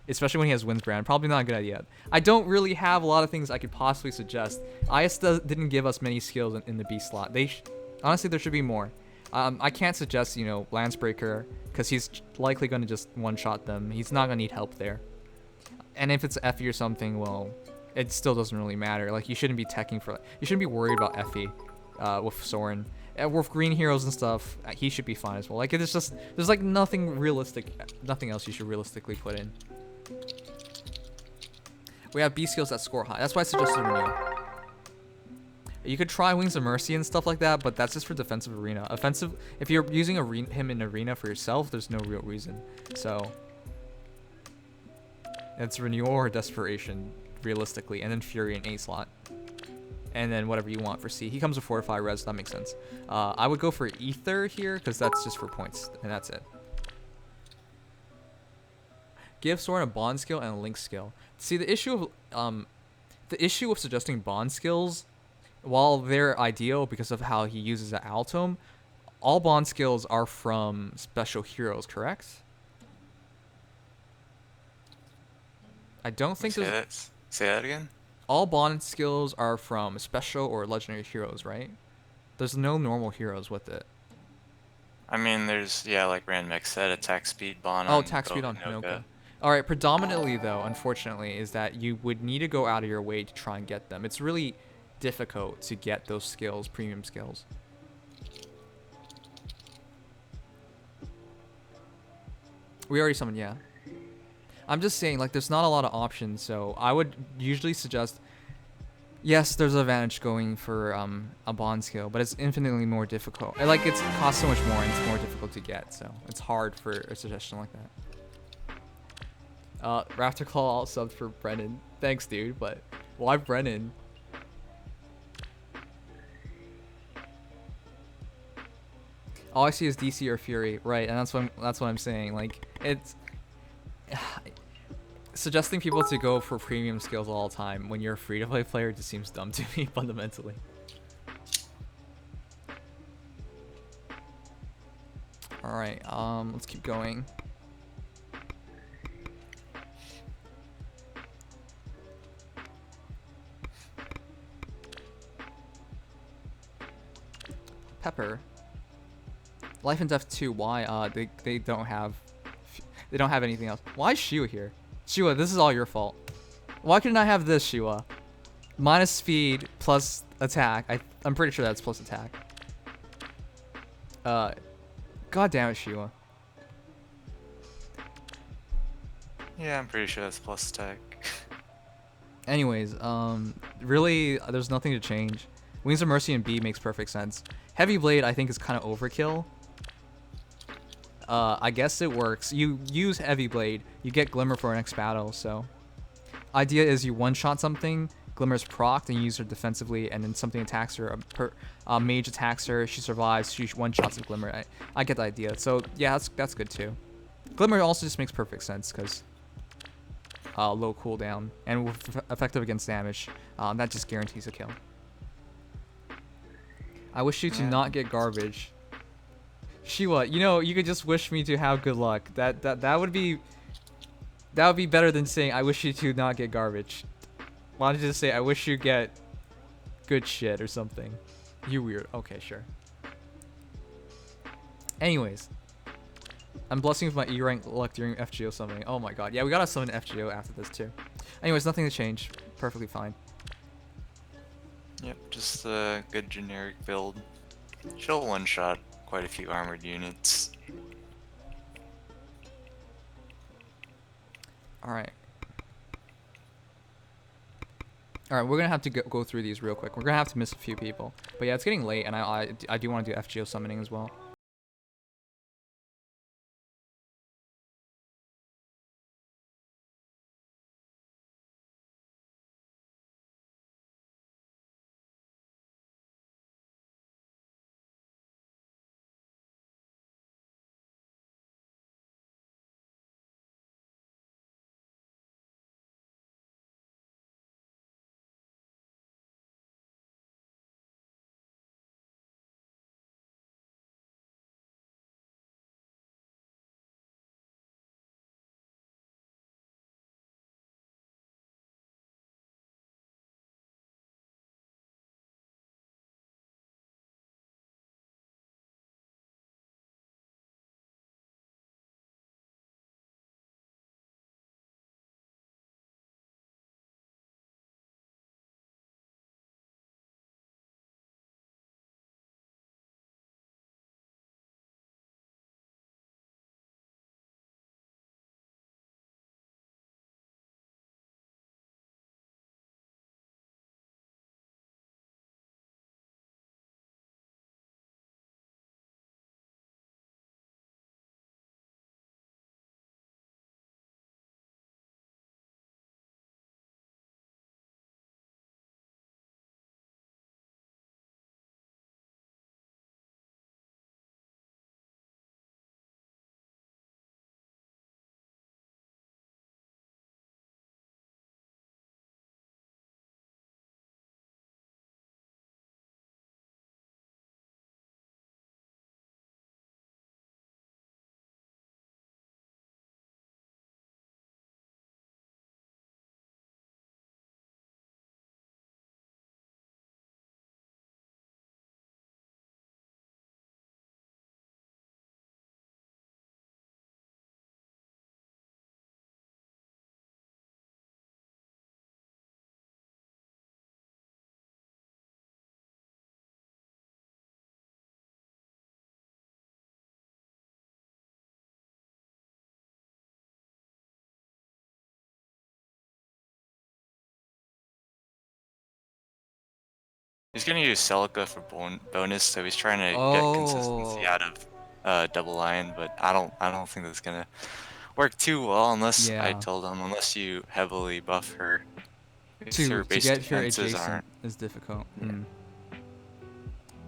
Especially when he has Windsbrand. Probably not a good idea. I don't really have a lot of things I could possibly suggest. IS didn't give us many skills in the B slot. Honestly, there should be more. I can't suggest, you know, Lancebreaker because he's likely going to just one-shot them. He's not going to need help there. And if it's Effie or something, well, it still doesn't really matter. Like, you shouldn't be teching for... You shouldn't be worried about Effie with Soren. With green heroes and stuff, he should be fine as well. Like, it's just... There's, like, nothing realistic... Nothing else you should realistically put in. We have B skills that score high. That's why I suggested Renew. You could try Wings of Mercy and stuff like that, but that's just for defensive arena. Offensive... If you're using him in arena for yourself, there's no real reason. So... It's Renewal or Desperation, realistically, and then Fury in A slot. And then whatever you want for C. He comes with Fortify Res, that makes sense. I would go for Ether here, because that's just for points, and that's it. Give Soren a bond skill and a link skill. See, the issue of suggesting bond skills, while they're ideal because of how he uses the Altome, all bond skills are from special heroes, correct? I don't think there's... Say that again? All bond skills are from special or legendary heroes, right? There's no normal heroes with it. I mean, there's, yeah, like Randmech said, attack speed bond Oh, on attack speed on Hinoka. Hinoka. Alright, predominantly, though, unfortunately, is that you would need to go out of your way to try and get them. It's really difficult to get those skills, premium skills. We already summoned, yeah. I'm just saying, like, there's not a lot of options, so I would usually suggest Yes, there's an advantage going for a bond skill, but it's infinitely more difficult. Like it costs so much more and it's more difficult to get, so it's hard for a suggestion like that. Raptor Claw subbed for Brennan. Thanks, dude, but why Brennan? All I see is DC or Fury, right? And that's what I'm saying. Like it's suggesting people to go for premium skills all the time when you're a free-to-play player just seems dumb to me fundamentally. All right, let's keep going. Pepper. Life and Death 2. Why? They don't have anything else. Why is Shiwa here? Shiwa, this is all your fault. Why couldn't I have this, Shiwa? Minus speed plus attack. I'm pretty sure that's plus attack. God damn it, Shiwa. Yeah, I'm pretty sure that's plus attack. Anyways, really, there's nothing to change. Wings of Mercy and B makes perfect sense. Heavy Blade, I think, is kind of overkill. I guess it works. You use Heavy Blade, you get Glimmer for our next battle, so... Idea is you one-shot something, Glimmer's procced, and you use her defensively, and then something attacks her, Mage attacks her, she survives, she one-shots with Glimmer. I get the idea. So, yeah, that's good too. Glimmer also just makes perfect sense, because... low cooldown, and effective against damage. That just guarantees a kill. I wish you to not get garbage. Shiwa, you know, you could just wish me to have good luck. That would be better than saying I wish you to not get garbage. Why don't you just say I wish you get good shit or something? You weird. Okay, sure. Anyways, I'm blessing with my E rank luck during FGO summoning. Oh my god. Yeah, we gotta summon FGO after this too. Anyways, nothing to change. Perfectly fine. Yep, just a good generic build. She'll one-shot quite a few armored units. Alright. Alright, we're gonna have to go through these real quick. We're gonna have to miss a few people. But yeah, it's getting late, and I do want to do FGO summoning as well. He's gonna use Celica for bonus, so he's trying to get consistency Oh. out of double lion, but I don't think that's gonna work too well unless I Yeah. told him unless you heavily buff her. Because her To base get here defenses adjacent aren't. is difficult. Yeah.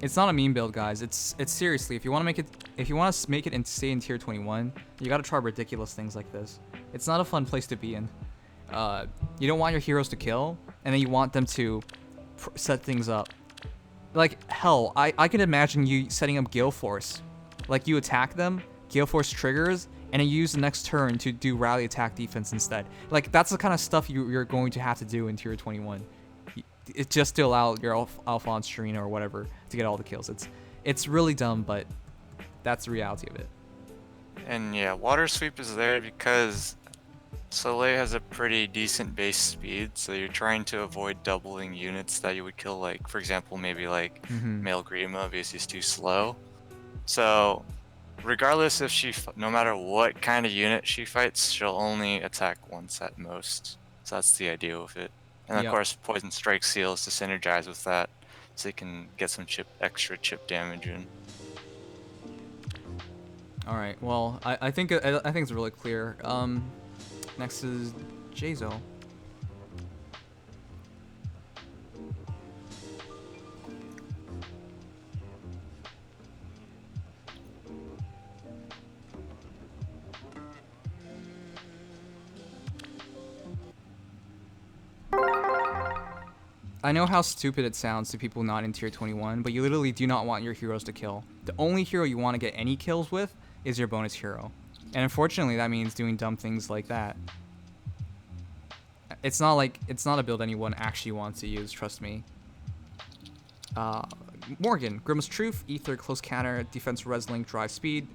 It's not a meme build, guys. It's seriously. If you want to make it and stay in tier 21, you gotta try ridiculous things like this. It's not a fun place to be in. You don't want your heroes to kill, and then you want them to set things up. Like hell, I can imagine you setting up Gale Force. Like you attack them, Gale Force triggers, and then you use the next turn to do rally attack defense instead. Like that's the kind of stuff you're going to have to do in tier 21. It's just to allow your alpha on Serena or whatever to get all the kills. It's really dumb, but that's the reality of it. And yeah, water sweep is there because Soleil has a pretty decent base speed, so you're trying to avoid doubling units that you would kill, like for example maybe like male Grima because he's too slow. So regardless if no matter what kind of unit she fights, she'll only attack once at most. So that's the idea with it. And of course, Poison Strike Seals to synergize with that, so you can get some extra chip damage in. All right. Well, I think it's really clear. Next is Jazo. I know how stupid it sounds to people not in tier 21, but you literally do not want your heroes to kill. The only hero you want to get any kills with is your bonus hero. And unfortunately, that means doing dumb things like that. It's not a build anyone actually wants to use, trust me. Morgan, Grimace Truth, Ether, Close Counter, Defense Reslink, Drive Speed,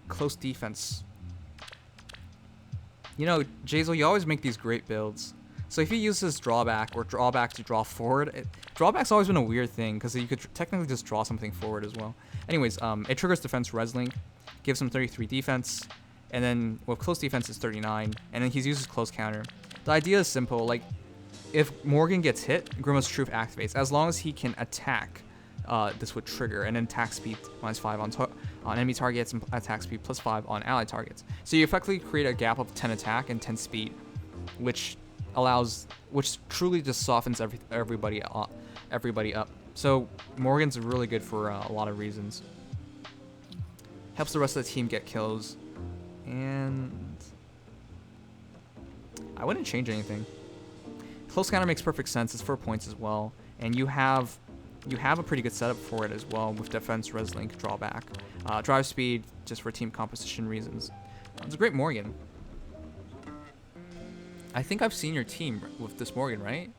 Close Defense. You know, Jazel, you always make these great builds. So if he uses drawback or drawback to draw forward, drawback's always been a weird thing because you could technically just draw something forward as well. Anyways, it triggers Defense Reslink, gives him 33 defense, and then with close defense it's 39, and then he uses close counter. The idea is simple, like if Morgan gets hit, Grimace Truth activates. As long as he can attack, this would trigger, and then attack speed -5 on enemy targets and attack speed +5 on allied targets. So you effectively create a gap of 10 attack and 10 speed, which truly just softens everybody up. So Morgan's really good for a lot of reasons. Helps the rest of the team get kills, and I wouldn't change anything. Close counter makes perfect sense. It's 4 points as well, and you have a pretty good setup for it as well with defense, reslink, drawback, drive speed just for team composition reasons. It's a great Morgan. I think I've seen your team with this Morgan, right?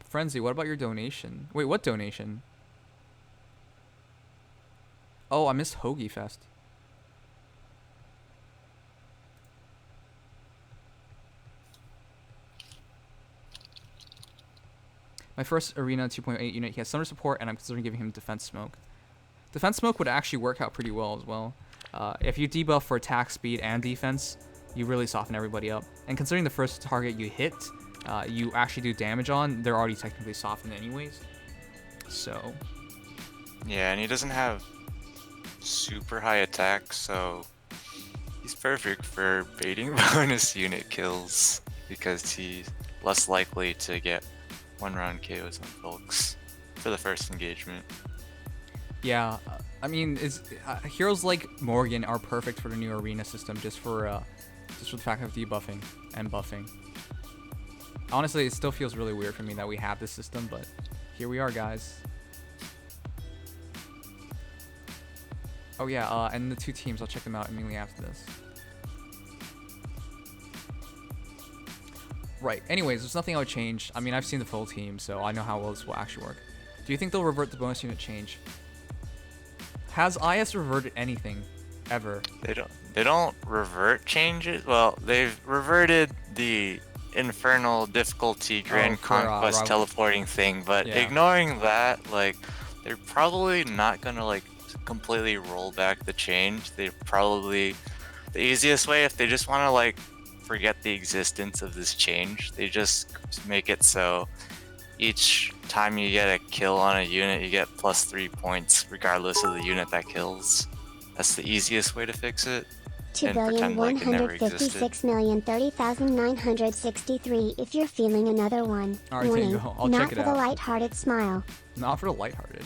Frenzy, what about your donation? Wait, what donation? Oh, I missed Hoagie Fest. My first Arena 2.8 unit, he has Summer Support, and I'm considering giving him Defense Smoke. Defense Smoke would actually work out pretty well as well. If you debuff for attack speed and defense, you really soften everybody up. And considering the first target you hit, you actually do damage on, they're already technically softened anyways. So. Yeah, and he doesn't have super high attack, so he's perfect for baiting bonus unit kills because he's less likely to get one-round KOs on folks for the first engagement. Yeah, I mean, heroes like Morgan are perfect for the new arena system, just for the fact of debuffing and buffing. Honestly, it still feels really weird for me that we have this system, but here we are, guys. Oh yeah, and the two teams, I'll check them out immediately after this. Right, anyways, there's nothing I would change. I mean, I've seen the full team, so I know how well this will actually work. Do you think they'll revert the bonus unit change? Has IS reverted anything ever? They don't revert changes. Well, they've reverted the infernal difficulty grand conquest teleporting thing, but ignoring that, like, they're probably not gonna like completely roll back the change. The easiest way, if they just want to like forget the existence of this change. They just make it so each time you get a kill on a unit, you get +3 points, regardless of the unit that kills. That's the easiest way to fix it. Two And billion pretend one like it never hundred 156,030,963. If you're feeling another one. All right, Warning, Tango, I'll not check it for the out. light-hearted smile. Not for the lighthearted.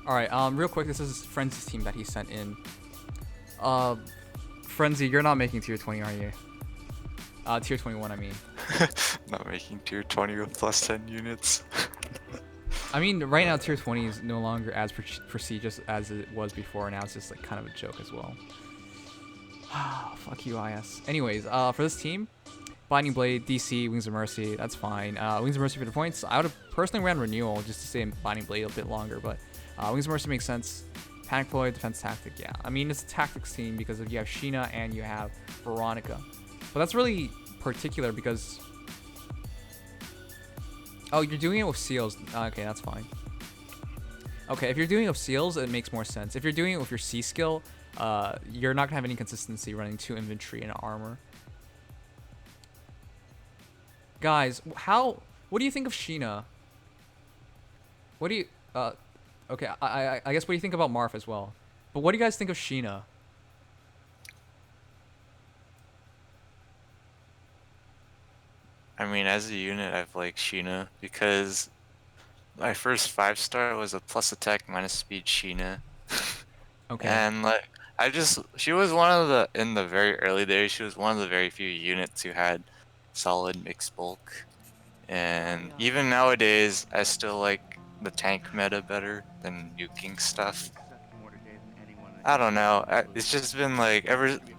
All right, real quick, this is Frenzy's team that he sent in. Frenzy, you're not making tier 20, are you? Tier 21, I mean. Not making tier 20 with +10 units. I mean, right now tier 20 is no longer as prestigious as it was before. Now it's just like kind of a joke as well. Fuck you, IS. Anyways, for this team, Binding Blade, DC, Wings of Mercy, that's fine. Wings of Mercy for the points. I would have personally ran Renewal just to stay in Binding Blade a bit longer, but Wings of Mercy makes sense. Panic Ploy, Defense Tactic, yeah. I mean, it's a tactics team because you have Sheena and you have Veronica. But that's really particular because... Oh, you're doing it with Seals. Okay, that's fine. Okay, if you're doing it with Seals, it makes more sense. If you're doing it with your C skill, you're not going to have any consistency running 2 infantry and armor. Guys, what do you think of Sheena? What do you... okay, I guess what do you think about Marth as well? But what do you guys think of Sheena? I mean, as a unit, I've liked Sheena because my first 5-star was a plus attack minus speed Sheena. Okay. And like, she was one of the, in the very early days, she was one of the very few units who had solid mixed bulk. And even nowadays, I still like the tank meta better than nuking stuff. I don't know. It's just been like,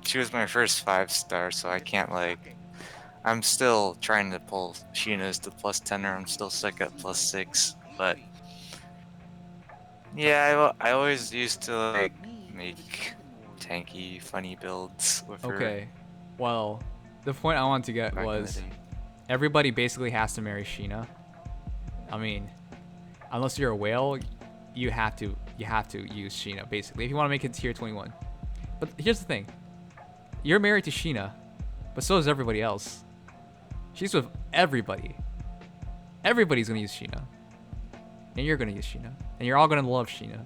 she was my first 5-star, so I can't like, I'm still trying to pull Sheena's to +10, I'm still stuck at +6, but yeah, I always used to like make tanky, funny builds with her. Okay. Well, the point I wanted to get back in the was day. everybody basically has to marry Sheena. I mean, unless you're a whale, you have to use Sheena basically if you want to make it tier 21. But here's the thing. You're married to Sheena, but so is everybody else. She's with everybody. Everybody's gonna use Sheena. And you're gonna use Sheena. And you're all gonna love Sheena.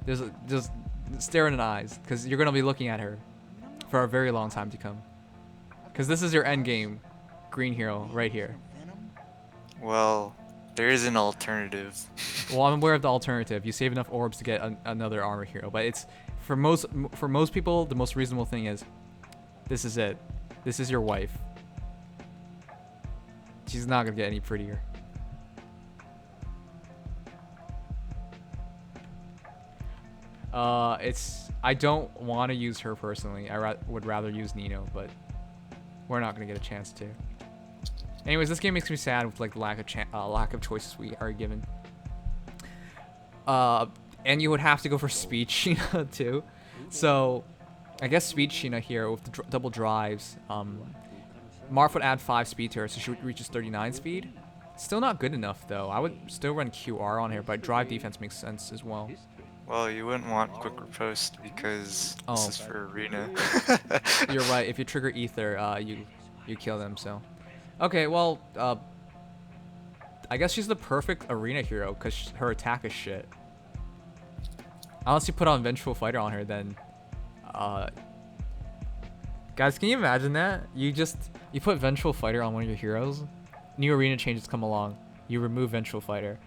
Just stare in the eyes, because you're gonna be looking at her for a very long time to come. Because this is your end game, green hero, right here. Well, there is an alternative. Well, I'm aware of the alternative. You save enough orbs to get another armor hero, but it's for most people, the most reasonable thing is, this is it. This is your wife. She's not gonna get any prettier. I don't want to use her personally. I would rather use Nino, but we're not gonna get a chance to. Anyways, this game makes me sad with like the lack of choices we are given. And you would have to go for Speed Sheena too. So, I guess Speed Sheena here with the double drives. Marth would add 5 speed to her, so she reaches 39 speed. Still not good enough though. I would still run QR on her, but drive defense makes sense as well. Well, you wouldn't want quick riposte because this is for arena. You're right. If you trigger ether, you kill them. So, okay. Well, I guess she's the perfect arena hero because her attack is shit. Unless you put on Vengeful Fighter on her, then, guys, can you imagine that? You put Vengeful Fighter on one of your heroes. New arena changes come along. You remove Vengeful Fighter.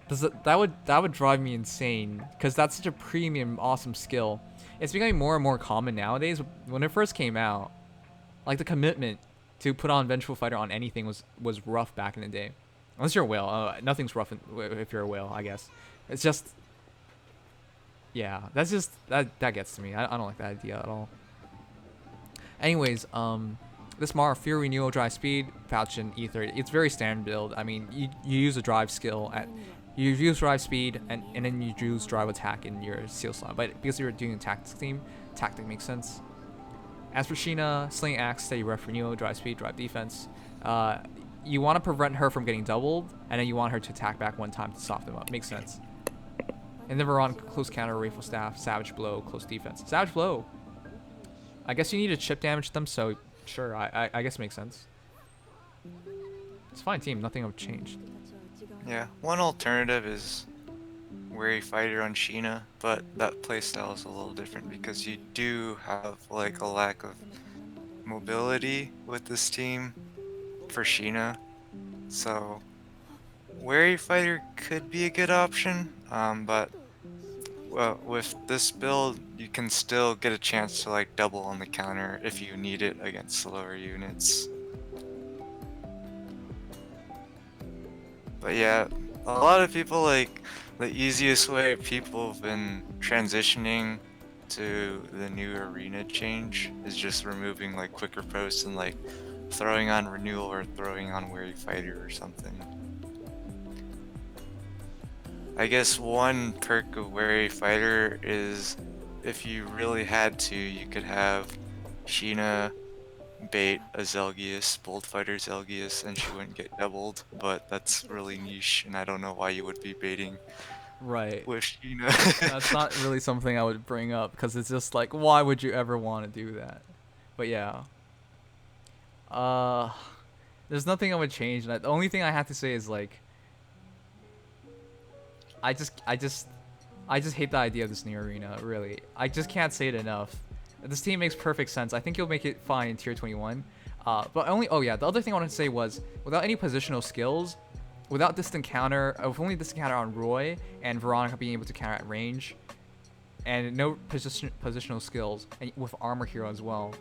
That would drive me insane because that's such a premium, awesome skill. It's becoming more and more common nowadays. When it first came out, like the commitment to put on Vengeful Fighter on anything was rough back in the day. Unless you're a whale, nothing's rough if you're a whale, I guess. It's just, yeah, that's just that gets to me. I don't like that idea at all. Anyways, this Marth, Fury, Renewal, Drive Speed, Falchion, Ether, it's very standard build. I mean, you use a drive skill you use drive speed and then you use drive attack in your seal slot. But because you're doing a tactics team, tactic makes sense. As for Sheena, Sling Axe, Steady Ref, Renewal, drive speed, drive defense. You want to prevent her from getting doubled, and then you want her to attack back one time to soften them up. Makes sense. And then we're on close counter, Rifle Staff, Savage Blow, close defense. Savage Blow. I guess you need to chip damage them, so sure, I guess it makes sense. It's a fine team, nothing have changed. Yeah, one alternative is Wary Fighter on Sheena, but that playstyle is a little different because you do have like a lack of mobility with this team for Sheena. So Wary Fighter could be a good option, but well, with this build, you can still get a chance to like double on the counter if you need it against slower units. But yeah, a lot of people like the easiest way people have been transitioning to the new arena change is just removing like quicker posts and like throwing on renewal or throwing on Wary Fighter or something. I guess one perk of Wary Fighter is if you really had to, you could have Sheena bait a Zelgius, Bold Fighter Zelgius, and she wouldn't get doubled, but that's really niche, and I don't know why you would be baiting Right. with Sheena. That's not really something I would bring up because it's just like, why would you ever want to do that? But yeah. Uh, there's nothing I would change. The only thing I have to say is like, I just hate the idea of this new arena. Really, I just can't say it enough. This team makes perfect sense. I think you'll make it fine in tier 21. But only, oh yeah, the other thing I wanted to say was, without any positional skills, without distant counter, with only distant counter on Roy and Veronica being able to counter at range, and no positional skills, and with armor hero as well.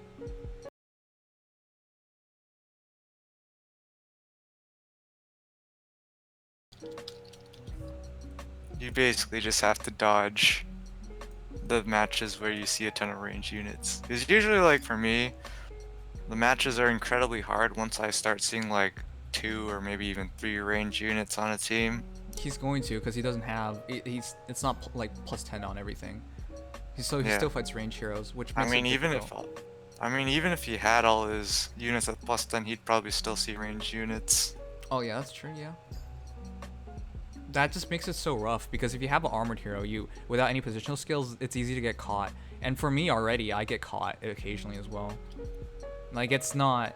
You basically just have to dodge the matches where you see a ton of range units. Because usually, like for me, the matches are incredibly hard once I start seeing like 2 or maybe even 3 range units on a team. He's going to, because he doesn't have. It's not like plus 10 on everything. He still fights range heroes, which makes it difficult. Even if he had all his units at plus 10, he'd probably still see range units. Oh yeah, that's true. Yeah. That just makes it so rough because if you have an armored hero, without any positional skills, it's easy to get caught. And for me already, I get caught occasionally as well. Like it's not,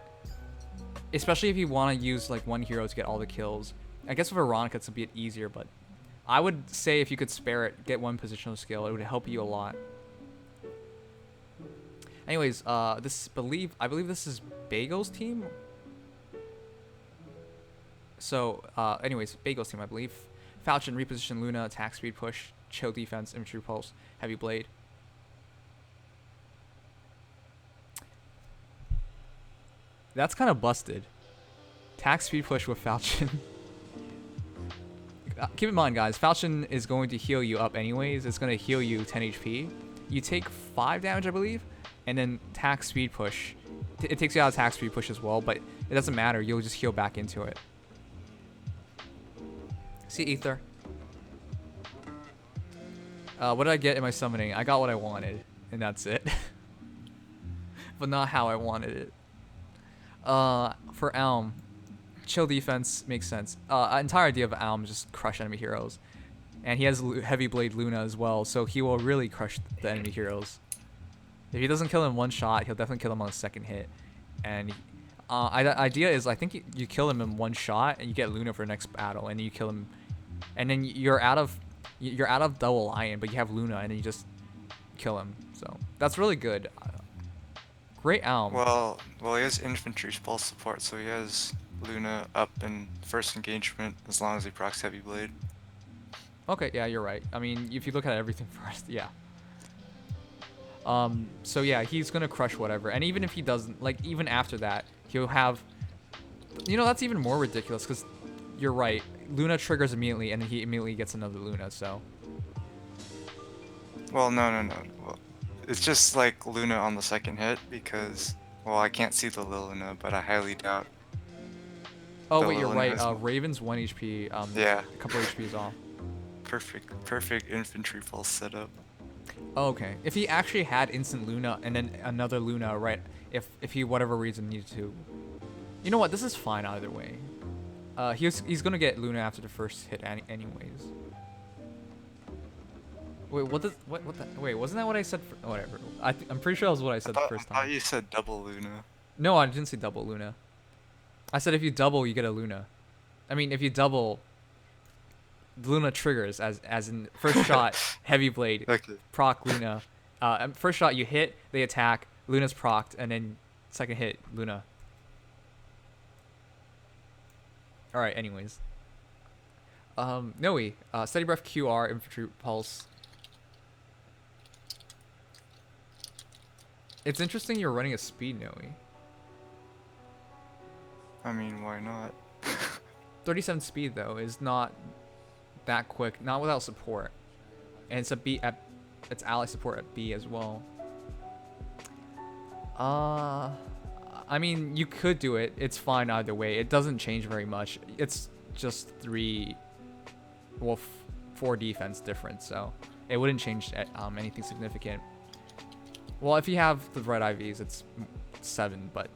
especially if you want to use like one hero to get all the kills. I guess with Veronica it's a bit easier, but I would say if you could spare it, get one positional skill, it would help you a lot. Anyways, I believe this is Bagel's team. So, anyways, Bagel's team, I believe. Falchion, reposition Luna, attack speed push, chill defense, infantry pulse, heavy blade. That's kind of busted. Attack speed push with Falchion. Keep in mind, guys, Falchion is going to heal you up anyways. It's going to heal you 10 HP. You take 5 damage, I believe, and then attack speed push. It takes you out of attack speed push as well, but it doesn't matter. You'll just heal back into it. See, Ether. What did I get in my summoning? I got what I wanted, and that's it. But not how I wanted it. For Elm, chill defense makes sense. Entire idea of Elm is just crush enemy heroes. And he has Heavy Blade Luna as well, so he will really crush the enemy heroes. If he doesn't kill him in one shot, he'll definitely kill him on the second hit. And the idea is, I think you kill him in one shot, and you get Luna for the next battle, and then you kill him, and then you're out of double lion, but you have Luna, and then you just kill him. So that's really good. Great Elm. Well, he has infantry pulse support, so he has Luna up in first engagement as long as he procs Heavy Blade. Okay, yeah, you're right. I mean, if you look at everything first, yeah. So yeah, he's gonna crush whatever, and even if he doesn't, like, even after that, he'll have, that's even more ridiculous, because you're right, Luna triggers immediately, and then he immediately gets another Luna, so. Well, no. Well, it's just like Luna on the second hit, because, well, I can't see the Luna, but I highly doubt. Oh wait, you're right, Raven's 1 HP, yeah. A couple HPs off. Perfect infantry pulse setup. Oh, okay. If he actually had instant Luna and then another Luna, right? If he whatever reason needed to, you know what? This is fine either way. He's gonna get Luna after the first hit anyways. Wait, what the? Wait, wasn't that what I said? Whatever. I'm pretty sure that was what I said the I first thought time. you said double Luna. No, I didn't say double Luna. I said if you double, you get a Luna. I mean, if you double, Luna triggers as in first shot, heavy blade, Okay. proc Luna. First shot you hit, they attack, Luna's procced, and then second hit, Luna. All right. Anyways. Noe, steady breath QR infantry pulse. It's interesting you're running a speed Noe. I mean, why not? 37 speed though is not that quick, not without support, and it's a B at it's ally support at B as well. I mean, you could do it. It's fine either way. It doesn't change very much. It's just 4 defense difference, so it wouldn't change anything significant. Well, if you have the red IVs, it's 7, but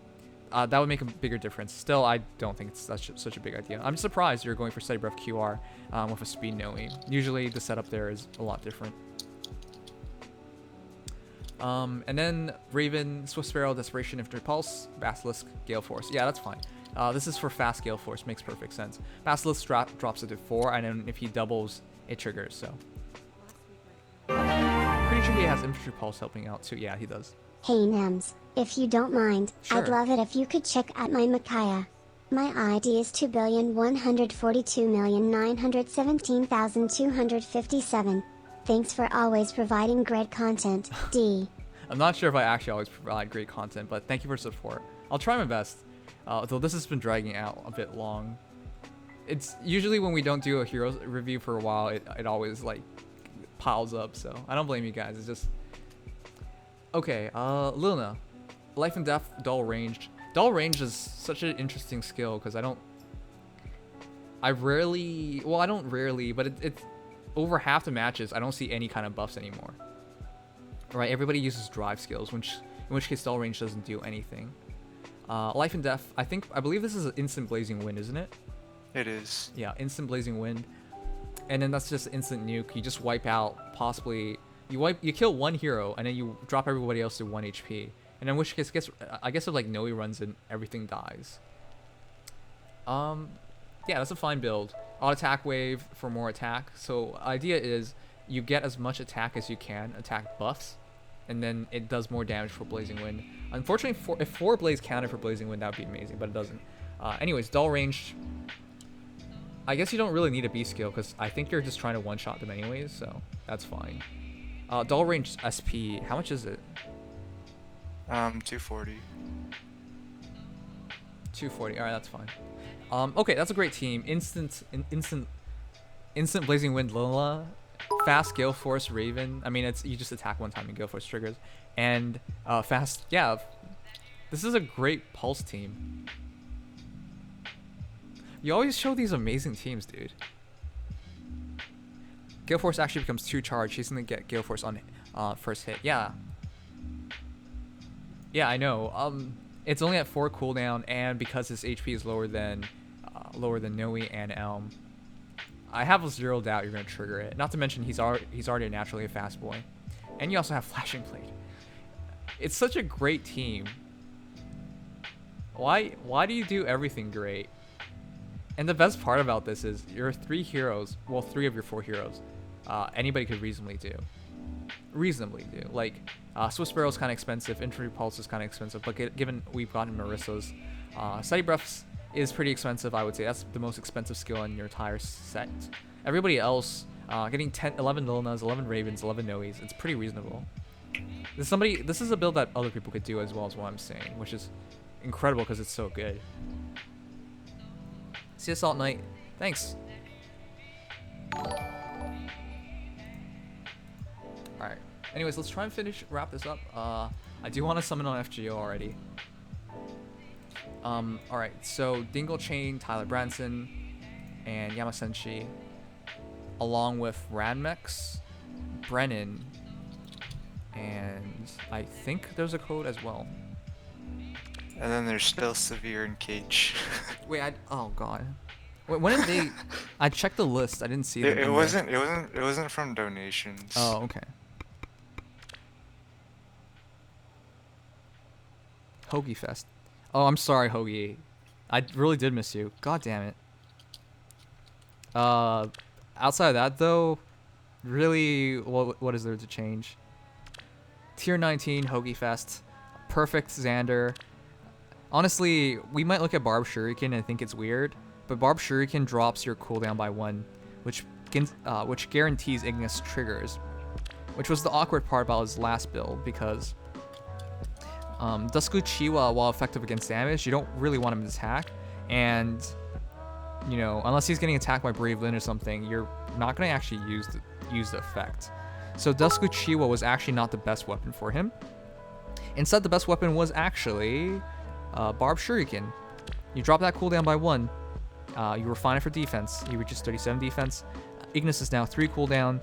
that would make a bigger difference. Still, I don't think it's such a big idea. I'm surprised you're going for steady breath QR with a speed Noe. Usually the setup there is a lot different. And then Raven, Swift Sparrow, Desperation, Infantry Pulse, Basilisk, Gale Force. Yeah, that's fine. This is for fast Gale Force, makes perfect sense. Basilisk drops it to 4, and then if he doubles, it triggers, so. Pretty sure he has Infantry Pulse helping out too. Yeah, he does. Hey Nems, if you don't mind, I'd Sure. love it if you could check out my Micaiah. My ID is 2,142,917,257. Thanks for always providing great content, D. I'm not sure if I actually always provide great content, but thank you for support. I'll try my best. Though this has been dragging out a bit long. It's usually when we don't do a heroes review for a while, it always like piles up, so I don't blame you guys. It's just okay. Luna, life and death, dull ranged. Dull range is such an interesting skill because I don't rarely, but it's over half the matches I don't see any kind of buffs anymore. Right, everybody uses drive skills, in which case dull range doesn't do anything. Life and death, I believe this is an instant blazing wind, isn't it? It is. Yeah, instant blazing wind, and then that's just instant nuke. You just wipe out, possibly you kill one hero and then you drop everybody else to 1 HP, and in which case I guess if like Noe runs in, everything dies. Yeah, that's a fine build. Auto attack wave for more attack. So idea is you get as much attack as you can, attack buffs, and then it does more damage for blazing wind. Unfortunately, if 4 blaze counted for blazing wind, that would be amazing, but it doesn't. Anyways, dull range. I guess you don't really need a B skill because I think you're just trying to one-shot them anyways, so that's fine. Dull range SP, how much is it? 240. 240. All right, that's fine. Okay, that's a great team. Instant blazing wind Lola, fast Gale Force Raven. I mean, it's you just attack one time and Gale Force triggers, and fast. Yeah, this is a great pulse team. You always show these amazing teams, dude. Gale Force actually becomes 2 charge. He's gonna get Gale Force on first hit. Yeah. Yeah, I know. It's only at 4 cooldown, and because his HP is lower than Noe and Elm, I have 0 doubt you're gonna trigger it. Not to mention he's already naturally a fast boy, and you also have Flashing Blade. It's such a great team. Why do you do everything great? And the best part about this is your 3 heroes, well, 3 of your 4 heroes, anybody could reasonably do. Like, Swift Sparrow is kind of expensive, Infantry Pulse is kind of expensive, but given we've gotten Marissa's, Steady Breaths is pretty expensive, I would say. That's the most expensive skill in your entire set. Everybody else, getting 11 Lunas, 11 Ravens, 11 Noes, it's pretty reasonable. This is a build that other people could do as well as what I'm saying, which is incredible because it's so good. See Assault Knight. Thanks. Alright. Anyways, let's try and wrap this up. I do want to summon on FGO already. Alright, so Dingle Chain, Tyler Branson, and Yamasenshi, along with Ranmex, Brennan, and I think there's a code as well. And then there's still Severe and Cage. Wait, oh god. When did they? I checked the list. I didn't see them. It in wasn't. It wasn't from donations. Oh, okay. Hoagie Fest. Oh, I'm sorry, Hoagie. I really did miss you. God damn it. Outside of that though, really, what is there to change? Tier 19 Hoagie Fest, perfect Xander. Honestly, we might look at Barb Shuriken and think it's weird, but Barb Shuriken drops your cooldown by 1, which guarantees Ignis triggers, which was the awkward part about his last build because Dusku Chiwa, while effective against damage, you don't really want him to attack, and you know, unless he's getting attacked by Brave Lyn or something, you're not going to actually use the effect. So Dusku Chiwa was actually not the best weapon for him. Instead, the best weapon was actually Barb Shuriken. You drop that cooldown by 1. You refine it for defense. He reaches 37 defense. Ignis is now 3 cooldown.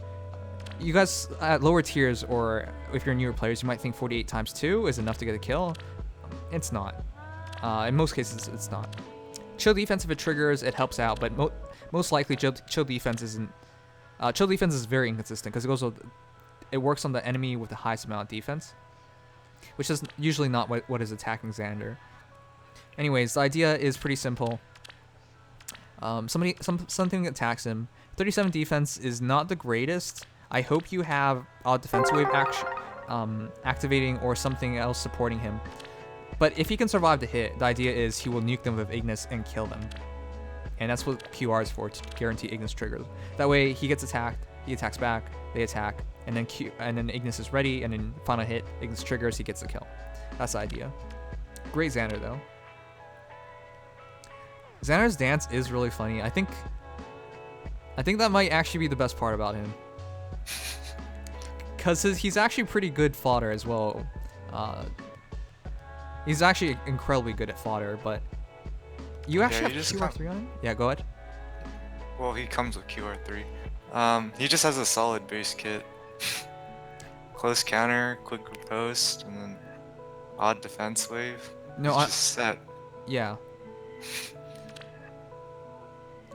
You guys at lower tiers, or if you're newer players, you might think 48 times 2 is enough to get a kill. It's not. In most cases, it's not. Chill defense, if it triggers, it helps out, but most likely chill defense isn't. Chill defense is very inconsistent because it works on the enemy with the highest amount of defense, which is usually not what is attacking Xander. Anyways, the idea is pretty simple. Something attacks him. 37 defense is not the greatest. I hope you have odd defense wave activating or something else supporting him. But if he can survive the hit, the idea is he will nuke them with Ignis and kill them. And that's what QR is for, to guarantee Ignis triggers. That way he gets attacked, he attacks back, they attack, and then Ignis is ready, and then final hit, Ignis triggers, he gets the kill. That's the idea. Great Xander though. Xander's dance is really funny. I think that might actually be the best part about him. Cause he's actually pretty good fodder as well. He's actually incredibly good at fodder, but you actually have QR3 on him? Yeah, go ahead. Well, he comes with QR3. He just has a solid base kit. Close counter, quick riposte, and then odd defense wave. No, it's just set. Yeah.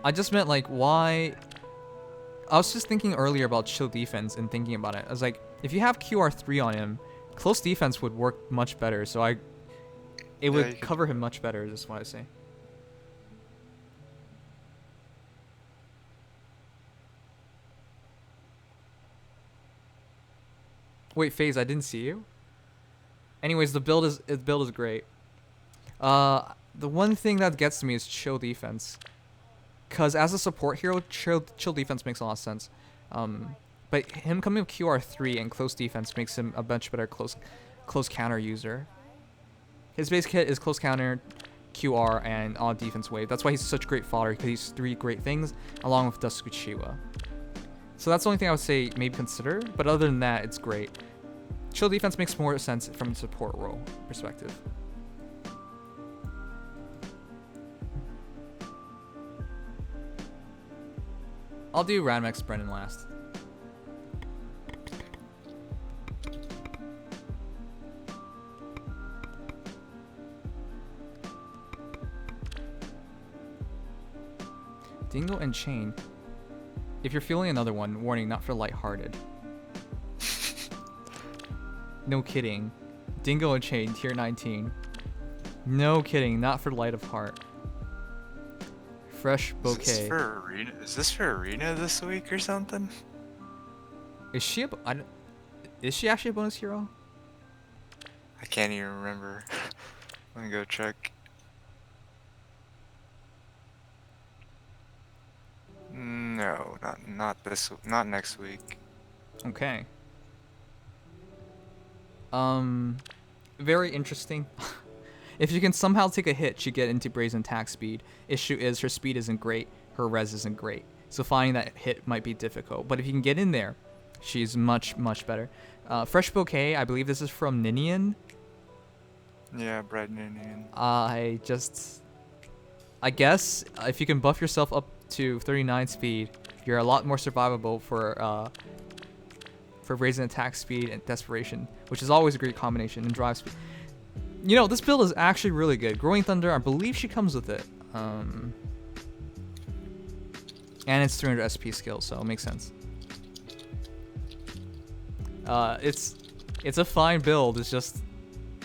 I just meant like why. I was just thinking earlier about chill defense and thinking about it. I was like, if you have QR3 on him, close defense would work much better. So it would cover him much better. Is what I say. Wait, FaZe, I didn't see you. Anyways, the build is great. The one thing that gets to me is chill defense. Cause as a support hero, chill defense makes a lot of sense. But him coming with QR3 and close defense makes him a much better close counter user. His base kit is close counter, QR, and odd defense wave. That's why he's such great fodder, because he's 3 great things along with Dusku Chiwa. So that's the only thing I would say maybe consider. But other than that, it's great. Chill defense makes more sense from a support role perspective. I'll do Ranmax Brennan last. Dingo and Chain. If you're feeling another one, warning, not for lighthearted. No kidding. Dingo and Chain, tier 19. No kidding, not for light of heart. Fresh bouquet. Is this for arena this week or something? Is she actually a bonus hero? I can't even remember. Let me go check. No, not next week. Okay. Very interesting. If you can somehow take a hit, she get into Brazen attack speed. Issue is her speed isn't great, her res isn't great. So finding that hit might be difficult. But if you can get in there, she's much, much better. Fresh Bouquet, I believe this is from Ninian. Yeah, Brad Ninian. I guess if you can buff yourself up to 39 speed, you're a lot more survivable for Brazen attack speed and Desperation, which is always a great combination, and drive speed. You know, this build is actually really good. Growing Thunder, I believe she comes with it. And it's 300 SP skill, so it makes sense. It's a fine build. It's just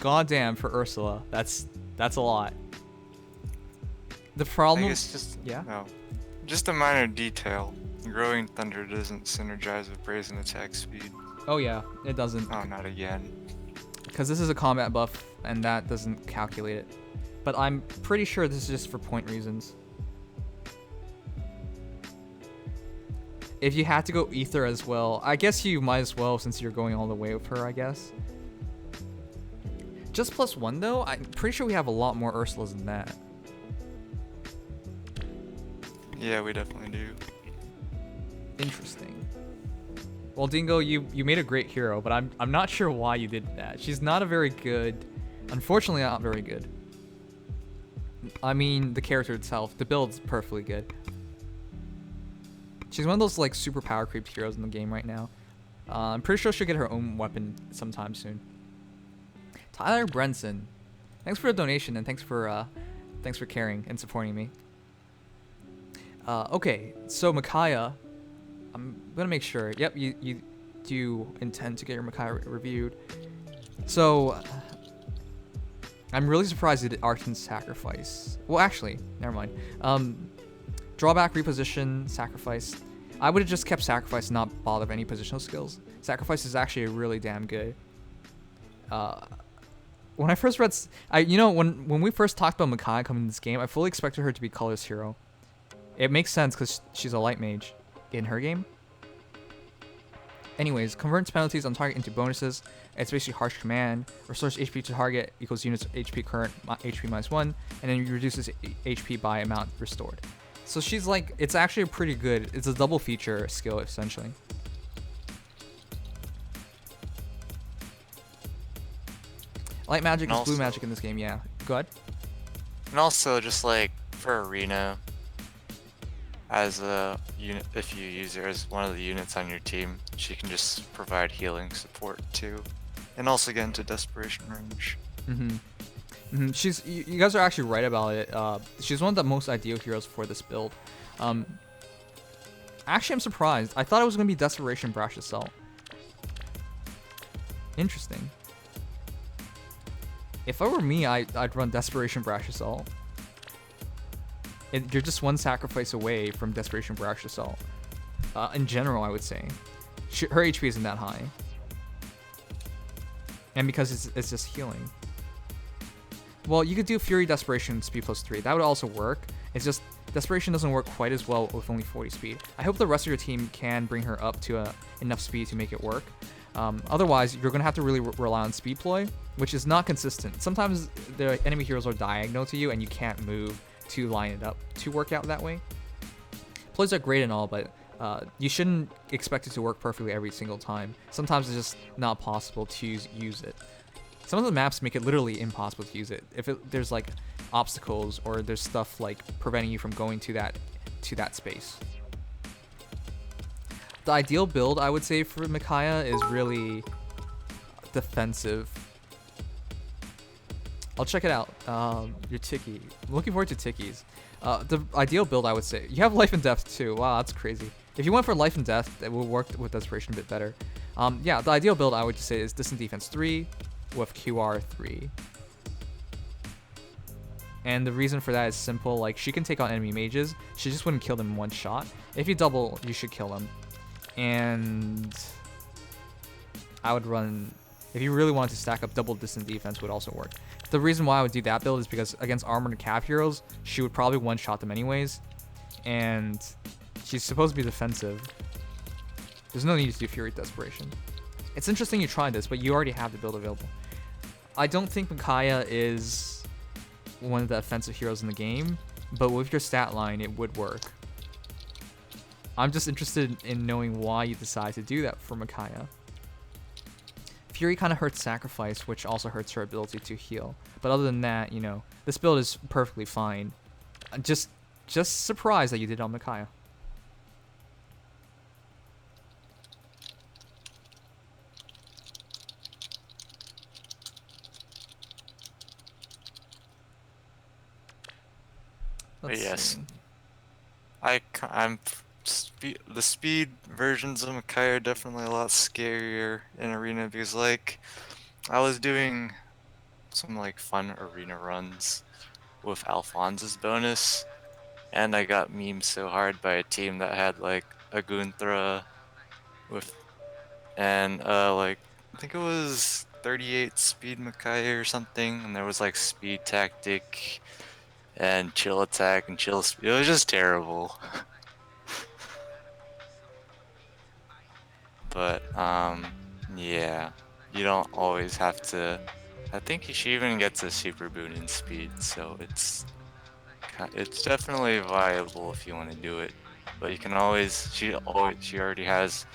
goddamn for Ursula. That's a lot. The I problem. think it's just Yeah. no, just a minor detail. Growing Thunder doesn't synergize with Brazen attack speed. Oh yeah, it doesn't. Oh, not again. Because this is a combat buff, and that doesn't calculate it. But I'm pretty sure this is just for point reasons. If you had to go Ether as well, I guess you might as well since you're going all the way with her, I guess. Just +1 though? I'm pretty sure we have a lot more Ursulas than that. Yeah, we definitely do. Interesting. Well, Dingo, you made a great hero, but I'm not sure why you did that. She's not a very good, unfortunately not very good. I mean, the character itself, the build's perfectly good. She's one of those like super power creeped heroes in the game right now. I'm pretty sure she'll get her own weapon sometime soon. Tyler Brenson, thanks for the donation and thanks for caring and supporting me. Okay, so Micaiah, I'm gonna make sure. Yep, you do intend to get your Micaiah reviewed. So I'm really surprised you did Archon's Sacrifice. Well, actually, never mind. Drawback, reposition, sacrifice. I would have just kept sacrifice and not bother with any positional skills. Sacrifice is actually really damn good. When I first read, when we first talked about Micaiah coming in this game, I fully expected her to be colorless hero. It makes sense because she's a light mage in her game. Anyways, converts penalties on target into bonuses. It's basically harsh command. Restores HP to target equals units HP current HP -1, and then reduces HP by amount restored. So she's like, it's actually a pretty good, it's a double feature skill essentially. Light magic is blue magic in this game, yeah. Go ahead. And also, just like for Arena, as a unit, if you use her as one of the units on your team, she can just provide healing support too, and also get into desperation range. She's, you guys are actually right about it. She's one of the most ideal heroes for this build. Actually, I'm surprised. I thought it was gonna be Desperation Brash Assault. Interesting. If it were me, I'd run Desperation Brash Assault. You're just one sacrifice away from Desperation Brash Assault. In general, I would say. Her HP isn't that high. And because it's just healing. Well, you could do Fury Desperation speed +3. That would also work. It's just Desperation doesn't work quite as well with only 40 speed. I hope the rest of your team can bring her up to enough speed to make it work. Otherwise, you're going to have to really rely on speed ploy, which is not consistent. Sometimes the enemy heroes are diagonal to you and you can't move to line it up to work out that way. Ploys are great and all, but you shouldn't expect it to work perfectly every single time. Sometimes it's just not possible to use it. Some of the maps make it literally impossible to use it. If there's like obstacles or there's stuff like preventing you from going to that space. The ideal build, I would say, for Micaiah is really defensive. I'll check it out. Your Tiki. I'm looking forward to Tikis. The ideal build, I would say. You have Life and Death too. Wow, that's crazy. If you went for Life and Death, it will work with Desperation a bit better. Yeah, the ideal build, I would just say, is Distant Defense 3 with QR 3. And the reason for that is simple. Like, she can take on enemy mages. She just wouldn't kill them in one shot. If you double, you should kill them. And I would run, if you really wanted to stack up, double distant defense would also work. The reason why I would do that build is because against armored cav heroes, she would probably one-shot them anyways. And she's supposed to be defensive. There's no need to do Fury Desperation. It's interesting you tried this, but you already have the build available. I don't think Micaiah is one of the offensive heroes in the game, but with your stat line, it would work. I'm just interested in knowing why you decide to do that for Micaiah. Fury kind of hurts Sacrifice, which also hurts her ability to heal. But other than that, you know, this build is perfectly fine. Just surprised that you did it on Micaiah. But yes. See. I'm the speed versions of Makai are definitely a lot scarier in arena because like I was doing some like fun arena runs with Alphonse's bonus, and I got memed so hard by a team that had like a Gunthra with and like I think it was 38 speed Makai or something, and there was like speed tactic and chill attack and chill speed. It was just terrible. But yeah, you don't always have to. I think she even gets a super boon in speed, so it's definitely viable if you want to do it. But you can always she already has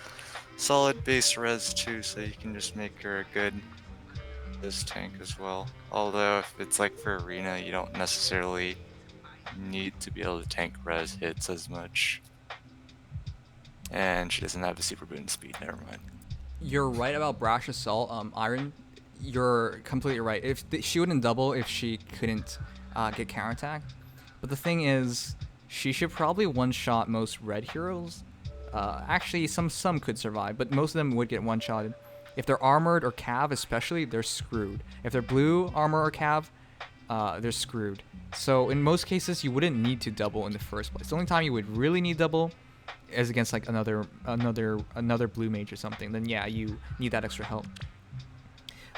solid base res too, so you can just make her a good res tank as well. Although if it's like for arena, you don't necessarily need to be able to tank res hits as much. And she doesn't have a super boon speed. Never mind. You're right about Brash Assault, Iron. You're completely right. If she wouldn't double if she couldn't get counterattack. But the thing is, she should probably one-shot most red heroes. Actually, some could survive, but most of them would get one-shotted. If they're armored or cav, especially, they're screwed. If they're blue armor or cav, they're screwed. So in most cases, you wouldn't need to double in the first place. The only time you would really need double is against like another blue mage or something. Then yeah, you need that extra help.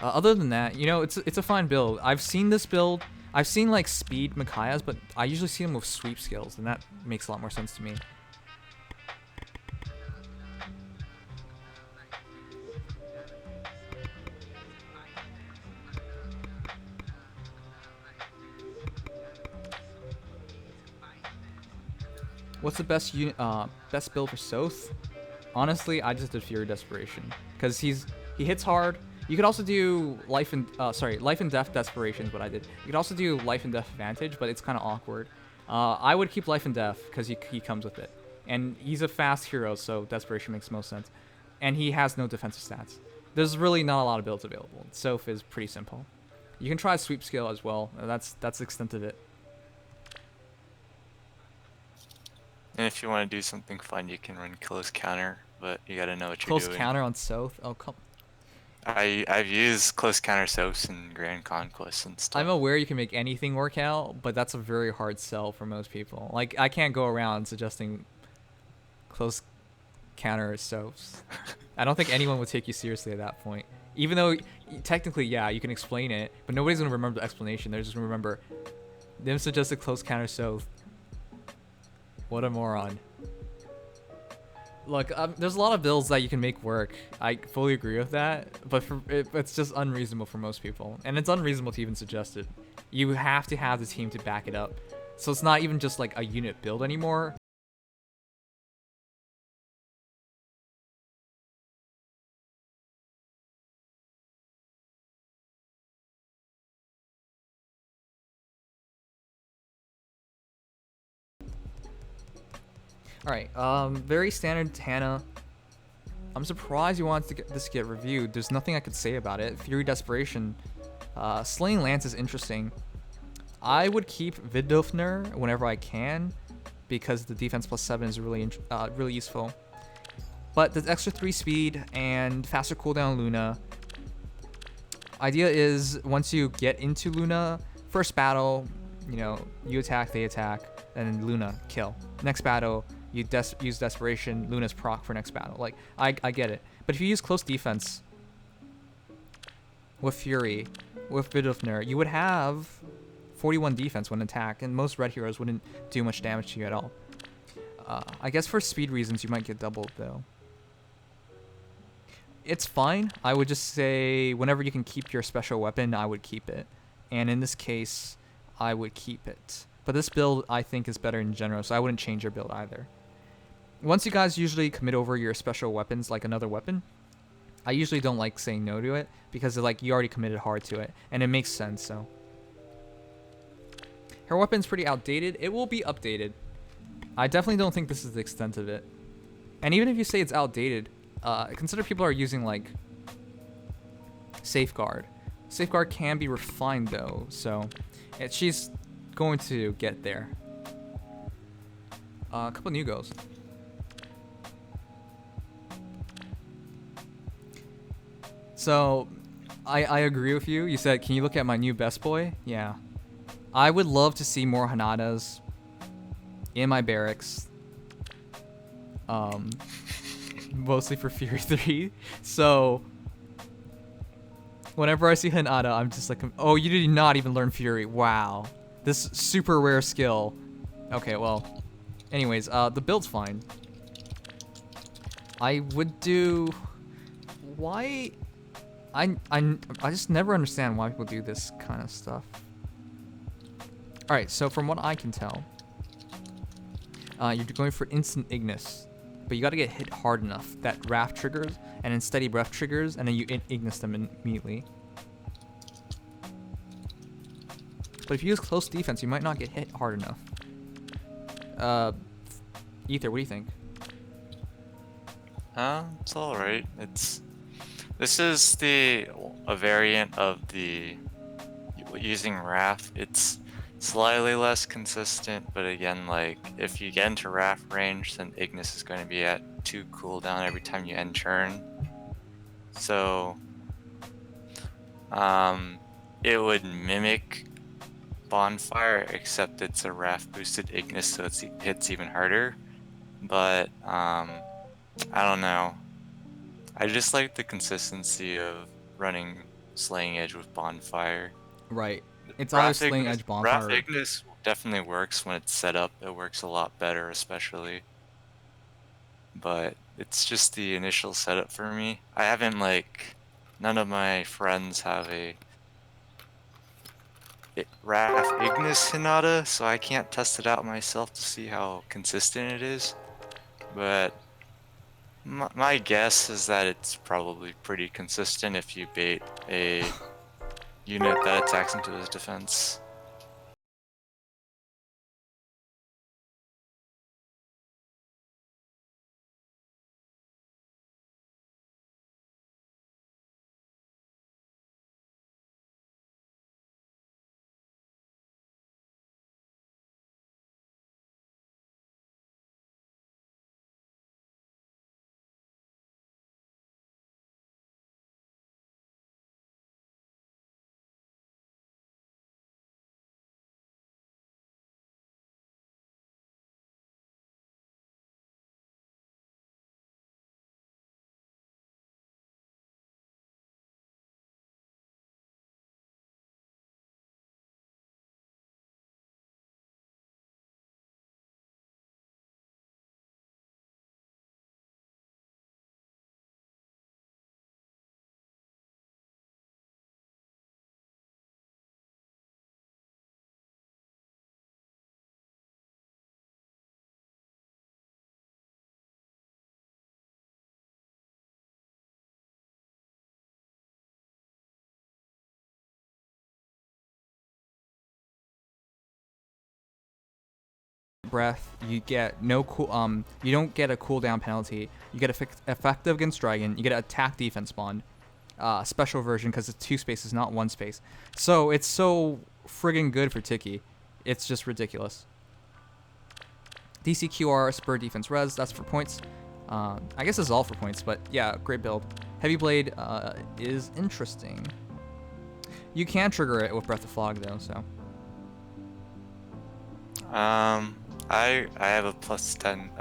Other than that, you know, it's a fine build. I've seen this build. I've seen like speed Makayas, but I usually see them with sweep skills, and that makes a lot more sense to me. What's the best best build for Soth? Honestly, I just did Fury Desperation because he hits hard. You could also do life and death Desperation is what I did. You could also do life and death Advantage, but it's kind of awkward. I would keep life and death because he comes with it, and he's a fast hero, so Desperation makes most sense. And he has no defensive stats. There's really not a lot of builds available. Soth is pretty simple. You can try sweep skill as well. That's the extent of it. And if you want to do something fun, you can run close counter, but you gotta know what you're Close doing. counter on Soth? Oh, come. I've used close counter soaps in Grand Conquest and stuff. I'm aware you can make anything work out, but that's a very hard sell for most people. Like, I can't go around suggesting close counter Sophs. I don't think anyone would take you seriously at that point. Even though, technically, yeah, you can explain it, but nobody's going to remember the explanation. They're just going to remember them suggested close counter Soph. What a moron. Look, there's a lot of builds that you can make work. I fully agree with that, but it's just unreasonable for most people. And it's unreasonable to even suggest it. You have to have the team to back it up. So it's not even just like a unit build anymore. Alright, very standard Tana. I'm surprised you wanted to get this get reviewed. There's nothing I could say about it. Fury Desperation. Slaying Lance is interesting. I would keep Vidofner whenever I can, because the defense +7 is really useful. But the extra 3 speed and faster cooldown Luna. Idea is, once you get into Luna, first battle, you know, you attack, they attack, and Luna, kill. Next battle, you use Desperation, Luna's proc for next battle. Like, I get it. But if you use close defense with Fury, with Vidofner, you would have 41 defense when attack, and most red heroes wouldn't do much damage to you at all. I guess for speed reasons, you might get doubled, though. It's fine. I would just say whenever you can keep your special weapon, I would keep it. And in this case, I would keep it. But this build, I think, is better in general, so I wouldn't change your build either. Once you guys usually commit over your special weapons, like another weapon, I usually don't like saying no to it, because like you already committed hard to it, and it makes sense, so. Her weapon's pretty outdated. It will be updated. I definitely don't think this is the extent of it. And even if you say it's outdated, consider people are using like Safeguard. Safeguard can be refined though, so she's going to get there. A couple new goals. So, I agree with you. You said, can you look at my new best boy? Yeah. I would love to see more Hanadas in my barracks. Mostly for Fury 3. So, whenever I see Hanada, I'm just like, oh, you did not even learn Fury. Wow. This super rare skill. Okay, well. Anyways, the build's fine. I would do... Why... I just never understand why people do this kind of stuff. Alright, so from what I can tell, you're going for instant Ignis. But you gotta get hit hard enough that Raft triggers, and then steady breath triggers, and then you Ignis them immediately. But if you use close defense, you might not get hit hard enough. Ether, what do you think? It's alright. This is a variant of the using Wrath. It's slightly less consistent, but again, like if you get into Wrath range, then Ignis is going to be at 2 cooldown every time you end turn. So it would mimic Bonfire, except it's a Wrath boosted Ignis, so it hits even harder. But I don't know. I just like the consistency of running Slaying Edge with Bonfire. Right. It's either Slaying Edge Bonfire. Wrath Ignis definitely works when it's set up. It works a lot better, especially. But it's just the initial setup for me. I haven't, like, none of my friends have a Wrath Ignis Hinata, so I can't test it out myself to see how consistent it is. But my guess is that it's probably pretty consistent if you bait a unit that attacks into his defense. Breath, you get no you don't get a cooldown penalty. You get effective against Dragon. You get an attack defense bond. Special version because it's 2 spaces, not 1 space. So it's so friggin' good for Tiki. It's just ridiculous. DCQR, spur defense res, that's for points. I guess this is all for points, but yeah, great build. Heavy Blade is interesting. You can trigger it with Breath of Fog though, so. I have a plus 10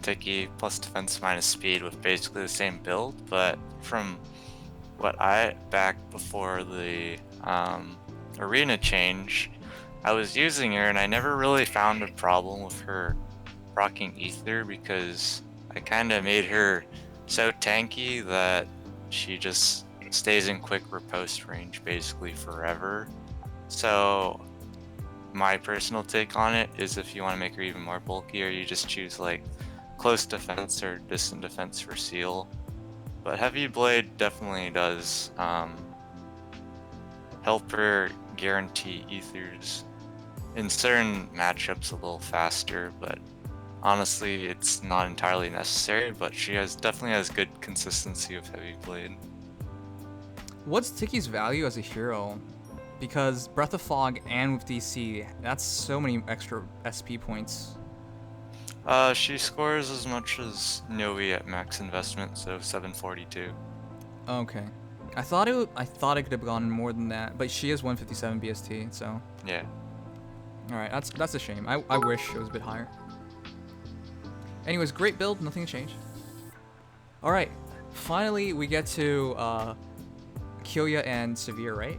Tiki, plus defense minus speed with basically the same build, but from what I back before the arena change, I was using her and I never really found a problem with her rocking Ether because I kind of made her so tanky that she just stays in quick riposte range basically forever. So my personal take on it is if you want to make her even more bulkier, you just choose like close defense or distant defense for seal. But Heavy Blade definitely does help her guarantee ethers in certain matchups a little faster, but honestly it's not entirely necessary, but she definitely has good consistency with Heavy Blade. What's Tiki's value as a hero? Because Breath of Fog and with DC, that's so many extra SP points. She scores as much as Noe at max investment, so 742. Okay. I thought it could have gone more than that, but she is 157 BST, so. Yeah. All right, that's a shame. I wish it was a bit higher. Anyways, great build, nothing to change. All right, finally we get to Kyoya and Severe, right?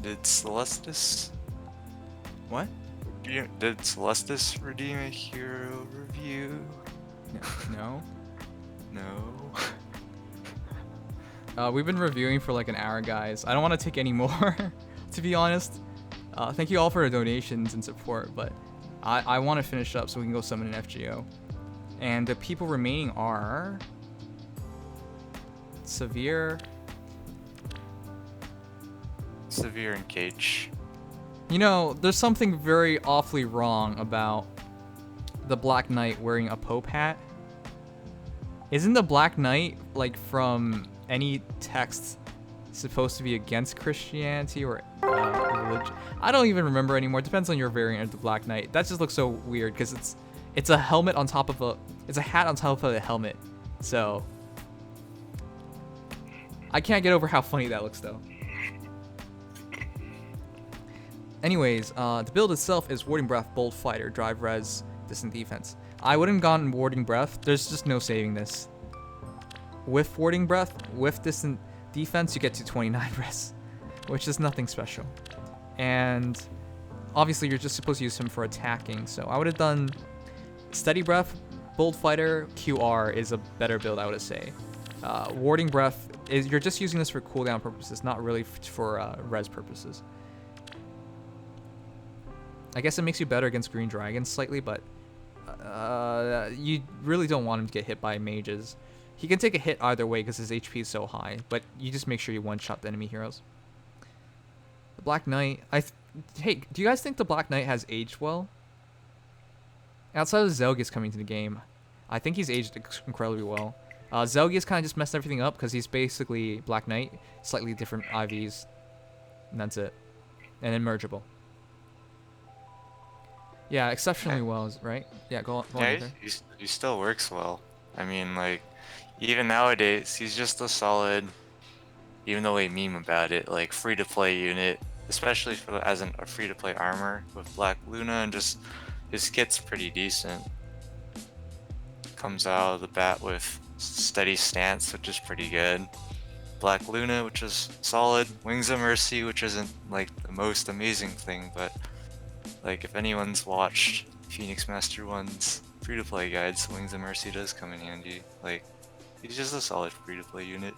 Did Celestis? What? Did Celestis redeem a hero review? No. No. We've been reviewing for like an hour, guys. I don't want to take any more, to be honest. Thank you all for the donations and support, but I want to finish up so we can go summon an FGO. And the people remaining are Severe and Cage. You know, there's something very awfully wrong about the Black Knight wearing a Pope hat. Isn't the Black Knight, like, from any text supposed to be against Christianity or religion? I don't even remember anymore. It depends on your variant of the Black Knight. That just looks so weird because it's a helmet on top of it's a hat on top of a helmet. So I can't get over how funny that looks though. Anyways, the build itself is Warding Breath, Bold Fighter, Drive Res, Distant Defense. I wouldn't have gone Warding Breath. There's just no saving this. With Warding Breath, with Distant Defense, you get to 29 res, which is nothing special. And obviously, you're just supposed to use him for attacking. So I would have done Steady Breath, Bold Fighter, QR is a better build, I would say. Warding Breath, you're just using this for cooldown purposes, not really for res purposes. I guess it makes you better against green dragons slightly, but you really don't want him to get hit by mages. He can take a hit either way because his HP is so high, but you just make sure you one-shot the enemy heroes. The Black Knight, hey, do you guys think the Black Knight has aged well? Outside of Zelgius coming to the game, I think he's aged incredibly well. Zelgius kind of just messed everything up because he's basically Black Knight, slightly different IVs, and that's it. And then mergeable. Yeah, exceptionally well, right? Yeah, go on. Yeah, he still works well. I mean, like, even nowadays, he's just a solid, even though we meme about it, like, free-to-play unit, especially as a free-to-play armor with Black Luna, and just his kit's pretty decent. Comes out of the bat with Steady Stance, which is pretty good. Black Luna, which is solid. Wings of Mercy, which isn't, like, the most amazing thing, but like, if anyone's watched Phoenix Master 1's free-to-play guides, Wings of Mercy does come in handy. Like, he's just a solid free-to-play unit.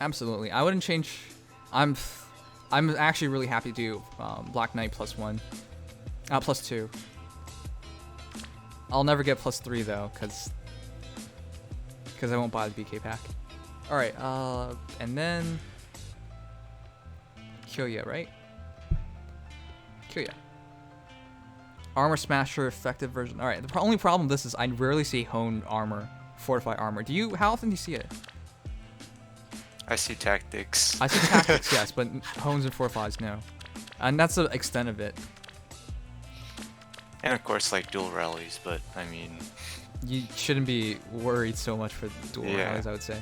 Absolutely. I wouldn't change. I'm actually really happy to do Black Knight +1. +2. I'll never get +3 though, because I won't buy the BK pack. Alright, and then Kyoya, right? Kyoya. Armor Smasher, effective version. Alright, the only problem with this is I rarely see honed armor, fortified armor. How often do you see it? I see tactics. I see tactics, yes, but hones and fortifies, no. And that's the extent of it. And of course, like, dual rallies, but I mean, you shouldn't be worried so much for the dual rallies, I would say.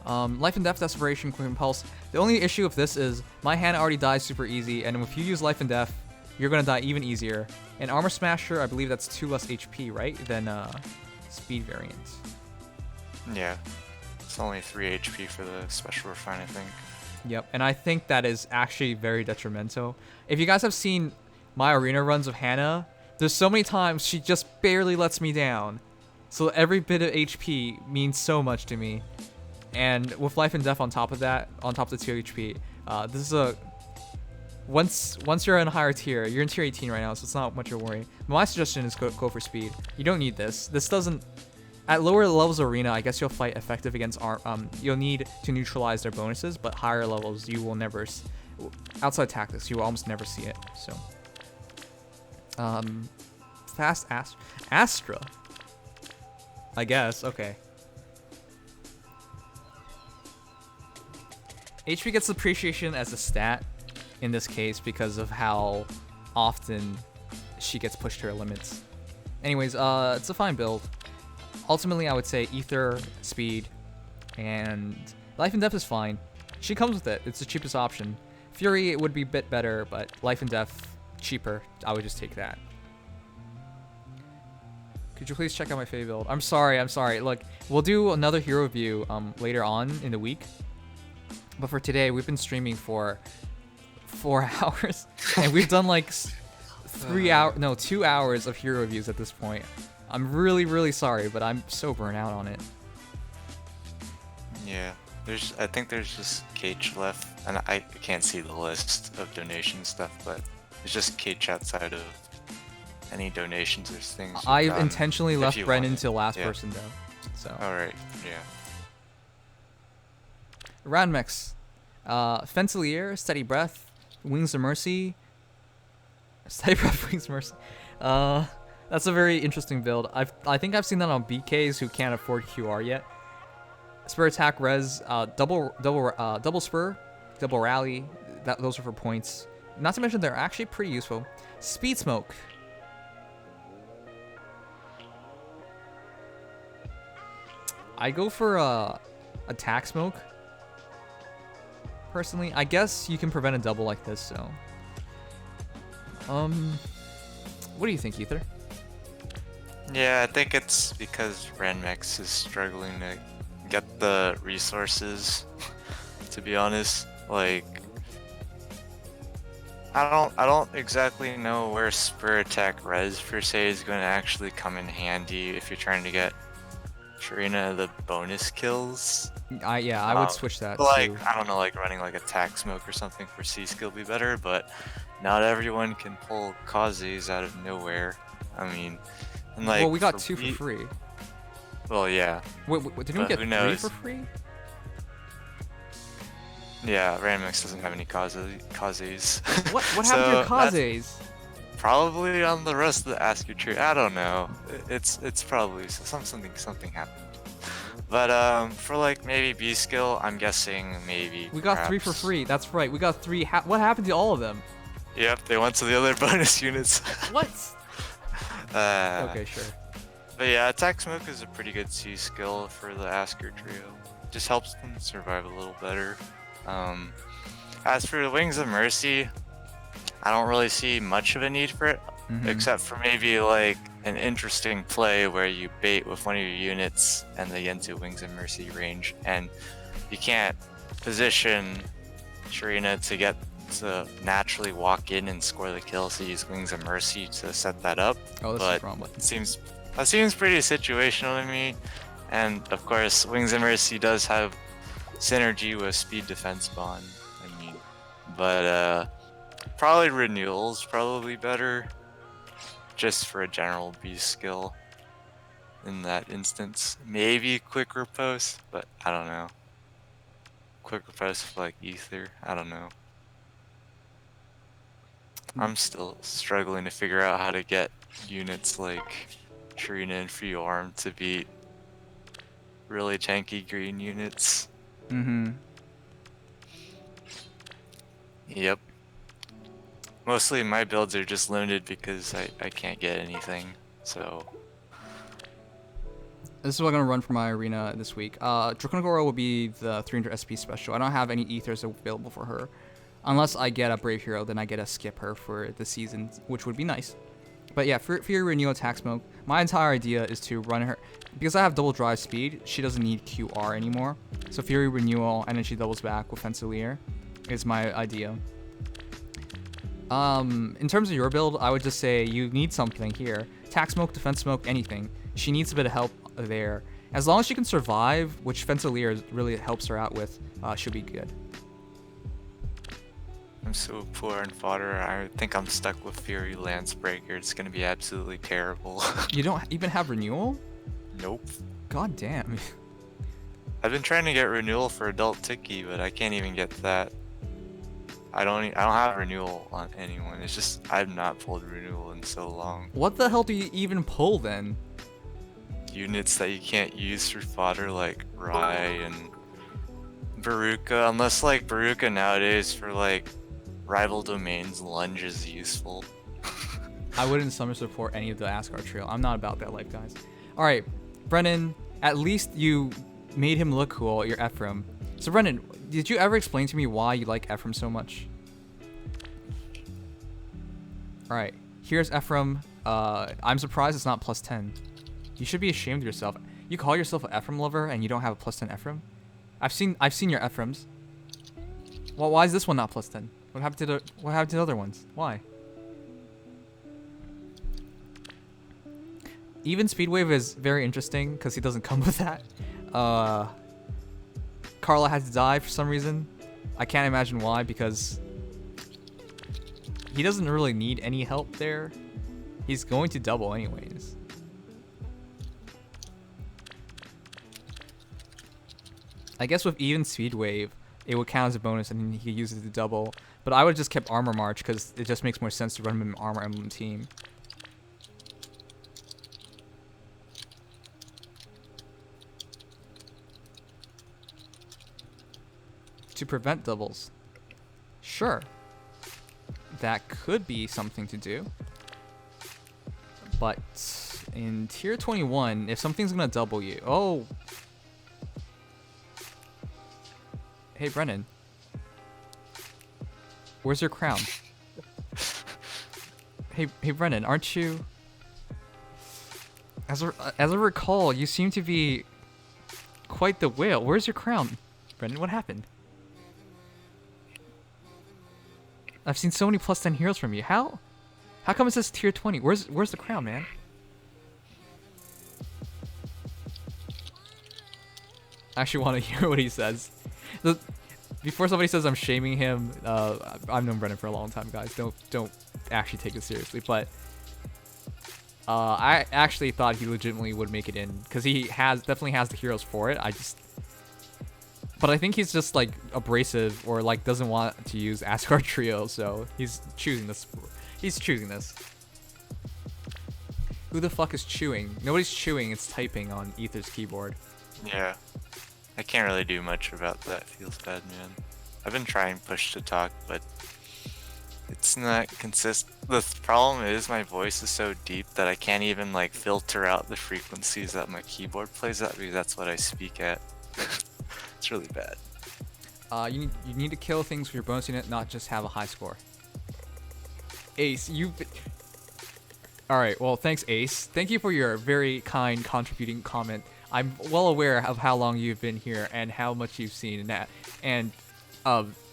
Life and Death, Desperation, Quick Impulse. The only issue with this is my hand already dies super easy, and if you use Life and Death, you're gonna die even easier. And Armor Smasher, I believe that's 2 less HP, right, than Speed variant. Yeah, it's only 3 HP for the Special Refine, I think. Yep, and I think that is actually very detrimental. If you guys have seen my arena runs of Hannah, there's so many times she just barely lets me down. So every bit of HP means so much to me. And with Life and Death on top of that, on top of the 2 HP, this is a... Once you're in a higher tier, you're in tier 18 right now, so it's not much of a worry. My suggestion is go for speed. You don't need this. This doesn't... At lower levels of arena, I guess you'll fight effective against... you'll need to neutralize their bonuses, but higher levels, you will never... Outside tactics, you will almost never see it, so... Fast Astra. I guess, okay. HP gets appreciation as a stat in this case because of how often she gets pushed to her limits. Anyways, it's a fine build. Ultimately, I would say Ether, Speed, and Life and Death is fine. She comes with it. It's the cheapest option. Fury, it would be a bit better, but Life and Death, cheaper. I would just take that. Could you please check out my Fae build? I'm sorry. Look, we'll do another hero review later on in the week. But for today, we've been streaming for 4 hours, and we've done like 2 hours of hero reviews at this point. I'm really sorry, but I'm so burnt out on it. Yeah, I think there's just Cage left, and I can't see the list of donation stuff, but it's just Cage outside of any donations or things. I intentionally left Brennan to last yeah. person though. So. Alright, yeah. Radmex, Fencelir, Steady Breath, Wings of Mercy. Steady Breath, Wings of Mercy. That's a very interesting build. I think I've seen that on BKs who can't afford QR yet. Spur attack res, double spur, double rally. Those are for points. Not to mention they're actually pretty useful. Speed smoke. I go for attack smoke. Personally, I guess you can prevent a double like this. So, what do you think, Ether? Yeah, I think it's because Ranmex is struggling to get the resources. To be honest, like I don't exactly know where Spur Attack Res per se is going to actually come in handy if you're trying to get Sharina the bonus kills. I would switch that. Like too. I don't know, like running like Attack Smoke or something for C skill would be better, but not everyone can pull Kazes out of nowhere. I mean, and like well, we got 2 for free. Well, yeah. Wait, didn't we get 3 for free? Yeah, Ranmix doesn't have any Kazes. What happened to your Kazes? Probably on the rest of the Askew tree. I don't know. It's probably something happened. But for like maybe B skill, I'm guessing maybe. We got 3 for free. That's right. We got 3. What happened to all of them? Yep, they went to the other bonus units. What? Okay, sure. But yeah, Attack Smoke is a pretty good C skill for the Asker trio. Just helps them survive a little better. As for the Wings of Mercy, I don't really see much of a need for it, except for maybe like an interesting play where you bait with one of your units and they get into Wings of Mercy range, and you can't position Sharina to get to naturally walk in and score the kill, so you use Wings of Mercy to set that up. Oh, that's the problem. That seems pretty situational to me, and of course Wings of Mercy does have synergy with Speed Defense Bond, I mean, but probably Renewal's probably better, just for a general beast skill in that instance. Maybe Quick Riposte, but I don't know. Quick Riposte with like Ether, I don't know. I'm still struggling to figure out how to get units like Trina and Free Arm to beat really tanky green units. Yep. Mostly my builds are just limited because I can't get anything, so. This is what I'm going to run for my arena this week. Draconagora will be the 300 SP special. I don't have any ethers available for her. Unless I get a Brave Hero, then I get to skip her for the season, which would be nice. But yeah, Fury Renewal Attack Smoke, my entire idea is to run her. Because I have double drive speed, she doesn't need QR anymore. So Fury Renewal, and then she doubles back with Fencelir is my idea. In terms of your build, I would just say you need something here. Attack Smoke, Defense Smoke, anything. She needs a bit of help there. As long as she can survive, which Fencelir really helps her out with, she'll be good. I'm so poor in fodder. I think I'm stuck with Fury Lancebreaker. It's gonna be absolutely terrible. You don't even have Renewal? Nope. God damn. I've been trying to get Renewal for Adult Tiki, but I can't even get that. I don't have Renewal on anyone. It's just I've not pulled Renewal in so long. What the hell do you even pull then? Units that you can't use for fodder like Rai and Baruka, unless like Baruka nowadays for like rival domains lunge is useful. I wouldn't summer support any of the Asgard trio. I'm not about that life, guys. All right, Brennan, at least you made him look cool, your Ephraim. So Brennan, did you ever explain to me why you like Ephraim so much? All right, here's Ephraim. I'm surprised it's not plus 10. You should be ashamed of yourself. You call yourself an Ephraim lover and you don't have a plus 10 Ephraim? I've seen your Ephraims. Well, why is this one not plus 10? What happened to the other ones? Why? Even Speedwave is very interesting because he doesn't come with that. Carla had to die for some reason. I can't imagine why, because he doesn't really need any help there. He's going to double anyways. I guess with even Speedwave, it would count as a bonus and he could use it to double. But I would have just kept Armor March because it just makes more sense to run him in Armor Emblem team. To prevent doubles. Sure. That could be something to do. But in tier 21, if something's gonna double you... Oh! Hey, Brennan. Where's your crown? Hey, Brennan, aren't you... As I recall, you seem to be quite the whale. Where's your crown? Brennan, what happened? I've seen so many plus 10 heroes from you. How come it says tier 20? Where's the crown, man? I actually want to hear what he says. Before somebody says I'm shaming him, I've known Brennan for a long time, guys. Don't actually take it seriously. But I actually thought he legitimately would make it in because he definitely has the heroes for it. But I think he's just like abrasive or like doesn't want to use Asgard trio, so he's choosing this. He's choosing this. Who the fuck is chewing? Nobody's chewing. It's typing on Ether's keyboard. Yeah. I can't really do much about that. Feels bad, man. I've been trying push to talk, but it's not consistent. The problem is my voice is so deep that I can't even like filter out the frequencies that my keyboard plays at because that's what I speak at. It's really bad. You need to kill things with your bonus unit, not just have a high score. Ace, Alright, well, thanks, Ace. Thank you for your very kind contributing comment. I'm well aware of how long you've been here and how much you've seen in that. And,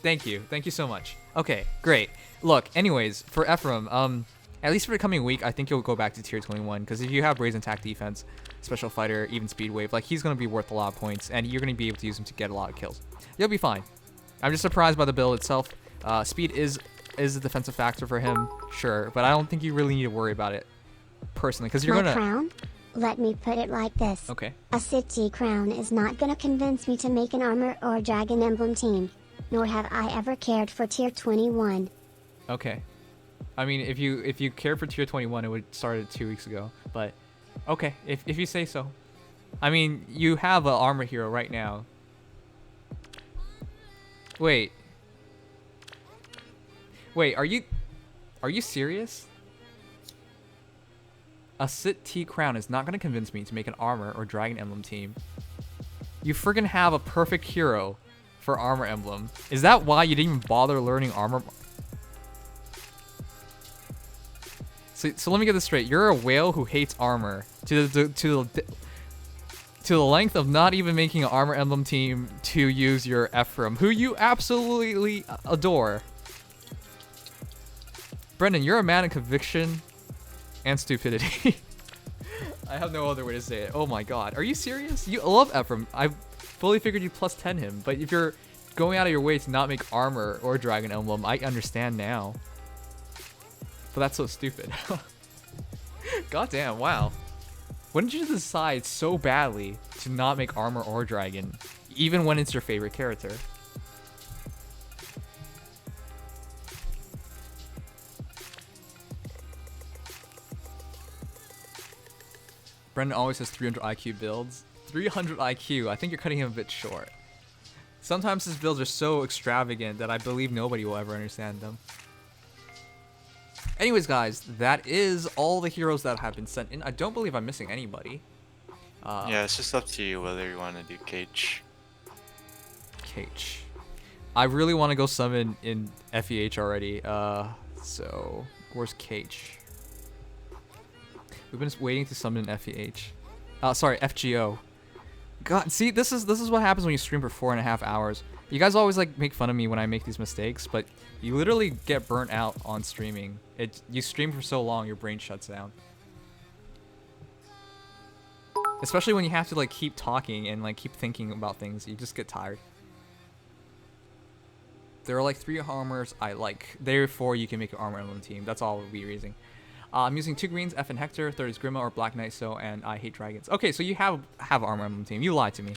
thank you. Thank you so much. Okay, great. Look, anyways, for Ephraim, at least for the coming week, I think you'll go back to tier 21, because if you have Brazen Attack Defense, Special Fighter, even Speed Wave, like, he's going to be worth a lot of points, and you're going to be able to use him to get a lot of kills. You'll be fine. I'm just surprised by the build itself. Speed is a defensive factor for him, sure, but I don't think you really need to worry about it, personally, because you're going to... crown? Let me put it like this. Okay. A city crown is not gonna convince me to make an armor or dragon emblem team, nor have I ever cared for tier 21. Okay. I mean, if you cared for tier 21, it would start 2 weeks ago. But okay, if you say so. I mean, you have an armor hero right now. Wait, are you serious? A Sit T crown is not gonna convince me to make an armor or dragon emblem team. You friggin' have a perfect hero for armor emblem. Is that why you didn't even bother learning armor? So let me get this straight. You're a whale who hates armor to the length of not even making an armor emblem team to use your Ephraim, who you absolutely adore. Brendan, you're a man of conviction and stupidity. I have no other way to say it. Oh my god. Are you serious? You love Ephraim. I fully figured you plus 10 him, but if you're going out of your way to not make armor or dragon emblem, I understand now. But that's so stupid. Goddamn, wow. When did you decide so badly to not make armor or dragon, even when it's your favorite character? Brendan always has 300 IQ builds. 300 IQ, I think you're cutting him a bit short. Sometimes his builds are so extravagant that I believe nobody will ever understand them. Anyways, guys, that is all the heroes that have been sent in. I don't believe I'm missing anybody. Yeah, it's just up to you whether you want to do cage. Cage. I really want to go summon in FEH already. So where's Cage? We've been waiting to summon in FEH. Sorry, FGO. God, see, this is what happens when you stream for 4.5 hours. You guys always like make fun of me when I make these mistakes, but you literally get burnt out on streaming. You stream for so long, your brain shuts down. Especially when you have to like keep talking and like keep thinking about things, you just get tired. There are like 3 armors I like. Therefore, you can make an armor emblem team. That's all we'll be using. I'm using 2 greens, F and Hector, 3rd is Grima or Black Knight, so, and I hate dragons. Okay, so you have armor emblem team. You lied to me.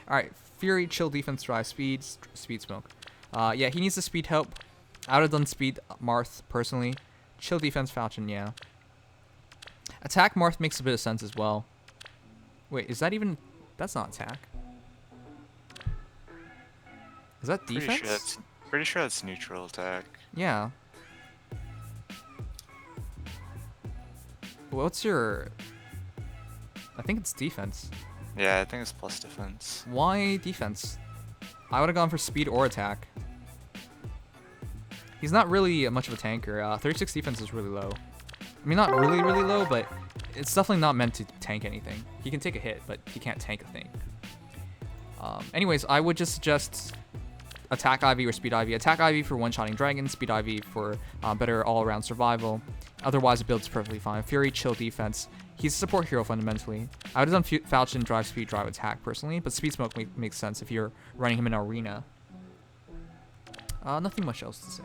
Alright, Fury, chill defense, drive speed, speed smoke. Yeah, he needs the speed help. I would have done speed Marth, personally. Chill defense, Falchion, yeah. Attack Marth makes a bit of sense as well. Wait, is that even... That's not attack. Is that defense? Pretty sure that's neutral attack. Yeah. What's your... I think it's defense. Yeah, I think it's plus defense. Why defense? I would have gone for speed or attack. He's not really much of a tanker. 36 defense is really low. I mean, not really, really low, but it's definitely not meant to tank anything. He can take a hit, but he can't tank a thing. Anyways, I would just suggest attack Ivy or speed Ivy. Attack Ivy for one-shotting dragons, speed Ivy for better all-around survival. Otherwise, the build's perfectly fine. Fury, chill defense. He's a support hero fundamentally. I would have done Falchion, drive speed, drive attack personally, but speed smoke makes sense if you're running him in arena. Nothing much else to say.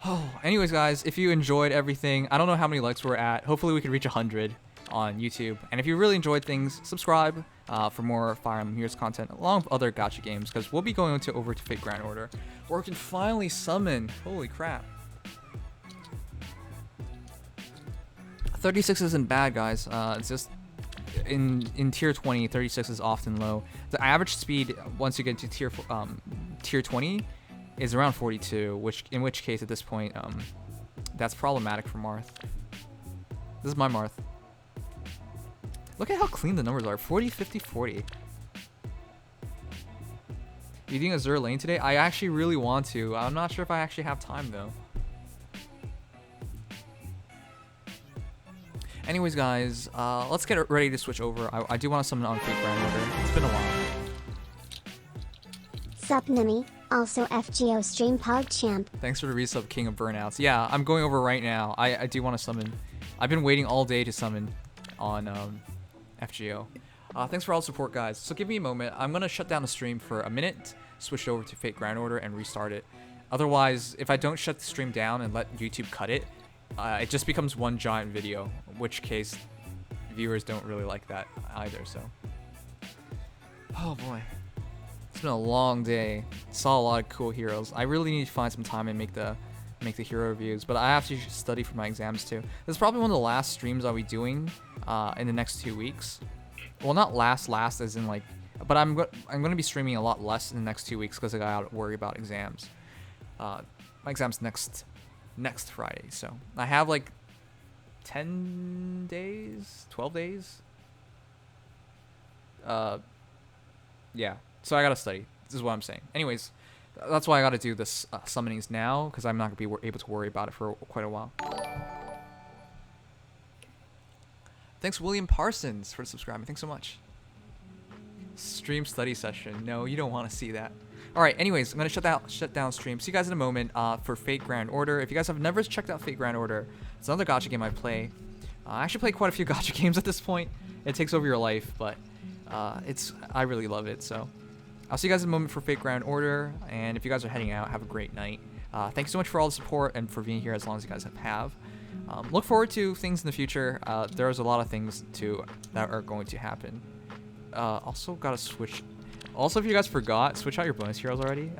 Oh, anyways, guys, if you enjoyed everything, I don't know how many likes we're at. Hopefully, we can reach 100 on YouTube. And if you really enjoyed things, subscribe for more Fire Emblem Heroes content, along with other gacha games, because we'll be going over to Fate Grand Order, where we can finally summon. Holy crap. 36 isn't bad, guys. It's just in tier 20, 36 is often low. The average speed once you get to tier 20 is around 42, in which case at this point that's problematic for Marth. This is my Marth. Look at how clean the numbers are. 40, 50, 40. You doing Azure lane today? I actually really want to. I'm not sure if I actually have time though. Anyways, guys, let's get ready to switch over. I do want to summon on Fate Grand Order. It's been a while. Sup Nimi, also FGO stream Pog Champ. Thanks for the resub, King of Burnouts. Yeah, I'm going over right now. I do want to summon. I've been waiting all day to summon on FGO. Thanks for all the support, guys. So give me a moment. I'm going to shut down the stream for a minute, switch over to Fate Grand Order, and restart it. Otherwise, if I don't shut the stream down and let YouTube cut it, it just becomes one giant video, in which case viewers don't really like that either, so. Oh boy. It's been a long day. Saw a lot of cool heroes. I really need to find some time and make the hero reviews, but I have to study for my exams too. This is probably one of the last streams I'll be doing in the next 2 weeks. Well, not last as in like, but I'm going to be streaming a lot less in the next 2 weeks because I got to worry about exams. My exam's next Friday, so I have like 10 days, 12 days. Yeah, so I gotta study. This is what I'm saying. Anyways, that's why I gotta do this summonings now, because I'm not gonna be able to worry about it for quite a while. Thanks, William Parsons, for subscribing. Thanks so much. Stream study session. No, you don't want to see that. All right. Anyways, I'm gonna shut down stream. See you guys in a moment for Fate Grand Order. If you guys have never checked out Fate Grand Order, it's another gacha game I play. I actually play quite a few gacha games at this point. It takes over your life, but I really love it. So I'll see you guys in a moment for Fate Grand Order. And if you guys are heading out, have a great night. Thanks so much for all the support and for being here as long as you guys have. Look forward to things in the future. There's a lot of things that are going to happen. Also gotta switch. Also, if you guys forgot, switch out your bonus heroes already.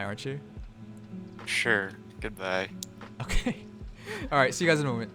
aren't you? Sure. Goodbye. Okay. All right. See you guys in a moment.